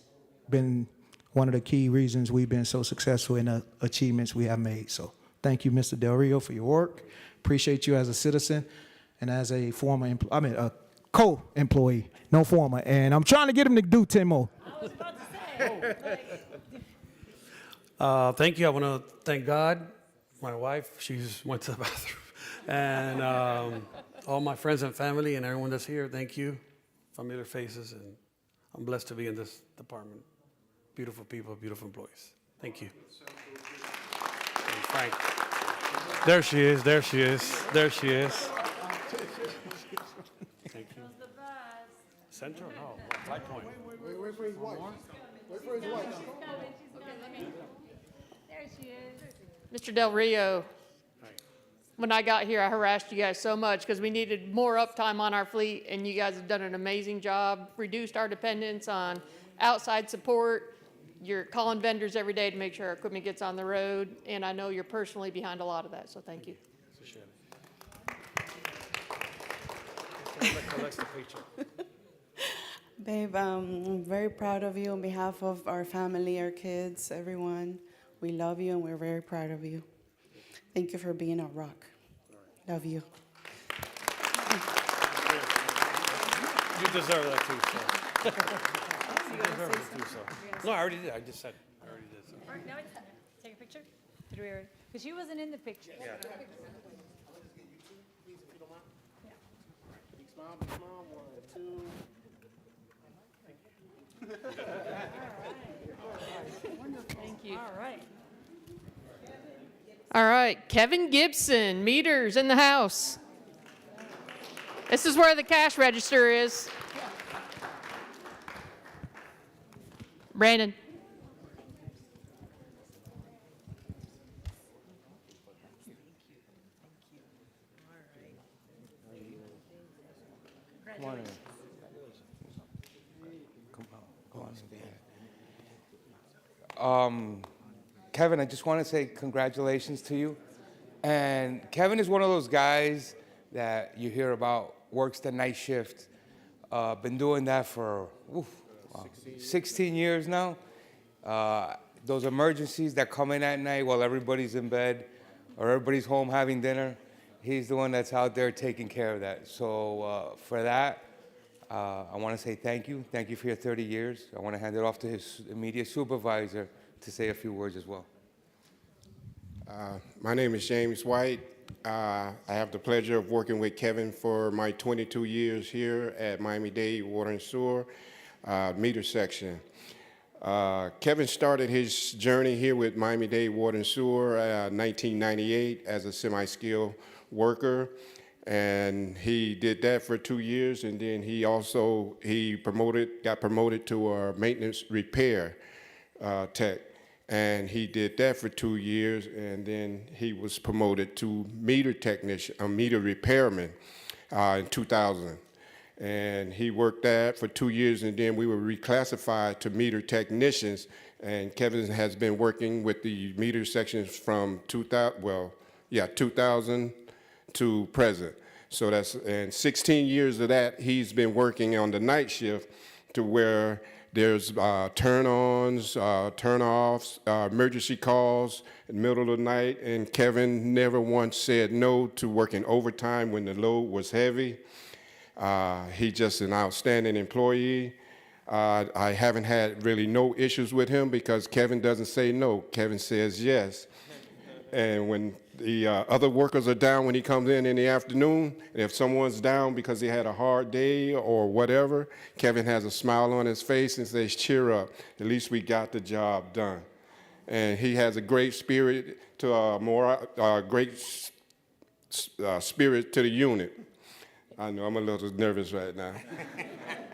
been one of the key reasons we've been so successful in the achievements we have made. So thank you, Mr. Del Rio, for your work. Appreciate you as a citizen and as a former, a co-employee, no former. And I'm trying to get him to do 10 more. I was about to say. Thank you. I want to thank God, my wife. She's went to the bathroom. And all my friends and family and everyone that's here, thank you. Familiar faces, and I'm blessed to be in this department. Beautiful people, beautiful employees. Thank you. And Frank. There she is, there she is, there she is. Thank you. Central? No, Black Point. Wait for his wife. Wait for his wife. There she is. Mr. Del Rio, when I got here, I harassed you guys so much because we needed more uptime on our fleet, and you guys have done an amazing job, reduced our dependence on outside support. You're calling vendors every day to make sure our equipment gets on the road, and I know you're personally behind a lot of that, so thank you. Babe, I'm very proud of you on behalf of our family, our kids, everyone. We love you, and we're very proud of you. Thank you for being a rock. Love you. You deserve that too, so. You deserve it too, so. No, I already did. I just said, I already did. So. All right, now it's take a picture. Did we already? Because she wasn't in the picture. Yeah. Big smile, 1, 2. Thank you. All right. All right, Kevin Gibson, meters in the house. This is where the cash register is. Brandon. Come on in. Kevin, I just want to say congratulations to you. And Kevin is one of those guys that you hear about, works the night shift, Been doing that for 16 years now. Those emergencies that come in at night while everybody's in bed or everybody's home having dinner, he's the one that's out there taking care of that. So for that, I want to say thank you. Thank you for your 30 years. I want to hand it off to his immediate supervisor to say a few words as well. My name is James White. I have the pleasure of working with Kevin for my 22 years here at Miami-Dade Water and Sewer meter section. Kevin started his journey here with Miami-Dade Water and Sewer 1998 as a semi-skilled worker, and he did that for 2 years, and then he got promoted to a maintenance repair tech. And he did that for 2 years, and then he was promoted to meter technician, a meter repairman in 2000. And he worked that for 2 years, and then we were reclassified to meter technicians. And Kevin has been working with the meter sections from 2000 to present. So and 16 years of that, he's been working on the night shift to where there's turn-ons, turn-offs, emergency calls in the middle of the night, and Kevin never once said no to working overtime when the load was heavy. He's just an outstanding employee. I haven't had really no issues with him because Kevin doesn't say no. Kevin says yes. And when the other workers are down when he comes in the afternoon, and if someone's down because they had a hard day or whatever, Kevin has a smile on his face and says, cheer up, at least we got the job done. And he has a great spirit to great spirit to the unit. I know I'm a little nervous right now.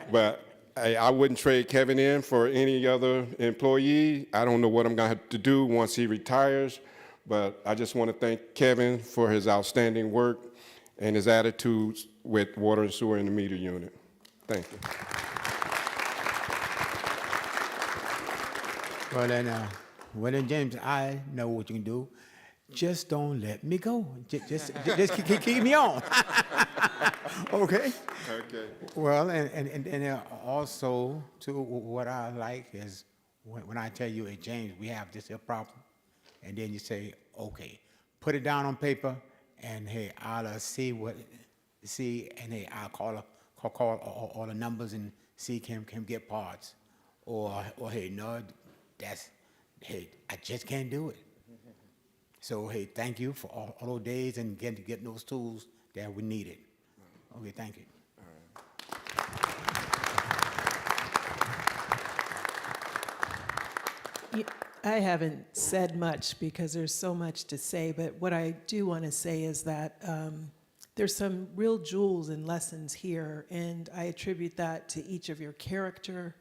But I wouldn't trade Kevin in for any other employee. I don't know what I'm going to have to do once he retires. But I just want to thank Kevin for his outstanding work and his attitudes with water and sewer in the meter unit. Thank you. Well then, James, I know what you can do. Just don't let me go. Just keep me on. Okay. Okay. Well, and also too, what I like is when I tell you, hey James, we have this problem. And then you say, okay, put it down on paper, and hey, I'll see, and hey, I'll call all the numbers and see can get parts, or hey, no, hey, I just can't do it. So hey, thank you for all those days and getting those tools that we needed. Okay, thank you. I haven't said much because there's so much to say, but what I do want to say is that there's some real jewels and lessons here, and I attribute that to each of your character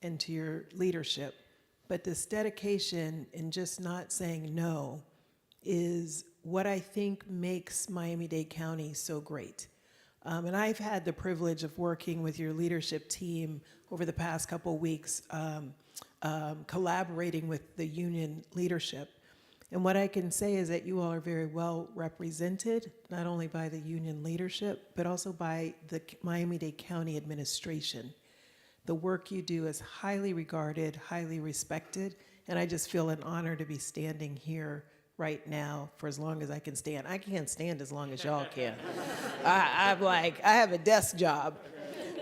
and to your leadership. But this dedication and just not saying no is what I think makes Miami-Dade County so great. And I've had the privilege of working with your leadership team over the past couple of weeks, collaborating with the union leadership. And what I can say is that you all are very well represented, not only by the union leadership, but also by the Miami-Dade County administration. The work you do is highly regarded, highly respected, and I just feel an honor to be standing here right now for as long as I can stand. I can't stand as long as y'all can. I have a desk job.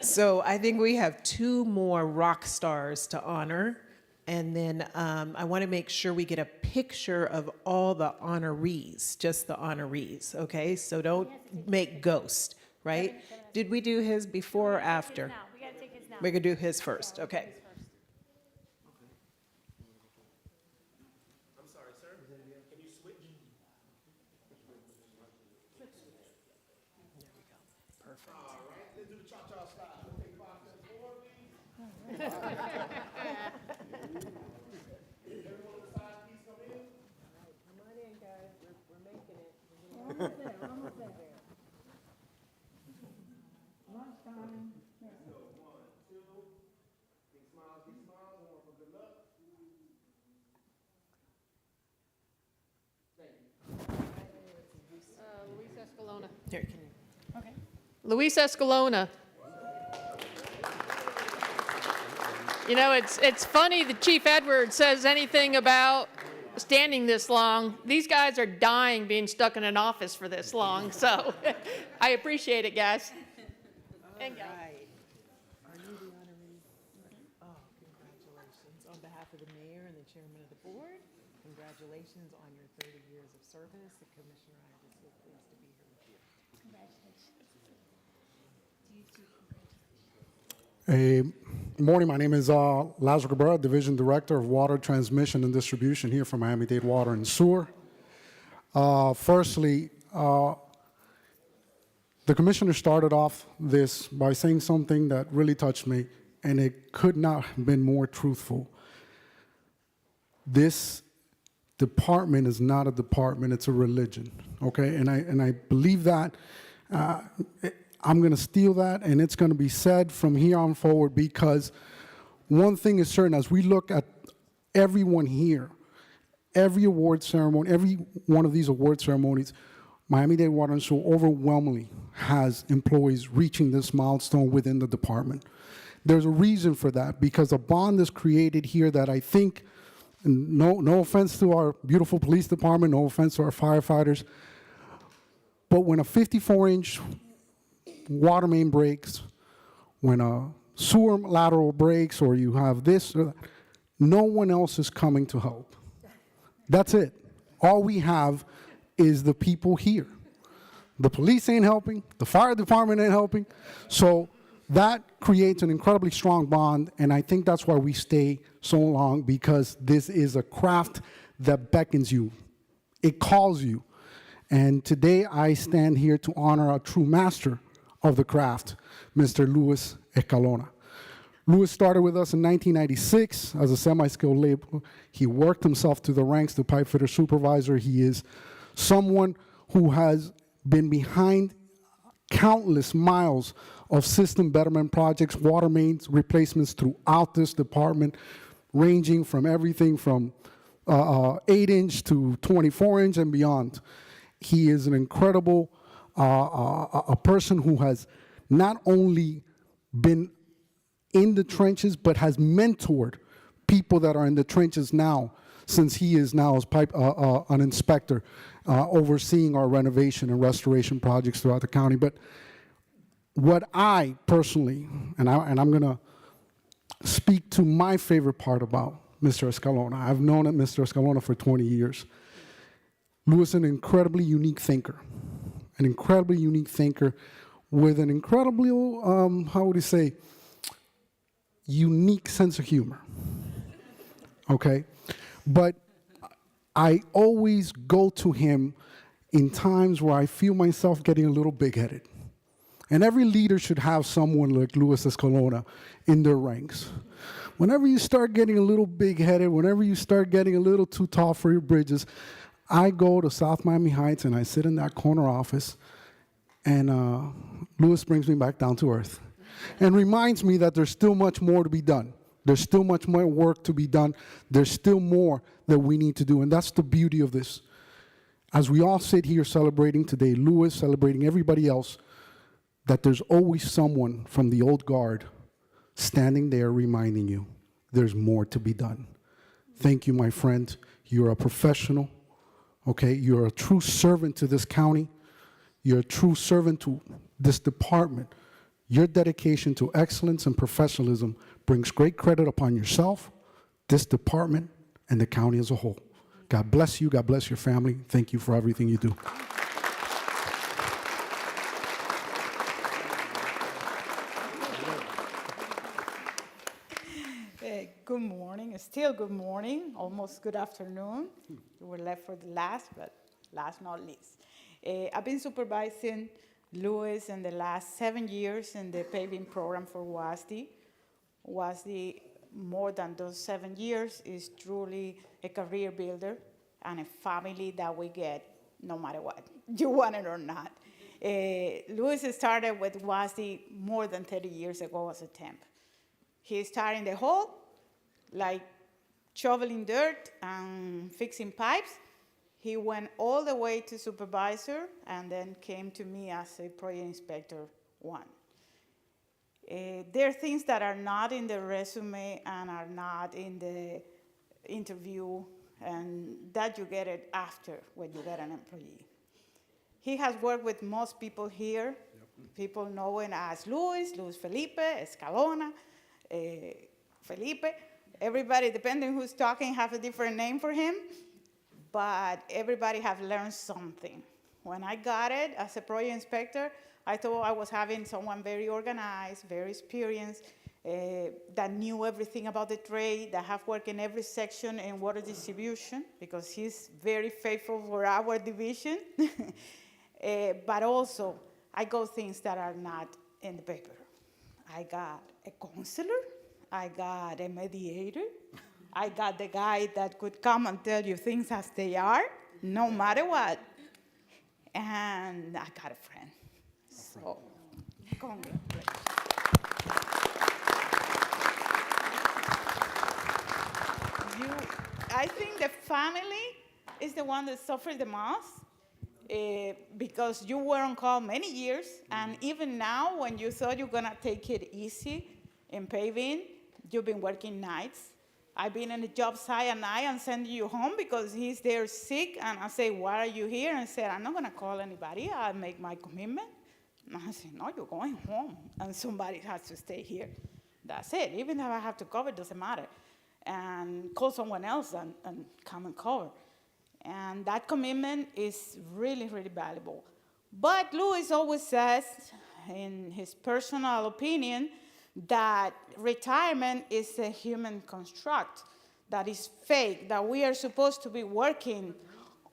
So I think we have 2 more rock stars to honor. And then I want to make sure we get a picture of all the honorees, just the honorees, okay? So don't make ghost, right? Did we do his before or after? We gotta take his now. We're gonna do his first, okay. I'm sorry, sir. Can you switch? Perfect. All right, let's do the cha-cha style. Let's take 5 steps forward, please. Everyone on the side, please come in. Come on in, guys. We're making it. Almost there, almost there. Lunchtime. Let's go. 1, 2. Big smiles, big smiles. One more for good luck. Thank you. Luis Escalona. Here, can you? Luis Escalona. You know, it's funny that Chief Edwards says anything about standing this long. These guys are dying being stuck in an office for this long, so I appreciate it, guys. And gals. Are you the honoree? Oh, congratulations. On behalf of the mayor and the chairman of the board, congratulations on your 30 years of service. The commissioner, I just so pleased to be here with you. Good morning. My name is Lazaro Cabrera, Division Director of Water Transmission and Distribution here for Miami-Dade Water and Sewer. Firstly, the commissioner started off this by saying something that really touched me, and it could not have been more truthful. This department is not a department, it's a religion, okay? And I believe that. I'm going to steal that, and it's going to be said from here on forward, because one thing is certain, as we look at everyone here, every award ceremony, every one of these award ceremonies, Miami-Dade Water and Sewer overwhelmingly has employees reaching this milestone within the department. There's a reason for that, because a bond is created here that I think, no offense to our beautiful police department, no offense to our firefighters, but when a 54-inch water main breaks, when a sewer lateral breaks, or you have this or that, no one else is coming to help. That's it. All we have is the people here. The police ain't helping, the fire department ain't helping, so that creates an incredibly strong bond, and I think that's why we stay so long, because this is a craft that beckons you. It calls you. And today I stand here to honor a true master of the craft, Mr. Luis Escalona. Luis started with us in 1996 as a semi-skilled laborer. He worked himself to the ranks to pipe fitter supervisor. He is someone who has been behind countless miles of system betterment projects, water mains replacements throughout this department, ranging from everything from 8-inch to 24-inch and beyond. He is an incredible a person who has not only been in the trenches, but has mentored people that are in the trenches now, since he is now as an inspector overseeing our renovation and restoration projects throughout the county. But what I personally, and I'm going to speak to my favorite part about Mr. Escalona. I've known Mr. Escalona for 20 years. Luis is an incredibly unique thinker. An incredibly unique thinker with an incredibly, how would you say, unique sense of humor, okay? But I always go to him in times where I feel myself getting a little big-headed. And every leader should have someone like Luis Escalona in their ranks. Whenever you start getting a little big-headed, whenever you start getting a little too tall for your bridges, I go to South Miami Heights and I sit in that corner office, and Luis brings me back down to earth and reminds me that there's still much more to be done. There's still much more work to be done. There's still more that we need to do, and that's the beauty of this. As we all sit here celebrating today, Luis celebrating everybody else, that there's always someone from the old guard standing there reminding you there's more to be done. Thank you, my friend. You're a professional, okay? You're a true servant to this county. You're a true servant to this department. Your dedication to excellence and professionalism brings great credit upon yourself, this department, and the county as a whole. God bless you. God bless your family. Thank you for everything you do. Good morning, still good morning, almost good afternoon. We were left for the last, but last not least. I've been supervising Luis in the last 7 years in the paving program for WASD. WASD, more than those 7 years, is truly a career builder and a family that we get no matter what, you want it or not. Luis started with WASD more than 30 years ago as a temp. He started in the hall, like shoveling dirt and fixing pipes. He went all the way to supervisor and then came to me as a project inspector 1. There are things that are not in the resume and are not in the interview, and that you get it after when you get an employee. He has worked with most people here. People know him as Luis Felipe, Escalona, Felipe. Everybody, depending who's talking, have a different name for him, but everybody have learned something. When I got it as a project inspector, I thought I was having someone very organized, very experienced, that knew everything about the trade, that have worked in every section in water distribution, because he's very faithful for our division. But also, I got things that are not in the paper. I got a counselor, I got a mediator, I got the guy that could come and tell you things as they are, no matter what. And I got a friend. So, congratulations. I think the family is the one that suffered the most, because you were on call many years, and even now, when you thought you were gonna take it easy in paving, you've been working nights. I've been in the job site at night and send you home because he's there sick, and I say, why are you here? And I said, I'm not gonna call anybody, I'll make my commitment. And I said, no, you're going home, and somebody has to stay here. That's it, even if I have to cover, it doesn't matter. And call someone else and come and cover. And that commitment is really, really valuable. But Luis always says, in his personal opinion, that retirement is a human construct, that is fake, that we are supposed to be working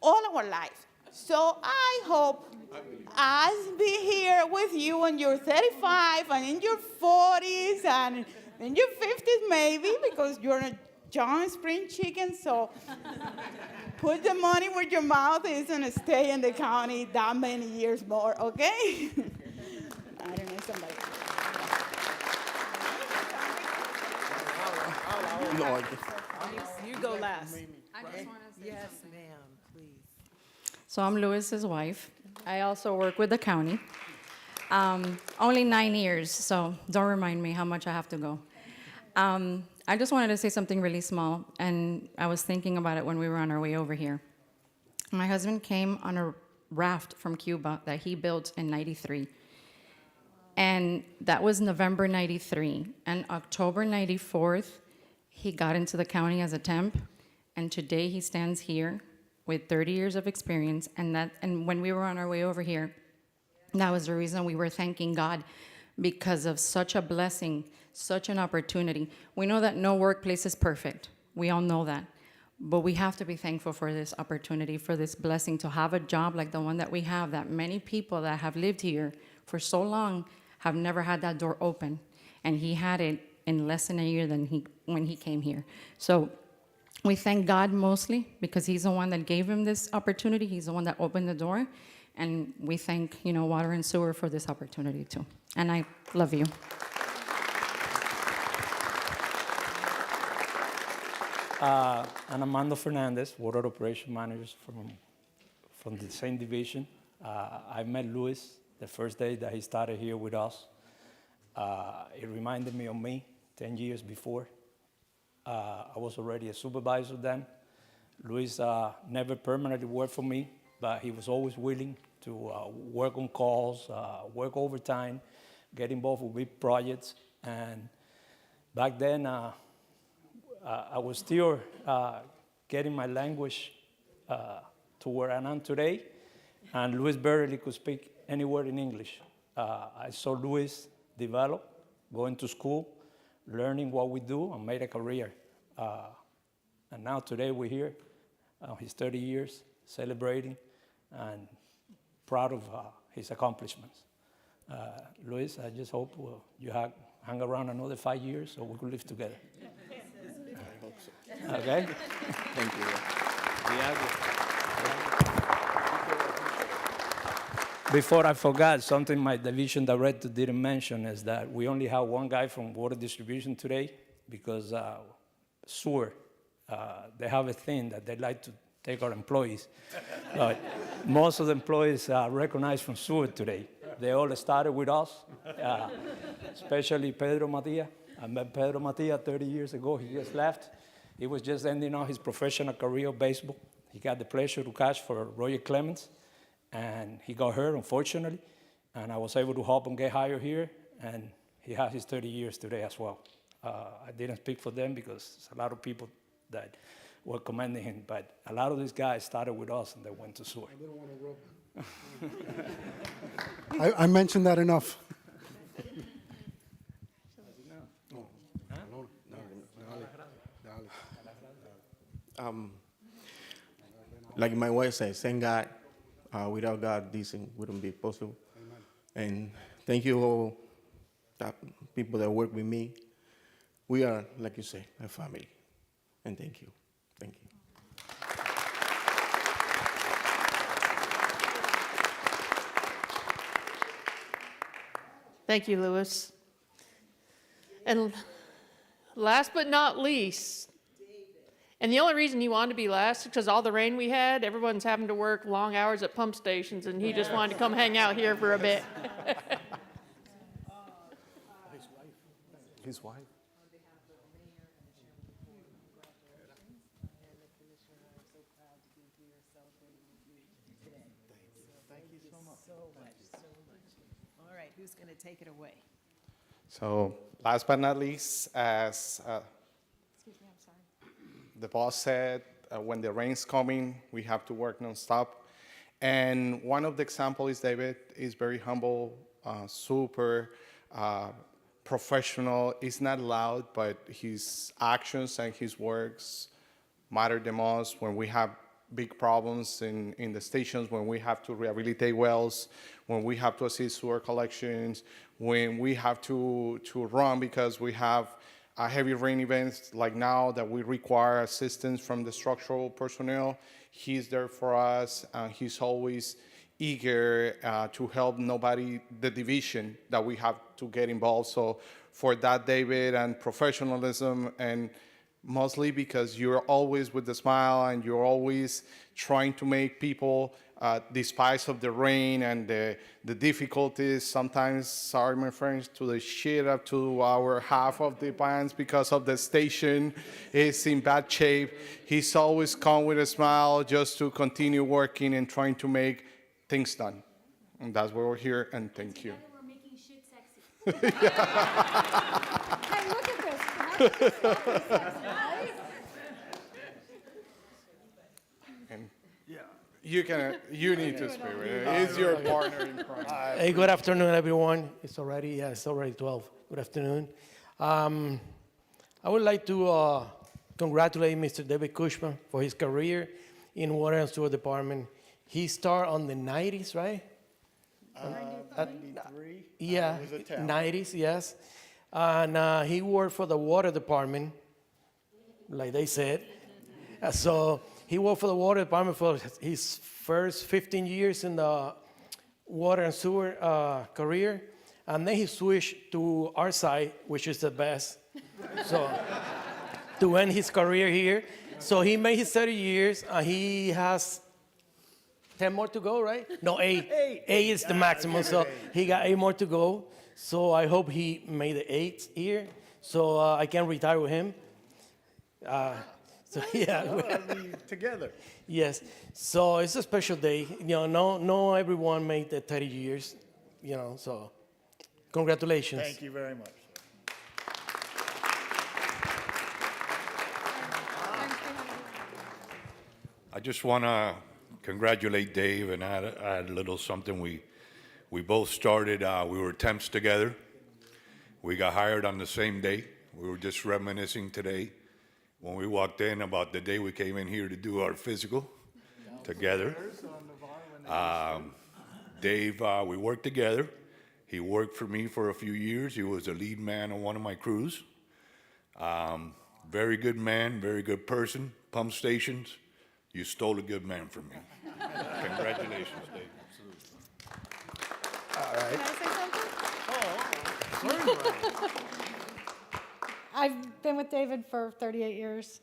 all our life. So I hope I'll be here with you when you're 35 and in your 40s and in your 50s maybe, because you're a young spring chicken, so put the money where your mouth is and stay in the county that many years more, okay? I don't know, somebody. Lord. You go last. I just want to say Yes, something. ma'am, please. So I'm Lewis's wife. I also work with the county. Only 9 years, so don't remind me how much I have to go. I just wanted to say something really small, and I was thinking about it when we were on our way over here. My husband came on a raft from Cuba that he built in '93. And that was November '93. And October 94th, he got into the county as a temp, and today he stands here with 30 years of experience. And when we were on our way over here, that was the reason we were thanking God, because of such a blessing, such an opportunity. We know that no workplace is perfect. We all know that. But we have to be thankful for this opportunity, for this blessing, to have a job like the one that we have, that many people that have lived here for so long have never had that door open. And he had it in less than a year when he came here. So we thank God mostly because he's the one that gave him this opportunity. He's the one that opened the door. And we thank, Water and Sewer for this opportunity too. And I love you. I'm Armando Fernandez, Water Operation Manager from the same division. I met Luis the first day that he started here with us. It reminded me of me 10 years before. I was already a supervisor then. Luis never permanently worked for me, but he was always willing to work on calls, work overtime, get involved with big projects. And back then, I was still getting my language to where I am today, and Luis barely could speak any word in English. I saw Luis develop, going to school, learning what we do, and made a career. And now today we're here, his 30 years, celebrating, and proud of his accomplishments. Luis, I just hope you hang around another 5 years so we could live together. I hope so. Okay? Thank you. Before I forgot, something my division director didn't mention is that we only have one guy from water distribution today because sewer, they have a thing that they like to take our employees. But most of the employees are recognized from sewer today. They all started with us, especially Pedro Matia. I met Pedro Matia 30 years ago. He just left. He was just ending out his professional career of baseball. He got the pleasure to catch for Roger Clemens, and he got hurt, unfortunately. And I was able to help him get hired here, and he has his 30 years today as well. I didn't speak for them because there's a lot of people that were commending him, but a lot of these guys started with us and they went to Seward. I mentioned that enough. Like my wife said, thank God. Without God, this thing wouldn't be possible. And thank you all the people that work with me. We are, like you say, a family. And thank you. Thank you. Thank you, Louis. And last but not least, and the only reason he wanted to be last is because all the rain we had, everyone's having to work long hours at pump stations, and he just wanted to come hang out here for a bit. His wife. All right, who's going to take it away? So last but not least, as Excuse me, I'm sorry. the boss said, when the rain's coming, we have to work nonstop. And one of the examples is David is very humble, super professional. He's not loud, but his actions and his works matter the most when we have big problems in the stations, when we have to rehabilitate wells, when we have to assist sewer collections, when we have to run because we have heavy rain events like now that we require assistance from the structural personnel. He's there for us, and he's always eager to help the division that we have to get involved. So for that, David, and professionalism, and mostly because you're always with the smile and you're always trying to make people, despite of the rain and the difficulties, sometimes, sorry my friends, to the shit up to our half of the bands because of the station is in bad shape. He's always come with a smile just to continue working and trying to make things done. And that's why we're here, and thank you. We're making shit sexy. Hey, look at this. You need to speak with it. He's your partner in crime. Hey, good afternoon, everyone. It's already 12. Good afternoon. I would like to congratulate Mr. David Cushman for his career in Water and Sewer Department. He started on the 90s, right? 93. Yeah, was a town. 90s, yes. And he worked for the Water Department, like they said. So he worked for the Water Department for his first 15 years in the water and sewer career. And then he switched to our side, which is the best. So to end his career here. So he made his 30 years. He has 10 more to go, right? No, 8. 8 is the maximum. So he got 8 more to go. So I hope he made the 8th here. So I can retire with him. So yeah, together. Yes. So it's a special day. No everyone made the 30 years. So congratulations. Thank you very much. I just want to congratulate Dave and add a little something. We both started. We were temps together. We got hired on the same day. We were just reminiscing today when we walked in about the day we came in here to do our physical together. Dave, we worked together. He worked for me for a few years. He was a lead man on one of my crews. Very good man, very good person. Pump stations, you stole a good man from me. Congratulations, Dave. All right. Can I say something? I've been with David for 38 years.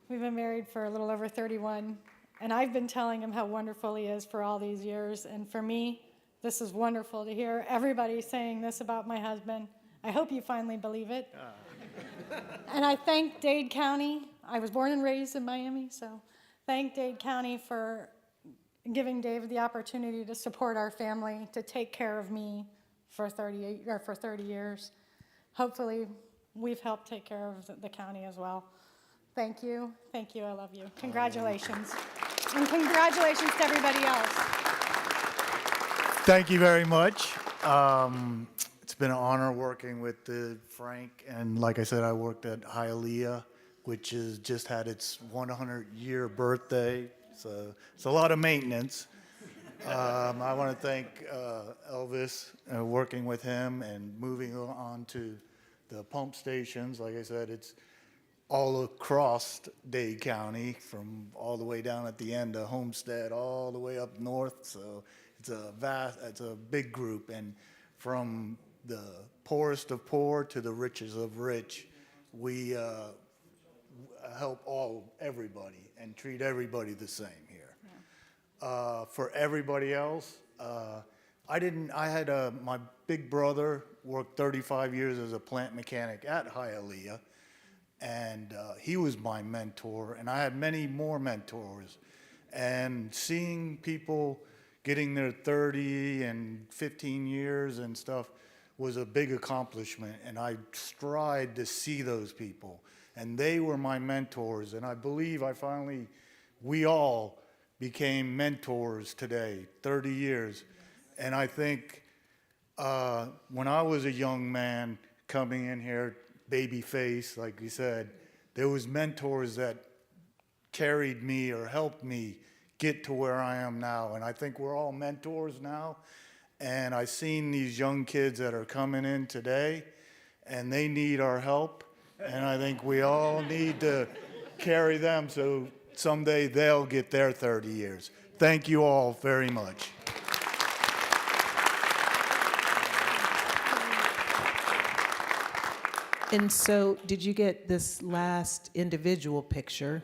We've been married for a little over 31. And I've been telling him how wonderful he is for all these years. And for me, This is wonderful to hear everybody saying this about my husband. I hope you finally believe it. And I thank Dade County. I was born and raised in Miami, so thank Dade County for giving Dave the opportunity to support our family, to take care of me for 30 years. Hopefully, we've helped take care of the county as well. Thank you, I love you. Congratulations. And congratulations to everybody else. Thank you very much. It's been an honor working with Frank, and like I said, I worked at Hialeah, which has just had its 100-year birthday, so it's a lot of maintenance. I want to thank Elvis, working with him and moving on to the pump stations. Like I said, it's all across Dade County, from all the way down at the end of Homestead, all the way up north. So it's a big group, and from the poorest of poor to the richest of rich, we help everybody and treat everybody the same here. Yeah. For everybody else, I had my big brother worked 35 years as a plant mechanic at Hialeah, and he was my mentor, and I had many more mentors. And seeing people getting their 30 and 15 years and stuff was a big accomplishment, and I strive to see those people. And they were my mentors, and I believe we all became mentors today, 30 years. And I think when I was a young man coming in here, baby face, like you said, there was mentors that carried me or helped me get to where I am now. And I think we're all mentors now. And I've seen these young kids that are coming in today, and they need our help. And I think we all need to carry them so someday they'll get their 30 years. Thank you all very much. And so, did you get this last individual picture?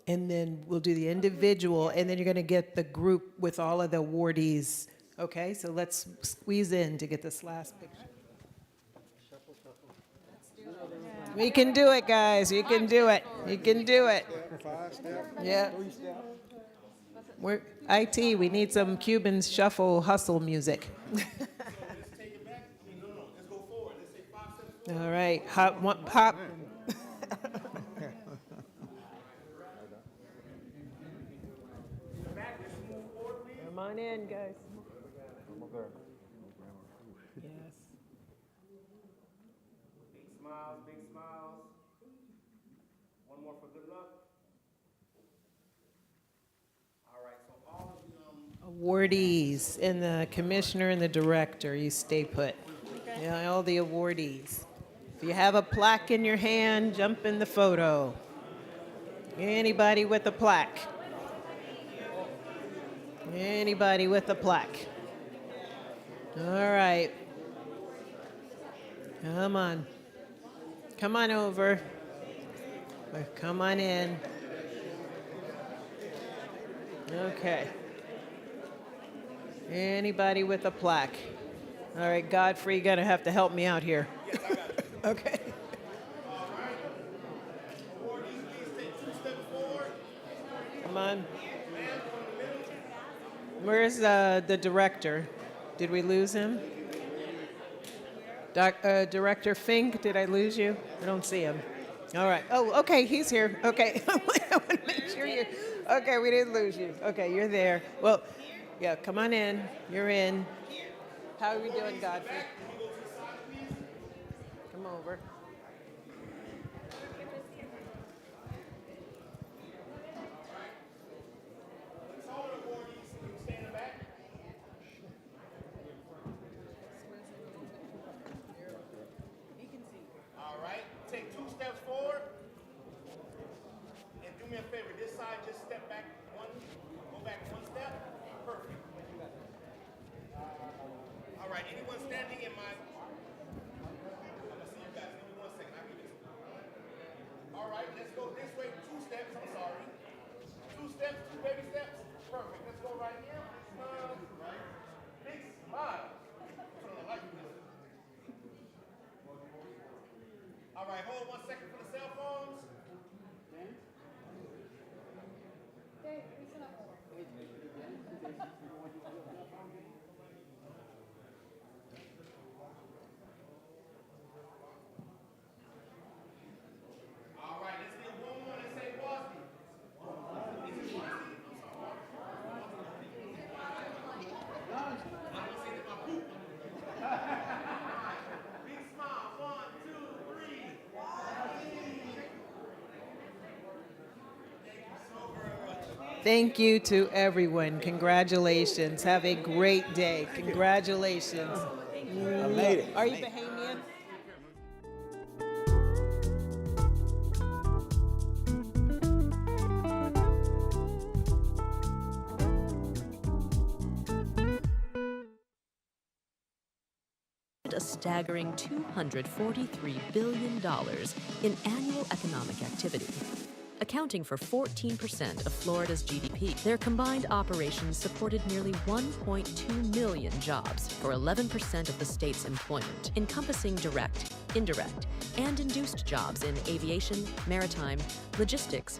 And then we'll do the individual, and then you're going to get the group with all of the awardees. Okay, so let's squeeze in to get this last picture. We can do it, guys. You can do it. You can do it. Yeah. We're IT. We need some Cuban shuffle hustle music. All right, hop. Come on in, guys. Yes. Big smiles. One more for good luck. All right, so all of the Awardees and the commissioner and the director, you stay put. Yeah, all the awardees. If you have a plaque in your hand, jump in the photo. Anybody with a plaque? Anybody with a plaque? All right. Come on. Come on over. Come on in. Okay. Anybody with a plaque? All right, Godfrey, you're gonna have to help me out here. Yes, I got it. Okay. All right. Awardees, please take 2 steps forward. Come on. Man from the middle. Where's the director? Did we lose him? Director Fink, did I lose you? I don't see him. All right. Oh, okay, he's here. Okay. I want to make sure you. Okay, we didn't lose you. Okay, you're there. Well, yeah, come on in. You're in. How are we doing, Godfrey? Come over. All right, take 2 steps forward. And do me a favor, this side, just step back go back 1 step. Perfect. All right, anyone standing in my, I'm gonna see you guys. right, hold 1 second for the cell phones. All right, let's get one more and say Boston. Is it Boston? I'm gonna say that my poop. Big smile. 1, 2, 3. Thank you to everyone. Congratulations. Have a great day. Congratulations. I made it. Are you Bahamian? A staggering $243 billion in annual economic activity. Accounting for 14% of Florida's GDP, their combined operations supported nearly 1.2 million jobs for 11% of the state's employment, encompassing direct, indirect, and induced jobs in aviation, maritime, logistics,